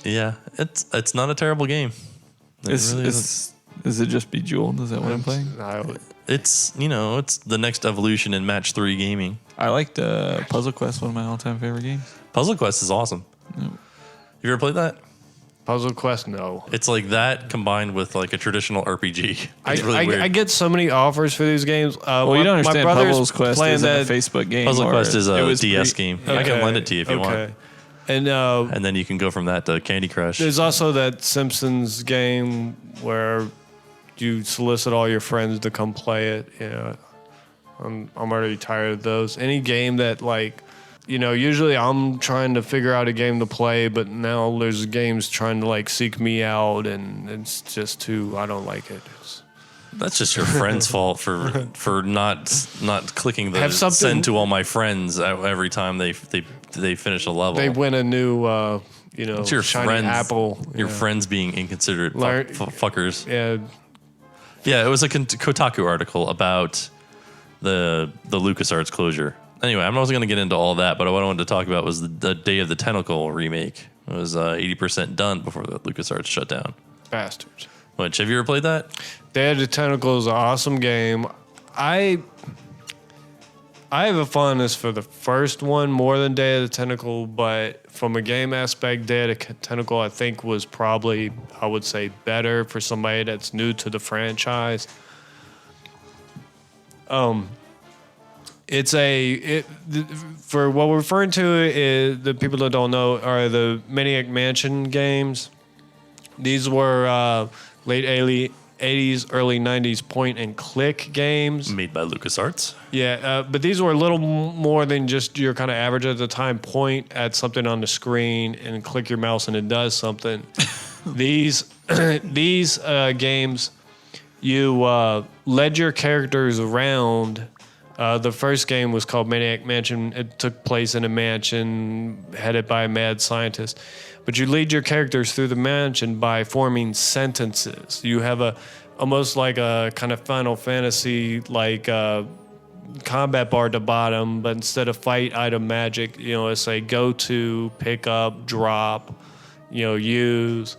Yeah, it's not a terrible game. It really isn't. Is it just Bejeweled? Is that what I'm playing? It's it's the next evolution in match 3 gaming. I liked Puzzle Quest, one of my all-time favorite games. Puzzle Quest is awesome. You ever played that? Puzzle Quest, no. It's like that combined with like a traditional RPG. It's really I weird. get so many offers for these games. Well, you don't understand. My brother's Puzzle Quest playing isn't a that. Facebook game. Puzzle or Quest is it a was DS game. I can lend it to you if you want. And And then you can go from that to Candy Crush. there's also that Simpsons game where you solicit all your friends to come play it. Yeah, I'm already tired of those. Any game that like, usually I'm trying to figure out a game to play, but now there's games trying to like seek me out, and it's just too. I don't like it. That's just your friend's fault for not clicking the Have something- send to all my friends every time they finish a level. They win a new, It's your shiny friends, apple. Your Yeah. friends being inconsiderate Learn- fuckers. Yeah, Yeah, it was a Kotaku article about the LucasArts closure. Anyway, I'm not going to get into all that, but what I wanted to talk about was the Day of the Tentacle remake. It was 80% done before the LucasArts shut down. bastards. Which, have you ever played that? Day of the Tentacle is an awesome game. I have a fondness for the first one more than Day of the Tentacle, but from a game aspect, Day of the Tentacle I think was probably, I would say, better for somebody that's new to the franchise. For what we're referring to is the people that don't know are the Maniac Mansion games. These were late 80s, early 90s point and click games. Made by LucasArts. Yeah, but these were a little more than just your kind of average at the time. Point at something on the screen and click your mouse and it does something. These games, you led your characters around The first game was called Maniac Mansion. It took place in a mansion headed by a mad scientist. But you lead your characters through the mansion by forming sentences. You have almost like a kind of Final Fantasy like combat bar at the bottom, but instead of fight, item, magic, it's say go to, pick up, drop, use,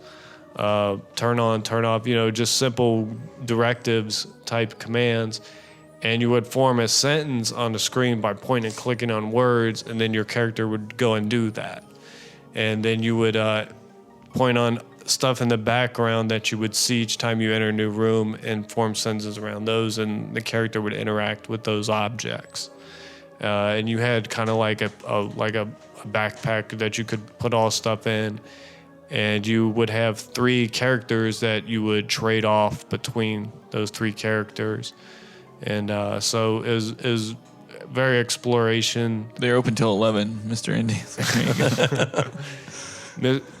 turn on, turn off, just simple directives type commands. And you would form a sentence on the screen by pointing and clicking on words, and then your character would go and do that. And then you would point on stuff in the background that you would see each time you enter a new room and form sentences around those, and the character would interact with those objects. And you had kind of like a backpack that you could put all stuff in, and you would have 3 characters that you would trade off between those 3 characters. And so it was very exploration. They're open till 11, Mr. Indy.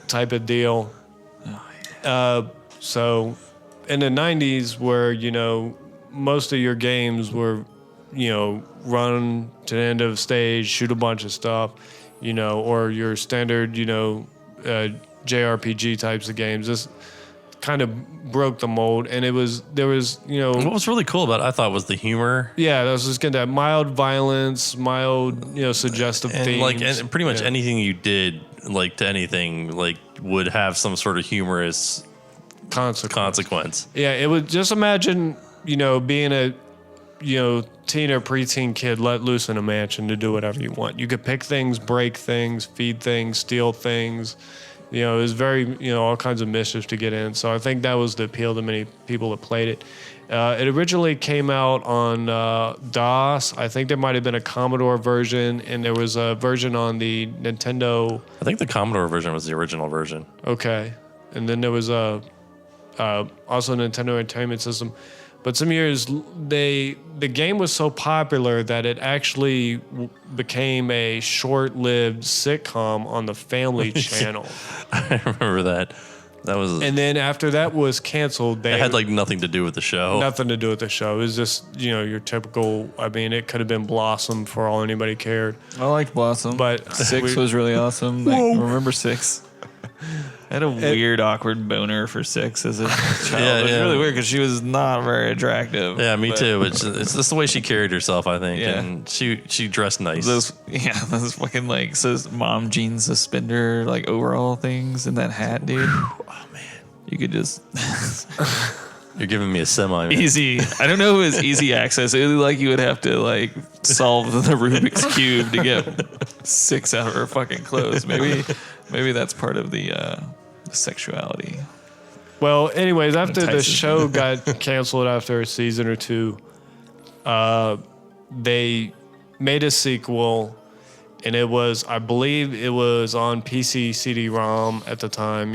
Type of deal. So in the 90s where, most of your games were, run to the end of stage, shoot a bunch of stuff, or your standard, JRPG types of games. This kind of broke the mold, and there was What was really cool about it, I thought, was the humor. Yeah, that was just getting that mild violence, mild, suggestive And themes. and pretty much anything you did, to anything, would have some sort of humorous consequence. Yeah, it would just imagine, being a, teen or preteen kid let loose in a mansion to do whatever you want. You could pick things, break things, feed things, steal things. It was very, all kinds of mischief to get in. So I think that was the appeal to many people that played it. It originally came out on DOS. I think there might have been a Commodore version, and there was a version on the Nintendo. I think the Commodore version was the original version. Okay. And then there was also a Nintendo Entertainment System. But some years, the game was so popular that it actually became a short-lived sitcom on the Family Channel. I remember that. That was. And then after that was canceled, It had nothing to do with the show. Nothing to do with the show. It was just, your typical. I mean, it could have been Blossom for all anybody cared. I liked Blossom, But 6 was really awesome. Remember 6? I had a weird, awkward boner for 6 as a child. It was really weird because she was not very attractive. Yeah, me too. It's just the way she carried herself, I think. Yeah. And she dressed nice. Those fucking says mom jean suspender overall things and that hat, dude. Oh man, you could just you're giving me a semi. Man. Easy. I don't know if it was easy access. It was you would have to solve the Rubik's Cube to get 6 out of her fucking clothes. Maybe that's part of the sexuality. Well, anyways, after the show got canceled after a season or 2, they made a sequel, and I believe it was on PC CD-ROM at the time,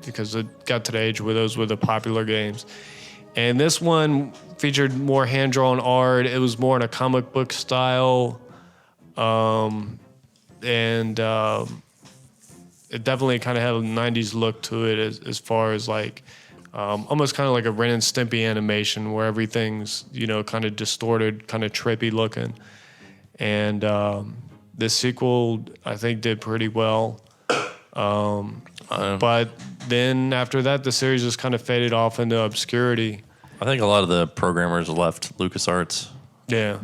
because it got to the age where those were the popular games. And this one featured more hand-drawn art. It was more in a comic book style. It definitely kind of had a 90s look to it as far as almost kind of like a Ren and Stimpy animation where everything's, kind of distorted, kind of trippy looking. And this sequel, I think, did pretty well. But then after that, the series just kind of faded off into obscurity. I think a lot of the programmers left LucasArts. Yeah.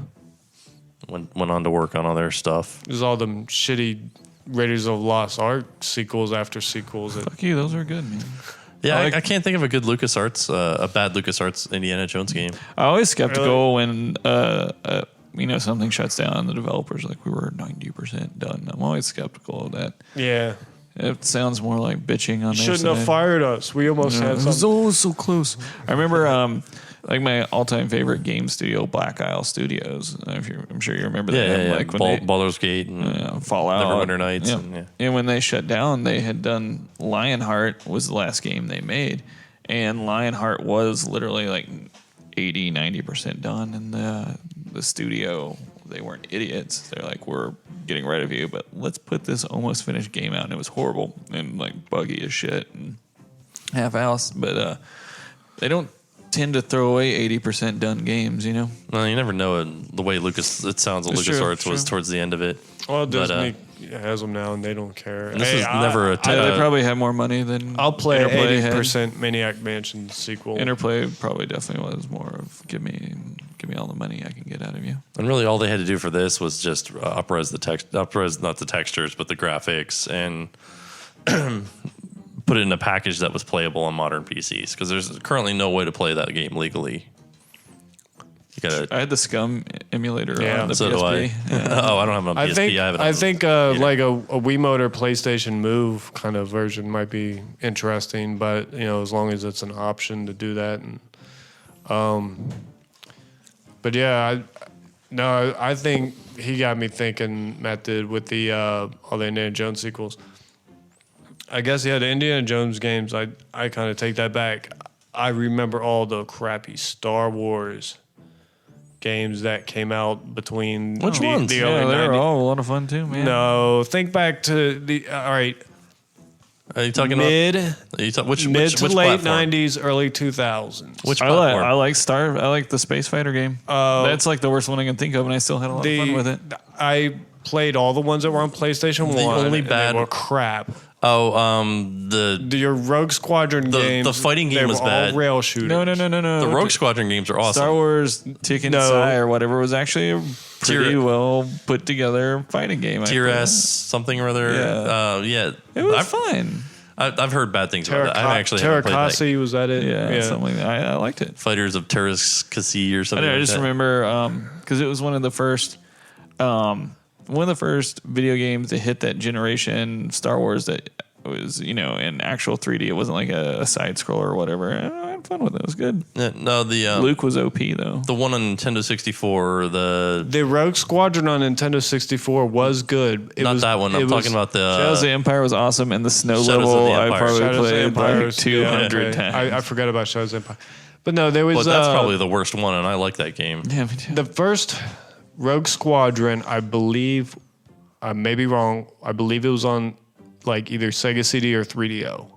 Went on to work on other stuff. There's all them shitty Raiders of the Lost Ark sequels after sequels. Fuck you, those are good, man. Yeah, I can't think of a good LucasArts, a bad LucasArts Indiana Jones game. I'm always skeptical when something shuts down. The developers we were 90% done. I'm always skeptical of that. Yeah. It sounds more like bitching on their Shouldn't side. have fired us. We almost had It was something. always so close. I remember my all-time favorite game studio, Black Isle Studios. I'm sure you remember that. When Baldur's Gate and Fallout, Neverwinter Nights. Yeah. And when they shut down, they had done Lionheart was the last game they made, and Lionheart was literally 80-90% done. And the studio, they weren't idiots. They're we're getting rid of you, but let's put this almost finished game out. And it was horrible and buggy as shit and half-assed. But they don't tend to throw away 80% done games, you know? Well, you never know the way it sounds that It's true, LucasArts was true. towards the end of it. Well, But, Disney has them now, and they don't care. This is never a They probably have more money than I'll play Interplay had. 80% Maniac Mansion sequel. Interplay probably definitely was more of give me all the money I can get out of you. And really, all they had to do for this was just upres not the textures, but the graphics, and put it in a package that was playable on modern PCs. Because there's currently no way to play that game legally. You gotta. I had the Scum emulator Yeah. on the So PSP. do I. Yeah. Oh, I don't have it on PSP. I have it on I think like a Wiimote or PlayStation Move kind of version might be interesting, but as long as it's an option to do that. And but yeah, I think he got me thinking. Matt did with the all the Indiana Jones sequels. I guess the Indiana Jones games. I kind of take that back. I remember all the crappy Star Wars games that came out between Which the, ones? the Yeah, early they were 90s. all a lot of fun too, man. No, think back to the all right Are you talking mid about? Are you which to which late platform? 90s, early 2000s. Which I platform? like the Space Fighter game. That's like the worst one I can think of, and I still had a lot of fun with it. I played all the ones that were on PlayStation 1. only and bad- they were crap. Your Rogue Squadron games. the fighting game they was were bad. all rail shooters. No. the Rogue Squadron games are awesome. Star Wars Tekken No. Sai or whatever was actually a pretty Tier- well put together fighting game. I Tier thought. S something or other. Yeah. Yeah, It was fun. I've heard bad things about that. I actually haven't played that. Terrakasi, was that it? Yeah, something like that. I liked it. Fighters of Terrakasi or I something. know. I like just that. remember because it was one of the first video games to hit that generation Star Wars that was in actual 3D. It wasn't like a side scroller or whatever. I had fun with it. It was good. Yeah, no, Luke was OP though. the one on Nintendo 64. The Rogue Squadron on Nintendo 64 was good. Not that one. I'm talking about Shadows of the Empire was awesome, and the snow Shadows of level the I Empire. probably Shadows of the played Empire. like 200 okay. times. I forgot about Shadows of the Empire. But no, there was Well, that's probably the worst one, and I like that game. Yeah, me too. the first Rogue Squadron. I believe, I may be wrong. I believe it was on like either Sega CD or 3DO.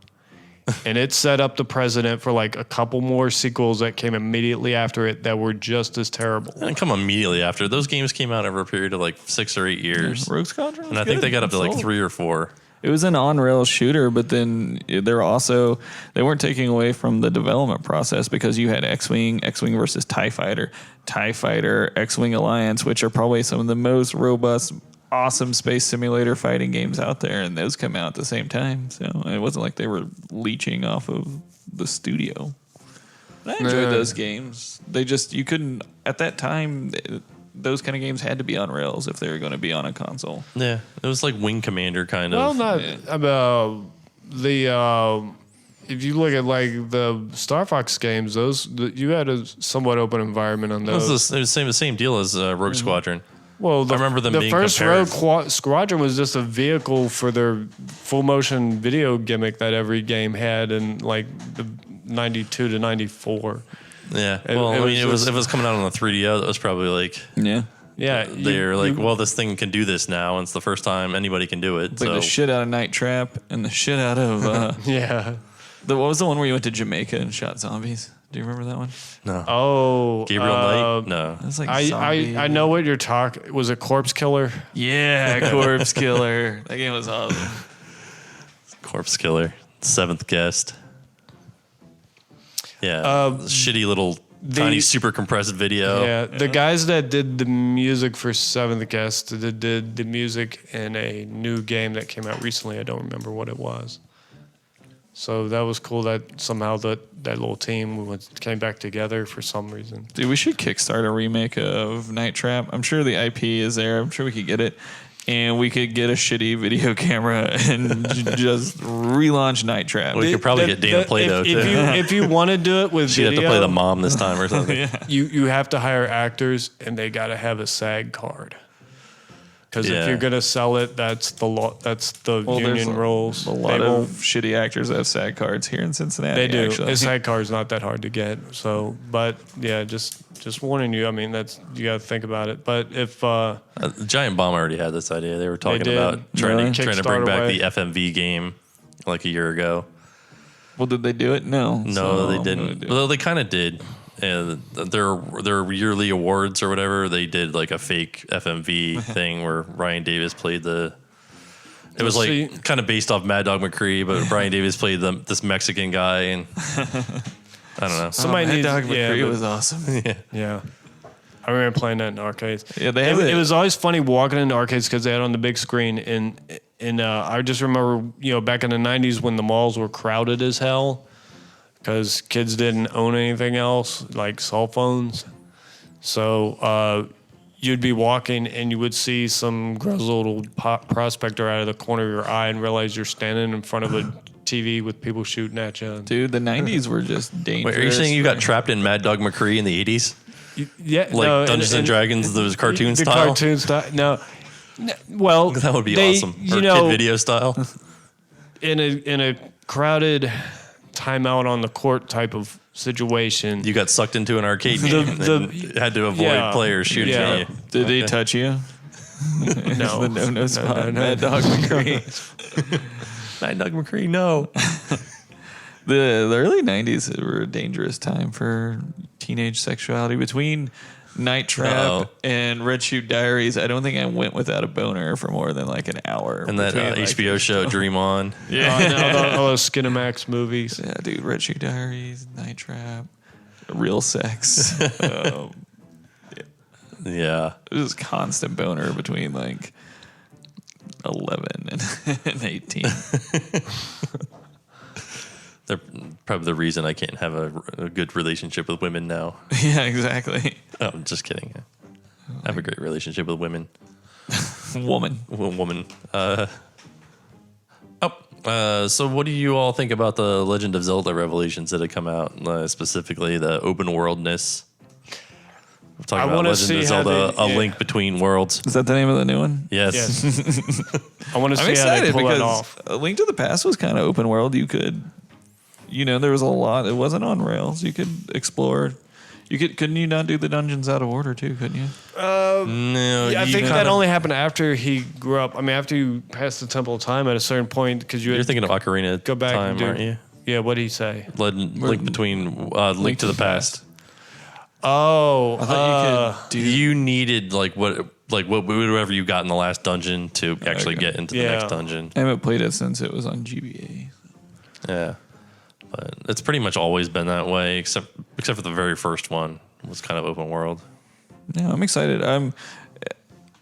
And it set up the precedent for like a couple more sequels that came immediately after it that were just as terrible. It didn't come immediately after. Those games came out over a period of like 6 or 8 years. Rogue Squadron, And I think they got up to like 3 or 4. It was an on-rail shooter, but then they weren't taking away from the development process because you had X-Wing versus TIE Fighter, X-Wing Alliance, which are probably some of the most robust, awesome space simulator fighting games out there, and those come out at the same time. So it wasn't like they were leeching off of the studio. And I enjoyed those games. You couldn't, at that time, those kind of games had to be on rails if they were going to be on a console. Yeah, it was like Wing Commander kind Well, of. not about the. If you look at like the Star Fox games, you had a somewhat open environment on It those. was the same deal as Rogue Squadron. Well, I remember them the being first compared. Rogue Squadron was just a vehicle for their full motion video gimmick that every game had in like the 92 to 94. Yeah, It- well, it I mean, was it was coming out on the 3DO. That was probably like Yeah. Yeah, they're like, well, this thing can do this now. And it's the first time anybody can do it. It's like So the shit out of Night Trap and the shit out of yeah. what was the one where you went to Jamaica and shot zombies? Do you remember that one? no, Oh, Gabriel Knight, no. It was like I know what you're talking. Was it Corpse Killer? Yeah, Corpse Killer. That game was awesome. Corpse Killer, Seventh Guest. Yeah, shitty little tiny super compressed video. Yeah, the guys that did the music for Seventh Guest did the music in a new game that came out recently. I don't remember what it was. So that was cool that somehow that little team came back together for some reason. Dude, we should kickstart a remake of Night Trap. I'm sure the IP is there. I'm sure we could get it. And we could get a shitty video camera and just relaunch Night Trap. We could probably get Dana Plato too. If you want to do it with She'd video, have to play the mom this time or something. you have to hire actors and they got to have a SAG card. Because Yeah. if you're gonna sell it, that's the law. That's the Well, there's union rules. A lot of shitty actors that have SAG cards here in Cincinnati. They do. Actually. A SAG card is not that hard to get. So, but yeah, just warning you. I mean, you got to think about it. But if Giant Bomb already had this idea. They were talking did. about trying Really? to bring Kickstarter back way. the FMV game like a year ago. Well, did they do it? No. No, So they I'm gonna didn't. do it. Well, they kind of did. Their yearly awards or whatever, they did like a fake FMV thing where Ryan Davis played the. It was like kind of based off Mad Dog McCree, but Ryan Davis played this Mexican guy, and I don't know. Somebody Mad needs. Dog McCree but- was awesome. Yeah. I remember playing that in arcades. Yeah, they have It was always funny walking into arcades because they had it on the big screen. And I just remember, back in the 90s when the malls were crowded as hell because kids didn't own anything else like cell phones. So you'd be walking and you would see some grizzled old prospector out of the corner of your eye and realize you're standing in front of a TV with people shooting at you. Dude, the 90s were just dangerous. Wait, are you saying you got trapped in Mad Dog McCree in the 80s? Yeah, Like Dungeons and Dragons, those cartoon the style? cartoon style. No. Well, That would be they, awesome. Or kid video style. in a crowded timeout on the court type of situation. You got sucked into an arcade game and had to avoid players shooting at you. Did they touch you? No, The no spot. no. Mad Dog McCree. Mad Dog McCree, no. The early 90s were a dangerous time for teenage sexuality. Between Night Trap and Red Shoe Diaries, I don't think I went without a boner for more than like an hour. And that HBO show, Dream On. all those Skinamax movies. Yeah, dude, Red Shoe Diaries, Night Trap, Real Sex. Yeah. It was constant boner between like 11 and 18. They're probably the reason I can't have a good relationship with women now. Yeah, exactly. Oh, I'm just kidding. I have a great relationship with women. Woman. Woman. So what do you all think about the Legend of Zelda Revelations that had come out, specifically the open worldness? We're talking about Legend of Zelda, A Link Between Worlds. Is that the name of the new one? Yes. I want to I'm see how they excited pull it because off. A Link to the Past was kind of open world. You could, there was a lot. It wasn't on rails. You could explore. Couldn't you not do the dungeons out of order too? Couldn't you? No, Yeah, I think that only happened after he grew up. I mean, after you passed the Temple of Time at a certain point, because You're thinking of Ocarina go back Time, and do, aren't you? Yeah, what did he say? Link Between Link to the Past. Oh, I thought you could do. You needed whatever you got in the last dungeon to actually get into the next dungeon. I haven't played it since it was on GBA. Yeah, but it's pretty much always been that way, except for the very first one was kind of open world. No, I'm excited. I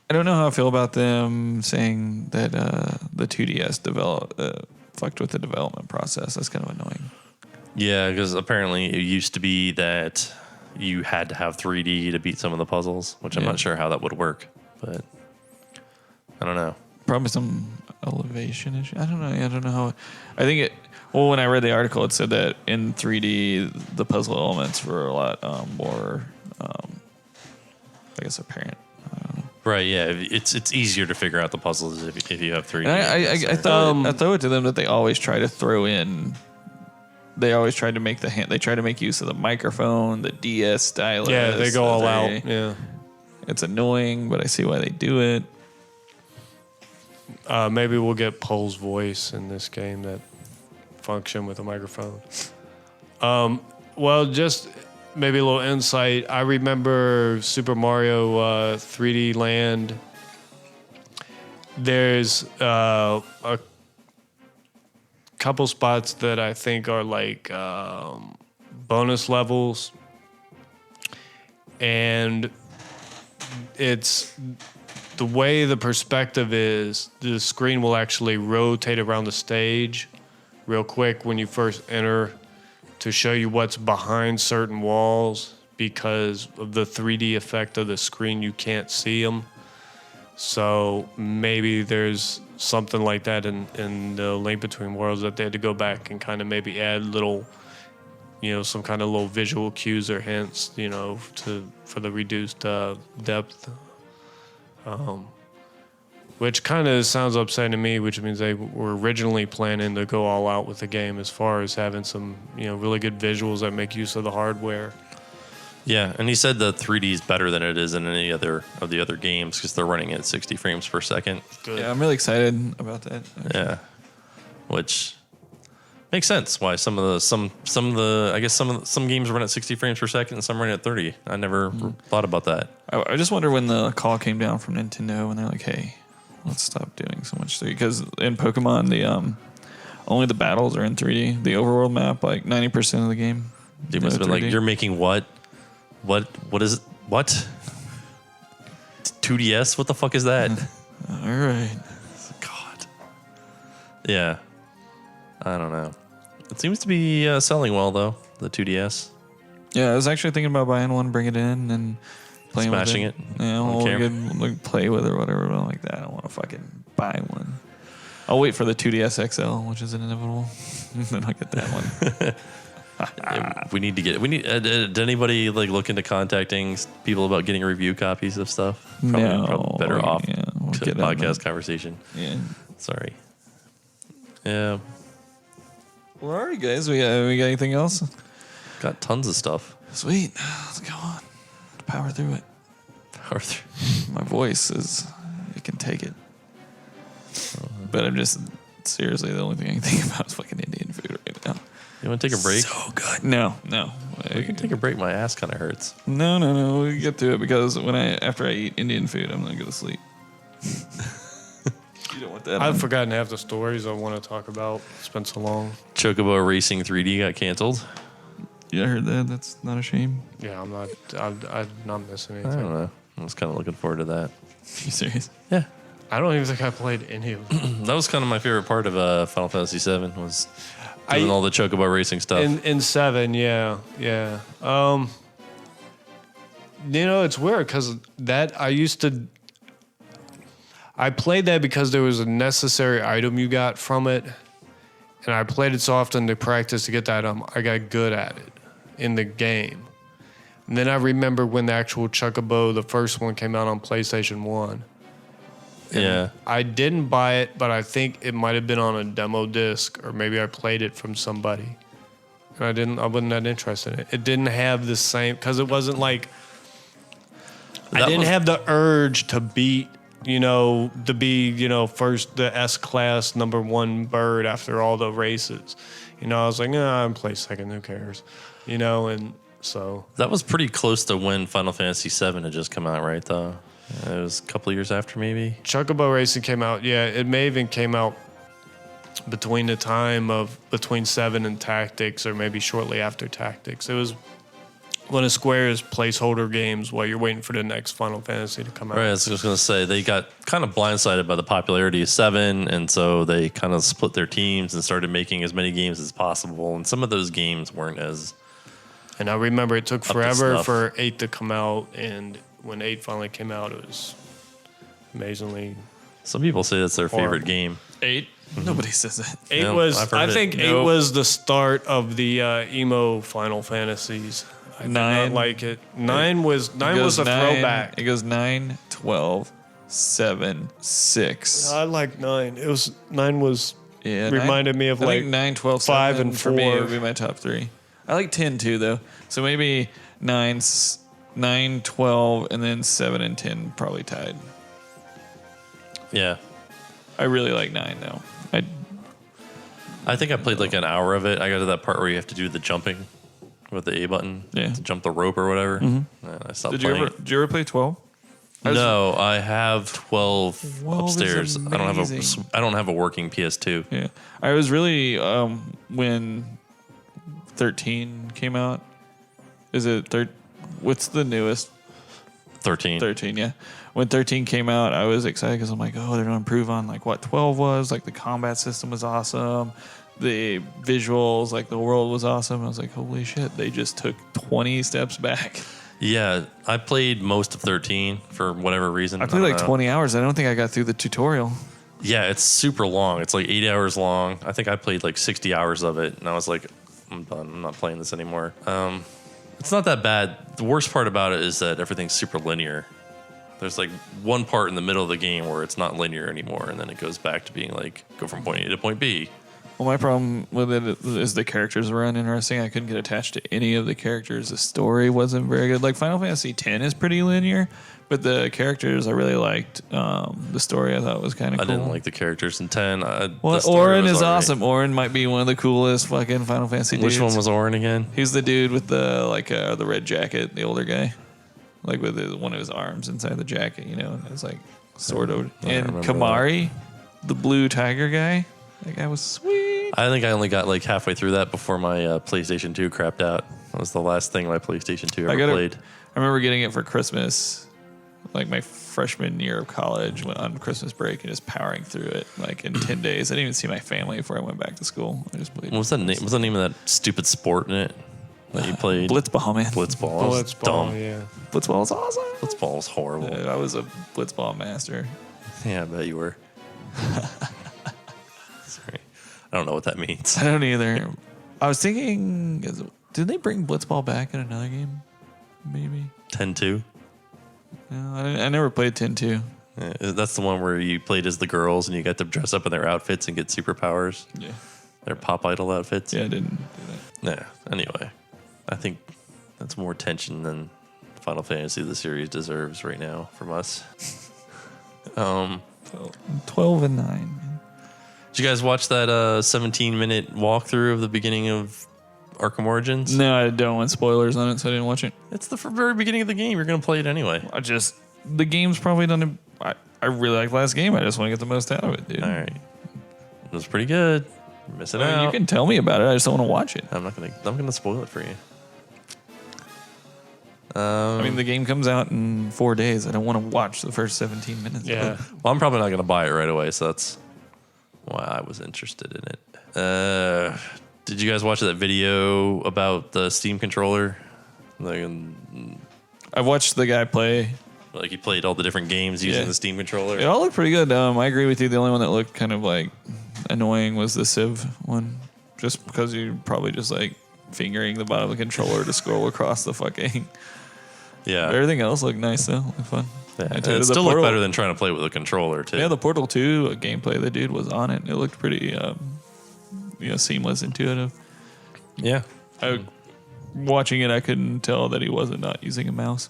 don't know how I feel about them saying that the 2DS fucked with the development process. That's kind of annoying. Yeah, because apparently it used to be that you had to have 3D to beat some of the puzzles, which I'm not sure how that would work, but I don't know. Probably some elevation issue. I don't know. I don't know how. I think it. Well, when I read the article, it said that in 3D the puzzle elements were a lot more, I guess, apparent. I don't know. Right? Yeah, it's easier to figure out the puzzles if you have 3D. And I throw it to them that they always try to throw in. They always try to make They try to make use of the microphone, the DS stylus. yeah, they go all out. Yeah, It's annoying, but I see why they do it. maybe we'll get Pole's voice in this game that function with a microphone. Well, just maybe a little insight. I remember Super Mario 3D Land. There's a couple spots that I think are like bonus levels, and it's the way the perspective is. The screen will actually rotate around the stage real quick when you first enter to show you what's behind certain walls, because of the 3D effect of the screen. You can't see them. So maybe there's something like that in the Link Between Worlds, that they had to go back and kind of maybe add little, some kind of little visual cues or hints, for the reduced depth. Which kind of sounds upsetting to me, which means they were originally planning to go all out with the game as far as having some, really good visuals that make use of the hardware. Yeah, and he said the 3D is better than it is in any other of the other games because they're running at 60 frames per second. Good. Yeah, I'm really excited about that. Yeah, which Makes sense why some of the games run at 60 frames per second and some run at 30. I never thought about that. I just wonder when the call came down from Nintendo and they're like, "Hey, let's stop doing so much 3D." Because in Pokemon, the only the battles are in 3D. The overworld map, like 90% of the game. They must have been like, "You're making what? What is it? What? 2DS? What the fuck is that?" All right. God. Yeah. I don't know. It seems to be selling well though. The 2DS. Yeah, I was actually thinking about buying one, bring it in, and playing Smashing with it. Yeah, on we'll camera. get, like, play with it or whatever. But I'm like that. I don't want to fucking buy one. I'll wait for the 2DS XL, which is inevitable. Then I'll get that one. Yeah, we need. Did anybody like look into contacting people about getting review copies of stuff? Probably better off. Yeah, we'll To get on podcast that. conversation. Yeah. Sorry. Yeah, Well, all right, guys. We got anything else? got tons of stuff. Sweet. Let's go on. Power through it. Arthur. My voice it can take it. But I'm just seriously the only thing I can think about is fucking Indian food right now. You want to take a break? So good. No. We can take a break. My ass kind of hurts. No. We get through it because after I eat Indian food, I'm gonna go to sleep. You don't want that. I've on. forgotten half the stories I want to talk about. It's been so long. Chocobo Racing 3D got canceled. Yeah, I heard that. That's not a shame. Yeah, I'm not missing I anything. don't know. I was kind of looking forward to that. Are you serious? Yeah. I don't even think I played any of them. That was kind of my favorite part of Final Fantasy VII was doing all the Chocobo Racing stuff. In 7, yeah. It's weird because I played that because there was a necessary item you got from it, and I played it so often to practice to get that item. I got good at it in the game. And then I remember when the actual Chocobo, the first one, came out on PlayStation 1. Yeah. I didn't buy it, but I think it might have been on a demo disc, or maybe I played it from somebody. And I wasn't that interested in it. It didn't have the same, because it wasn't like, I didn't have the urge to beat, to be, first the S-class #1 bird after all the races. I was like, I'm play second, who cares? And so. That was pretty close to when Final Fantasy VII had just come out, right, though? It was a couple of years after, maybe. Chocobo Racing came out. Yeah, it may even came out between 7 and Tactics, or maybe shortly after Tactics. It was one of Square's placeholder games while you're waiting for the next Final Fantasy to come out. Right, I was just going to say, they got kind of blindsided by the popularity of 7, and so they kind of split their teams and started making as many games as possible, and some of those games weren't as... And I remember it took to forever snuff. for 8 to come out, and when 8 finally came out, it was amazingly... Some people say that's their favorite Horrible. game. 8? Nobody says that. 8 No, was... I've heard I it. think 8 Nope. was the start of the emo Final Fantasies. I did 9. not like it. 9 was a throwback. It goes 9, 12, 7, 6. I like 9. 9 was Yeah, reminded me of I like think 9, 12, 5 7 and for me 4. would be my top 3. I like 10 too, though. So maybe 9, 12, and then 7 and 10 probably tied. Yeah. I really like 9 though. I think I played like an hour of it. I got to that part where you have to do the jumping with the A button to jump the rope or whatever. And I stopped Did you playing. ever play 12? No, I have 12 12 is upstairs. amazing. I don't have a working PS2. Yeah, I was really when 13 came out. Is it what's the newest? 13. 13, yeah. When 13 came out, I was excited because I'm like, oh, they're going to improve on like what 12 was. Like the combat system was awesome. The visuals, like the world was awesome. I was like, holy shit, they just took 20 steps back. Yeah, I played most of 13 for whatever reason. I played don't like know. 20 hours. I don't think I got through the tutorial. Yeah, it's super long. It's like 8 hours long. I think I played like 60 hours of it, and I was like, I'm done. I'm not playing this anymore. It's not that bad. The worst part about it is that everything's super linear. There's like one part in the middle of the game where it's not linear anymore, and then it goes back to being like, go from point A to point B. Well, my problem with it is the characters were uninteresting. I couldn't get attached to any of the characters. The story wasn't very good. Like Final Fantasy X is pretty linear, but the characters I really liked. The story I thought was kind of cool. I didn't like the characters in 10. Well, Auron is awesome. Auron might be one of the coolest fucking Final Fantasy dudes. Which one was Auron again? He's the dude with the red jacket, the older guy, like with one of his arms inside the jacket, and it's like sword over. And Kamari, the blue tiger guy, that guy was sweet. I think I only got like halfway through that before my PlayStation 2 crapped out. That was the last thing my PlayStation 2 ever played. I remember getting it for Christmas, like my freshman year of college, went on Christmas break and just powering through it like in 10 days. I didn't even see my family before I went back to school. I just played. What was that name? What's the name of that stupid sport in it that you played? Blitzball, man. Blitzball. Blitzball, Dumb. yeah. Blitzball was awesome. Blitzball was horrible. I was a Blitzball master. Yeah, I bet you were. Sorry. I don't know what that means. I don't either. I was thinking, did they bring Blitzball back in another game? Maybe. 10-2? No, I never played 10-2. Yeah, that's the one where you played as the girls and you got to dress up in their outfits and get superpowers. Yeah. Their pop idol outfits. Yeah, I didn't do that. Yeah. Anyway, I think that's more tension than Final Fantasy the series deserves right now from us. 12 and 9. Man. Did you guys watch that 17-minute walkthrough of the beginning of Arkham Origins? No, I don't want spoilers on it, so I didn't watch it. It's the very beginning of the game. You're going to play it anyway. The game's probably done. I really like last game. I just want to get the most out of it, dude. All right. It was pretty good. You're missing out. You can tell me about it. I just don't want to watch it. I'm gonna spoil it for you. I mean, the game comes out in 4 days. I don't want to watch the first 17 minutes. Yeah. Well, I'm probably not gonna buy it right away, so that's why I was interested in it. Did you guys watch that video about the Steam controller? I watched the guy play. Like he played all the different games using the Steam controller. It all looked pretty good. I agree with you. The only one that looked kind of like annoying was the Civ one, just because you're probably just like fingering the bottom of the controller to scroll across the fucking. Yeah. But everything else looked nice though. Looked fun. Yeah. It still looked better than trying to play with a controller too. Yeah, the Portal 2 gameplay, the dude was on it. It looked pretty, seamless, intuitive. Yeah. Watching it, I couldn't tell that he wasn't not using a mouse.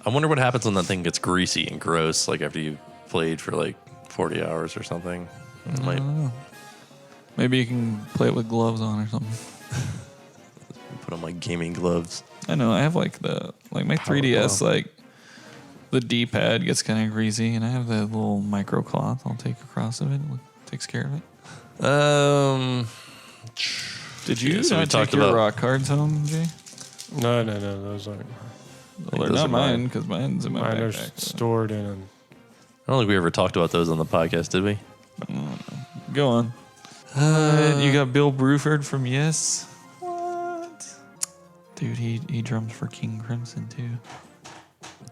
I wonder what happens when that thing gets greasy and gross, like after you played for like 40 hours or something. It might Maybe you can play it with gloves on or something. put on my gaming gloves. I know. I have like my 3DS, like the D-pad gets kind of greasy, and I have that little micro cloth I'll take across of it. It takes care of it. Did you take your rock cards home, Jay? No, those aren't. Well, they're not mine because mine's in my Mine are backpack. stored in. I don't think we ever talked about those on the podcast, did we? Go on. You got Bill Bruford from Yes. What? Dude, he drums for King Crimson too.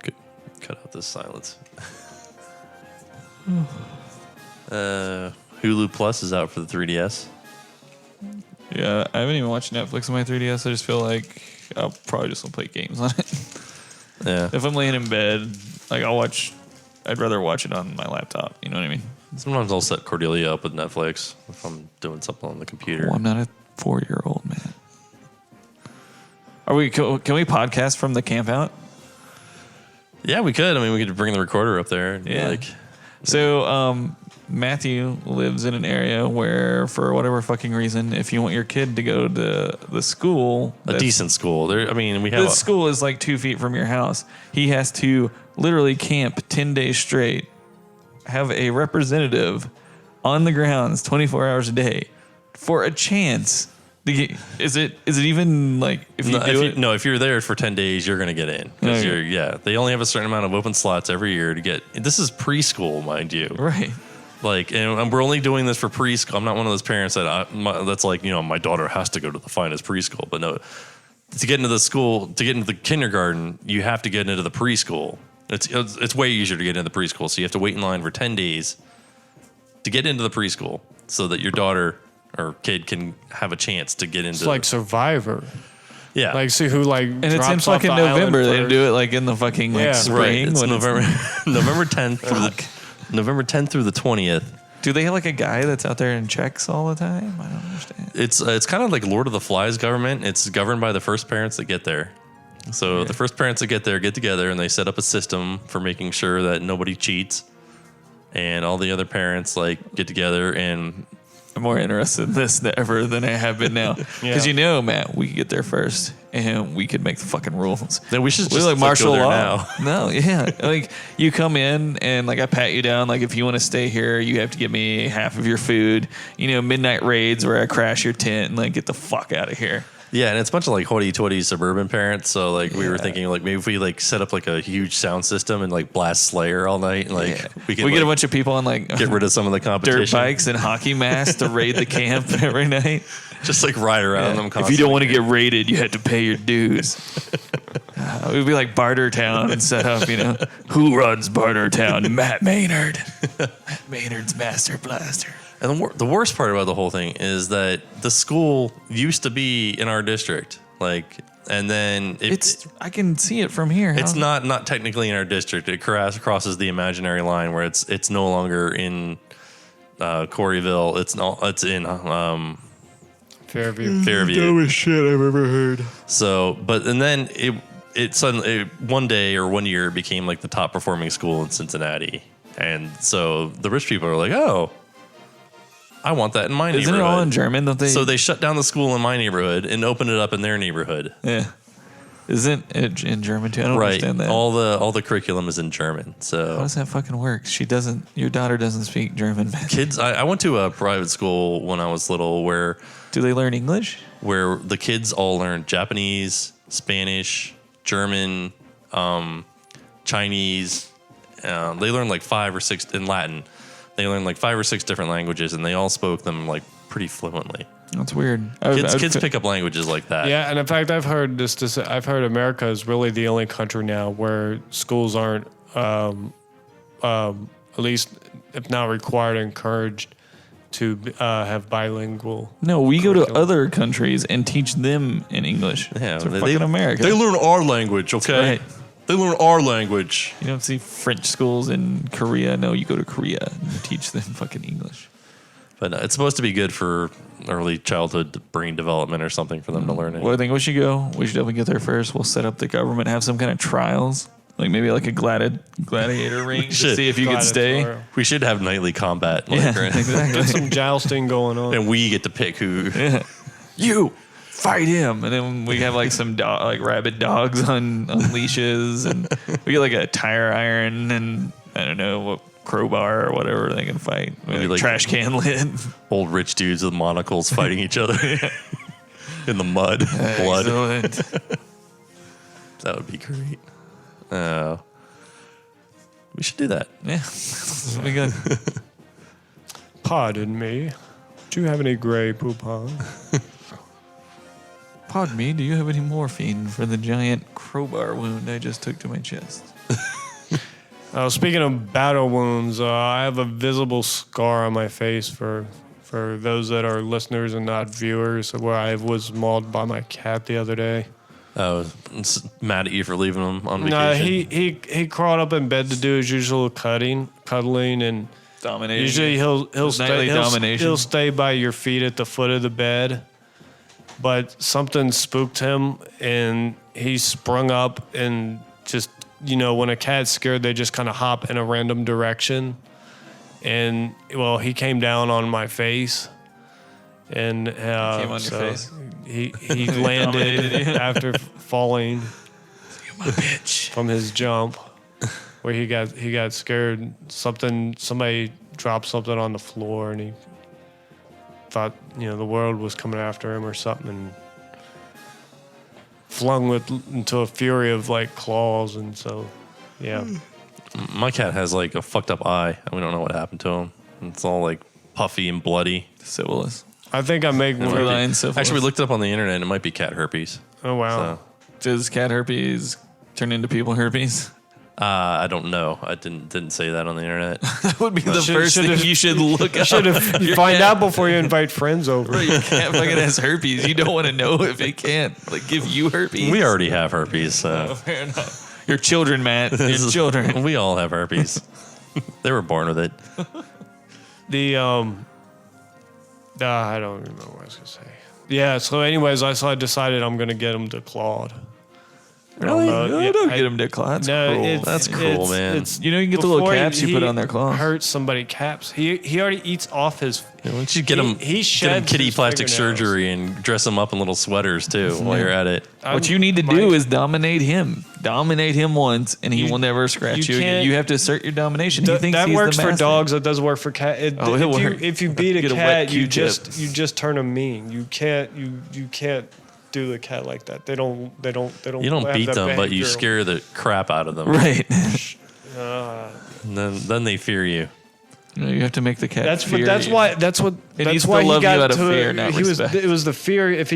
Good. Cut out this silence. Hulu Plus is out for the 3DS. Yeah, I haven't even watched Netflix on my 3DS. I just feel like I'll probably just play games on it. Yeah. If I'm laying in bed, like I'd rather watch it on my laptop. You know what I mean? Sometimes I'll set Cordelia up with Netflix if I'm doing something on the computer. Oh, I'm not a 4-year-old man. Can we podcast from the camp out? Yeah, we could. I mean, we could bring the recorder up there. And Yeah. So, Matthew lives in an area where, for whatever fucking reason, if you want your kid to go to the school, a decent school. We have this school is like 2 feet from your house. He has to literally camp 10 days straight, have a representative on the grounds 24 hours a day for a chance. Is it even like if you're there for 10 days, you're going to get in. They only have a certain amount of open slots every year to get. This is preschool, mind you. Right. Like, and we're only doing this for preschool. I'm not one of those parents that's like, my daughter has to go to the finest preschool. But no, to get into the kindergarten, you have to get into the preschool. It's way easier to get into the preschool. So you have to wait in line for 10 days to get into the preschool so that your daughter or kid can have a chance to get into. It's like Survivor. Yeah. Like, see who like. And it's in fucking November. They do it like in the fucking spring. Right. It's November 10th through the 20th. Do they have like a guy that's out there and checks all the time? I don't understand. It's kind of like Lord of the Flies government. It's governed by the first parents that get there. So the first parents that get there get together and they set up a system for making sure that nobody cheats, and all the other parents like get together and. I'm more interested in this ever than I have been now. Because Matt, we could get there first and we could make the fucking rules. Then we should just like martial go there law. now. No, yeah. Like you come in and like I pat you down. Like if you want to stay here, you have to give me half of your food. Midnight raids where I crash your tent and like get the fuck out of here. Yeah, and it's a bunch of like hoity-toity suburban parents. So like we were thinking like maybe if we like set up like a huge sound system and like blast Slayer all night, and like we get a bunch of people on like get rid of some of the competition, dirt bikes and hockey masks to raid the camp every night. Just like ride around them constantly. If you don't want to get raided, you had to pay your dues. It would be like Barter Town and set up, who runs Barter Town? Matt Maynard. Matt Maynard's Master Blaster. And the worst part about the whole thing is that the school used to be in our district, and then I can see it from here. It's not technically in our district. It crosses the imaginary line where it's no longer in Coreyville. It's in Fairview. Dumbest shit I've ever heard. So, and then it suddenly one day or 1 year became like the top performing school in Cincinnati, and so the rich people are like, oh. I want that in my neighborhood. Isn't it all in German? Don't they? So they shut down the school in my neighborhood and opened it up in their neighborhood. Yeah. Isn't it in German too? I don't understand that. All the curriculum is in German. So how does that fucking work? Your daughter doesn't speak German, man. Kids, I went to a private school when I was little where. Do they learn English? Where the kids all learn Japanese, Spanish, German, Chinese. They learn like 5 or 6 in Latin. They learned like 5 or 6 different languages, and they all spoke them like pretty fluently. That's weird. Kids pick up languages like that. Yeah, and in fact, I've heard I've heard America is really the only country now where schools aren't, at least if not required, encouraged to have bilingual. No, we go to other countries and teach them in English. Yeah, they're fucking America. They learn our language, okay? Right. They learn our language. You don't see French schools in Korea. No, you go to Korea and teach them fucking English. But it's supposed to be good for early childhood brain development or something for them to learn it. Well, I think we should go. We should definitely get there first. We'll set up the government, have some kind of trials, like maybe like a gladiator ring to see if you could stay. We should have nightly combat. Exactly. Get some jousting going on. And we get to pick who. Yeah. You fight him, and then we have like some rabid dogs on leashes, and we get like a tire iron and I don't know what crowbar or whatever they can fight. Maybe like trash can lid. Old rich dudes with monocles fighting each other in the mud, blood. That would be great. We should do that. Yeah, that'd be good. Pardon me. Do you have any Grey Poupon? Pardon me, do you have any morphine for the giant crowbar wound I just took to my chest? Speaking of battle wounds, I have a visible scar on my face for those that are listeners and not viewers, where I was mauled by my cat the other day. Oh, mad at you for leaving him on vacation. No, he crawled up in bed to do his usual cuddling, and dominating. usually he'll stay by your feet at the foot of the bed. But something spooked him, and he sprung up and just, when a cat's scared, they just kind of hop in a random direction. And, well, he came down on my face. And came on your face? He landed after falling from his jump, where he got scared. Somebody dropped something on the floor, and he thought the world was coming after him or something, and flung into a fury of like claws, and so yeah. My cat has like a fucked up eye, and we don't know what happened to him. It's all like puffy and bloody. Syphilis. I think I make one. Actually, we looked it up on the internet, and it might be cat herpes. Oh wow! So. Does cat herpes turn into people herpes? I don't know. I didn't say that on the internet. That would be the first thing you should look up. You find out before you invite friends over. Right, your cat fucking has herpes. You don't want to know if it can't give you herpes. We already have herpes. So. No, fair enough. Your children, Matt. Your children. We all have herpes. They were born with it. I don't remember what I was gonna say. Yeah. So, anyways, I decided I'm gonna get him declawed. Really? No, don't I- get him declawed. That's No, cruel. That's cruel, man. You know, you can get the little before caps you put on their claws. Hurts somebody caps. He already eats off his. Why don't you get him, He get him sheds kitty his plastic fingernails. surgery and dress him up in little sweaters too while you're at it? What you need to do is dominate him. Dominate him once, and he will never scratch you again. can't- You have to assert your domination. He thinks that he's works the for master. dogs. That doesn't work for cat. It'll work. If you beat a Get a cat, wet you Q-tip. just turn them mean. You can't do the cat like that. They don't. You don't have beat that them, but you behavior. scare the crap out of them. Right. And then they fear you. You know, you have to make the cat. That's fear that's you. why that's needs to why he love you got out of to fear, it. not He was respect. it was the fear. If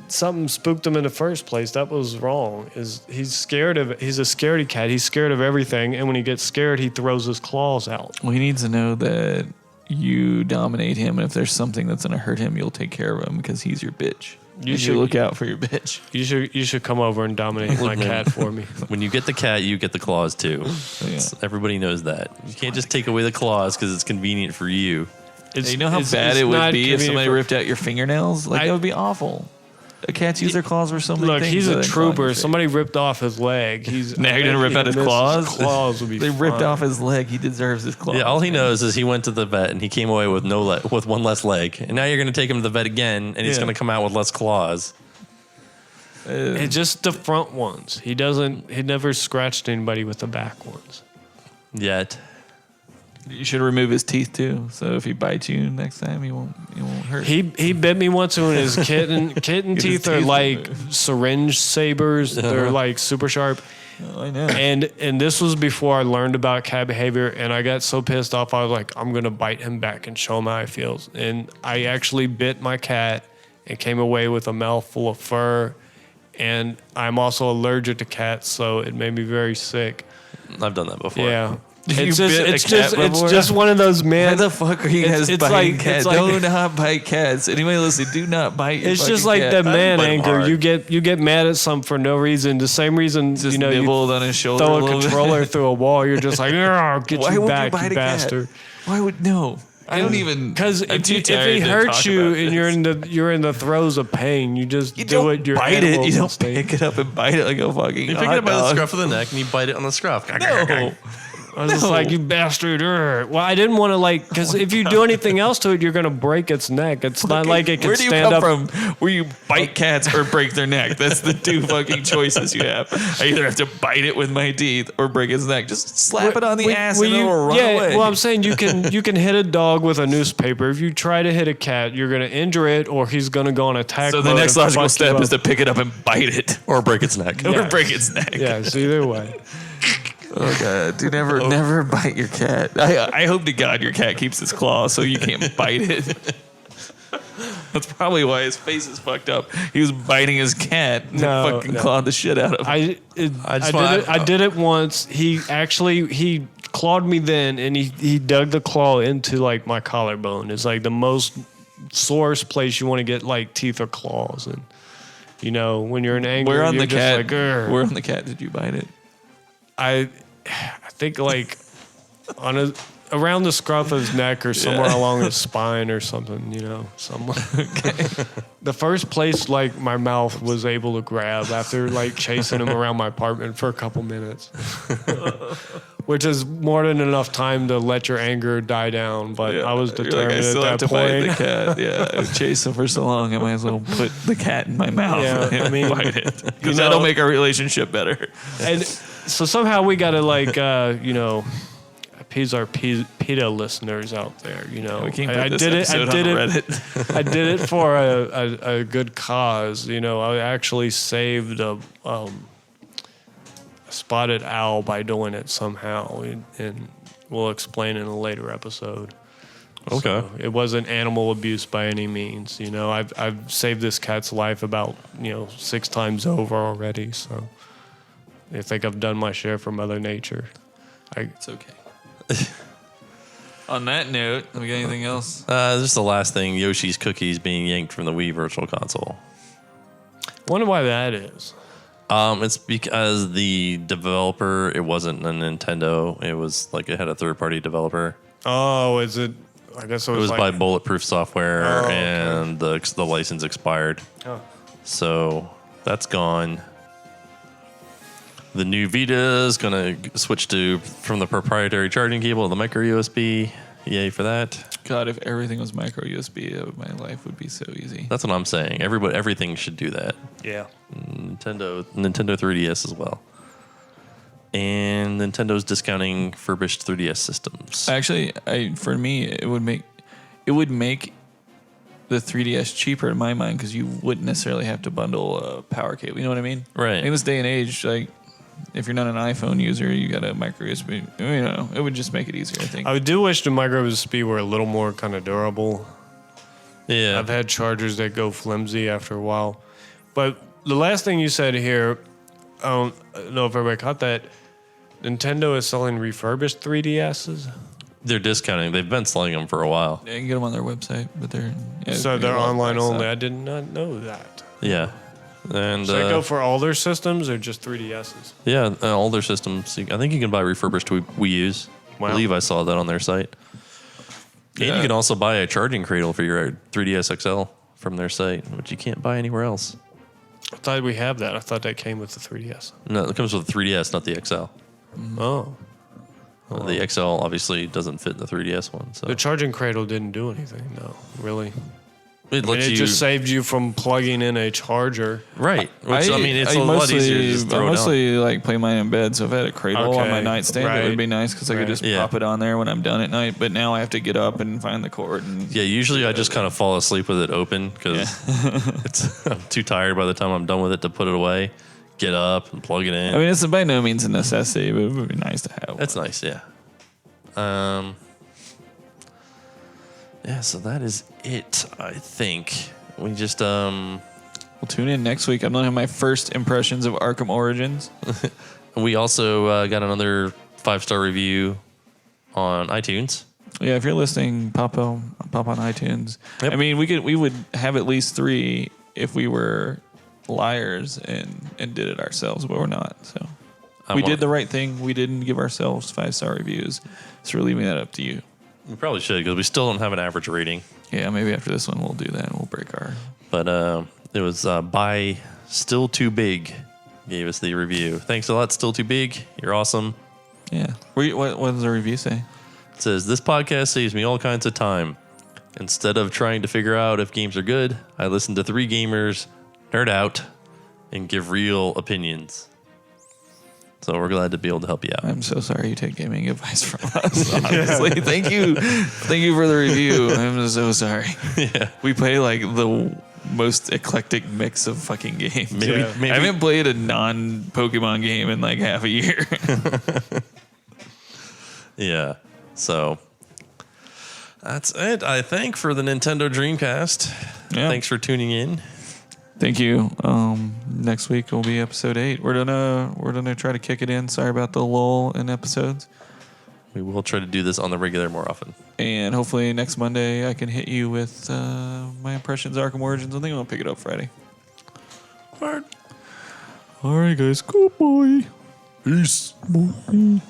something spooked him in the first place, that was wrong. He's scared of. He's a scaredy cat. He's scared of everything, and when he gets scared, he throws his claws out. Well, he needs to know that you dominate him, and if there's something that's going to hurt him, you'll take care of him because he's your bitch. You should look out for your bitch. You should come over and dominate my cat for me. When you get the cat, you get the claws too. Everybody knows that. You can't just take away the claws because it's convenient for you. You know how bad it's it would not be if convenient somebody for- ripped out your fingernails? Like, that would be awful. Cats use their claws for so many Look, things. he's other a than clawing your trooper. face. Somebody ripped off his leg. Now you're gonna rip out his claws? His claws would be. They ripped fine. off his leg. He deserves his claws. Yeah, all he man. knows is he went to the vet and he came away with with one less leg. And now you're going to take him to the vet again, and he's Yeah. going to come out with less claws. It's just the front ones. He never scratched anybody with the back ones. Yet, You should remove his teeth too. So if he bites you next time, he won't hurt. He bit me once when his kitten Get his teeth are teeth like removed. syringe sabers. They're like super sharp. Oh, I know. And this was before I learned about cat behavior, and I got so pissed off I was like, I'm gonna bite him back and show him how he feels. And I actually bit my cat and came away with a mouthful of fur. And I'm also allergic to cats, so it made me very sick. I've done that before. Yeah. You It's just bit a it's cat just it's before? just one of those Why man. the fuck are you It's- guys it's biting like- cats? it's like- Do not bite cats. Anybody listening, do not bite your It's fucking just like cat. that man bite 'em anger. hard. You get mad at some for no reason. The same reason Just you know you nibbled on his shoulder throw a a little bit. controller through a wall. You're just like, "Argh, get Why you would back, you bite you a bastard. cat? Why would no? I don't even. Because I'm if, too if tired he to hurts talk you about and this. you're in the throes of pain, you just You do don't it. Your bite it. animal You don't instinct. pick it up and bite it like a fucking. You pick it hot up by the dog. scruff of the neck and you bite it on the scruff. No. I was just like, you bastard. Well, I didn't want to because if you do anything else to it, you're going to break its neck. It's not like it can Where do you stand come up. from? Where you bite cats or break their neck? That's the two fucking choices you have. I either have to bite it with my teeth or break its neck. Just slap it on the ass and it'll run away. Well, I'm saying you can hit a dog with a newspaper. If you try to hit a cat, you're going to injure it, or he's going to go on attack. So the mode next and logical fuck you step up. is to pick it up and bite it Or break its neck. or break its neck. Yeah, so either way. Oh god, dude, never bite your cat. I hope to God your cat keeps its claws so you can't bite it. That's probably why his face is fucked up. He was biting his cat and No, fucking no. clawed the shit out of him. I did it once. He clawed me then, and he dug the claw into like my collarbone. It's like the most sorest place you want to get like teeth or claws, and you know when you're in anger, Where on you're the just cat? like, "Grr." Where on the cat did you bite it? I think like around the scruff of his neck or somewhere along his spine or something, you know, somewhere. The first place like my mouth was able to grab after like chasing him around my apartment for a couple minutes, which is more than enough time to let your anger die down. But I was You're like, determined I still at have that to bite point. the cat. Yeah, I've chased him for so long. I might as well put the cat in my mouth Yeah, and I mean, bite it because you know- that'll make our relationship better. And so somehow we got to like, you know, appease our PETA listeners out there. You know, We can't put I this did it. episode I did on it. Reddit. I did it for a good cause. You know, I actually saved a spotted owl by doing it somehow, and we'll explain in a later episode. Okay. So it wasn't animal abuse by any means. You know, I've saved this cat's life about 6 times over already. So I think I've done my share for Mother Nature. It's okay. On that note, have we got anything else? Just the last thing, Yoshi's Cookies being yanked from the Wii Virtual Console. Wonder why that is. It's because the developer, it wasn't a Nintendo. It was like it had a third-party developer. Oh, is it? I guess It was like, by Bulletproof Software, Oh, okay. and the license expired. Oh. So that's gone. The new Vita is going to switch from the proprietary charging cable to the micro USB. Yay for that. God, if everything was micro USB, my life would be so easy. That's what I'm saying. Everything should do that. Yeah. Nintendo 3DS as well. And Nintendo's discounting furbished 3DS systems. Actually, for me, it would make the 3DS cheaper in my mind because you wouldn't necessarily have to bundle a power cable. You know what I mean? Right. In this day and age, like if you're not an iPhone user, you got a micro USB. You know, it would just make it easier. I think. I do wish the micro USB were a little more kind of durable. Yeah. I've had chargers that go flimsy after a while. But the last thing you said here, I don't know if everybody caught that. Nintendo is selling refurbished 3DSs. They're discounting. They've been selling them for a while. Yeah, you can get them on their website, but So they're online price only. up. I did not know that. Yeah. And Does that go for all their systems or just 3DSs? yeah, all their systems. I think you can buy refurbished Wii U's. Wow. I believe I saw that on their site. And Yeah. you can also buy a charging cradle for your 3DS XL from their site, which you can't buy anywhere else. I thought we have that. I thought that came with the 3DS. No, it comes with the 3DS, not the XL. Oh. The XL obviously doesn't fit the 3DS one. So The charging cradle didn't do anything, no. Really? it I mean, lets it you just saved you from plugging in a charger. right. Which, I mean, it's a lot easier to just I throw it out. mostly like play mine in bed. So if I had a cradle on my Okay, nightstand, it right, would be nice because I could right. just Yeah. pop it on there when I'm done at night. But now I have to get up and find the cord. And Yeah, usually I just kind of fall asleep with it open because I'm too tired by the time I'm done with it to put it away, get up and plug it in. I mean, it's by no means a necessity, but it would be nice to have. That's nice, yeah. Yeah, so that is it, I think. We just, We'll tune in next week. I'm gonna have my first impressions of Arkham Origins. we also got another 5-star review on iTunes. Yeah, if you're listening, pop on iTunes. Yep. I mean, we would have at least 3 if we were liars and did it ourselves, but we're not. So we did the right thing. We didn't give ourselves 5-star reviews. So we're leaving that up to you. We probably should because we still don't have an average rating. Yeah, maybe after this one we'll do that and we'll break our. But it was by Still Too Big gave us the review. Thanks a lot, Still Too Big. You're awesome. Yeah. What does the review say? It says, this podcast saves me all kinds of time. Instead of trying to figure out if games are good, I listen to 3 gamers nerd out and give real opinions. So we're glad to be able to help you out. I'm so sorry you take gaming advice from us. Honestly, thank you for the review. I'm so sorry. Yeah. We play like the most eclectic mix of fucking games. Maybe, Yeah. maybe I haven't played a non-Pokemon game in like half a year. Yeah. So that's it, I think, for the Nintendo Dreamcast. Yeah. Thanks for tuning in. Thank you. Next week will be episode 8. We're gonna try to kick it in. Sorry about the lull in episodes. We will try to do this on the regular more often. And hopefully next Monday I can hit you with my impressions of Arkham Origins. I think I'll pick it up Friday. Word. All right, guys. Goodbye. Peace. Bye.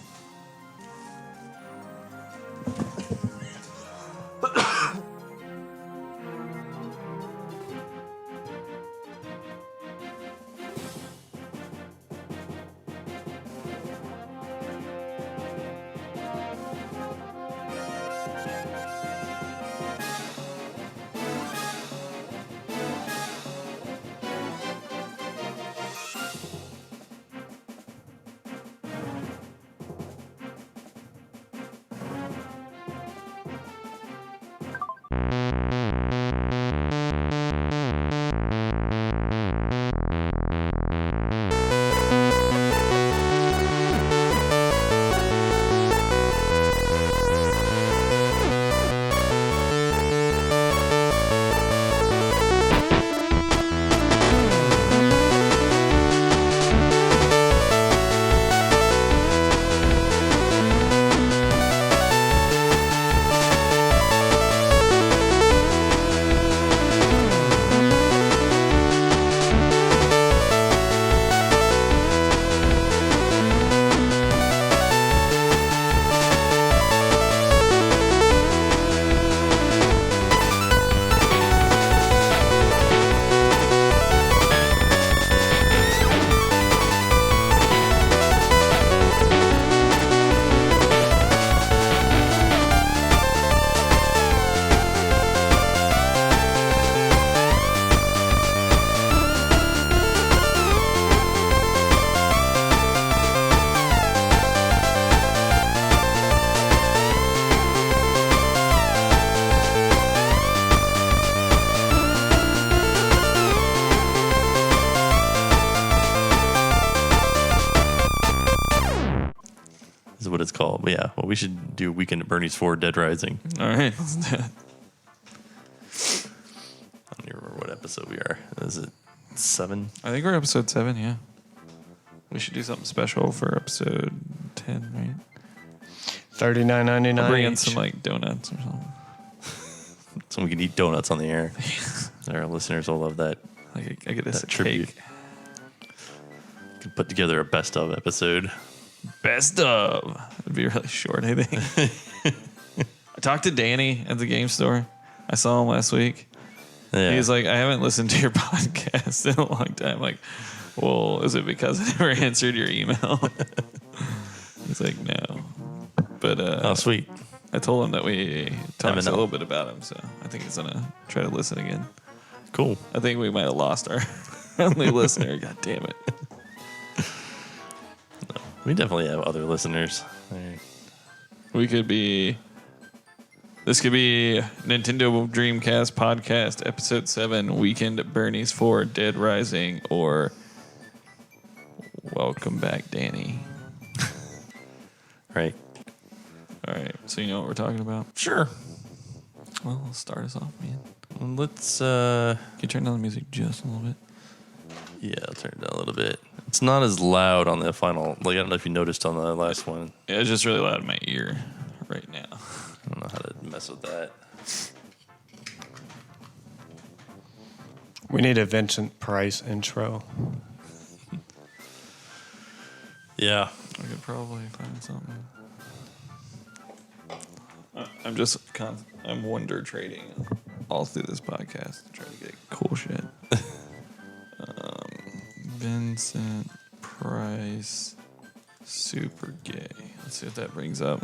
call it. But yeah, well, we should do Weekend at Bernie's 4 Dead Rising. All right, let's do it. I don't even remember what episode we are. Is it 7? I think we're episode 7. Yeah, we should do something special for episode 10, right? $39.99. I'll bring in some like donuts or something. So we can eat donuts on the air. Our listeners will love that. Like I get us a tribute. cake. Can put together a best of episode. Best of. It'd be really short, I think. I talked to Danny at the game store. I saw him last week. Yeah. He's like, I haven't listened to your podcast in a long time. Like, well, is it because I never answered your email? He's like, no. But oh, sweet. I told him that we talked a M&L. little bit about him, so I think he's gonna try to listen again. Cool. I think we might have lost our only listener. God damn it. We definitely have other listeners. We could be. This could be Nintendo Dreamcast Podcast, Episode 7, Weekend at Bernie's 4, Dead Rising, or Welcome Back, Danny. Right. All right, so you know what we're talking about? Sure. Well, let's start us off, man. Well, let's. Can you turn down the music just a little bit? Yeah, I'll turn it down a little bit. It's not as loud on the final. Like I don't know if you noticed on the last one. Yeah, it's just really loud in my ear right now. I don't know how to mess with that. We need a Vincent Price intro. Yeah. I could probably find something. I'm just I'm wonder trading all through this podcast to try to get cool shit. Vincent Price, super gay. Let's see what that brings up.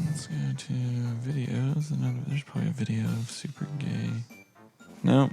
Let's go to videos, and then there's probably a video of super gay. Nope,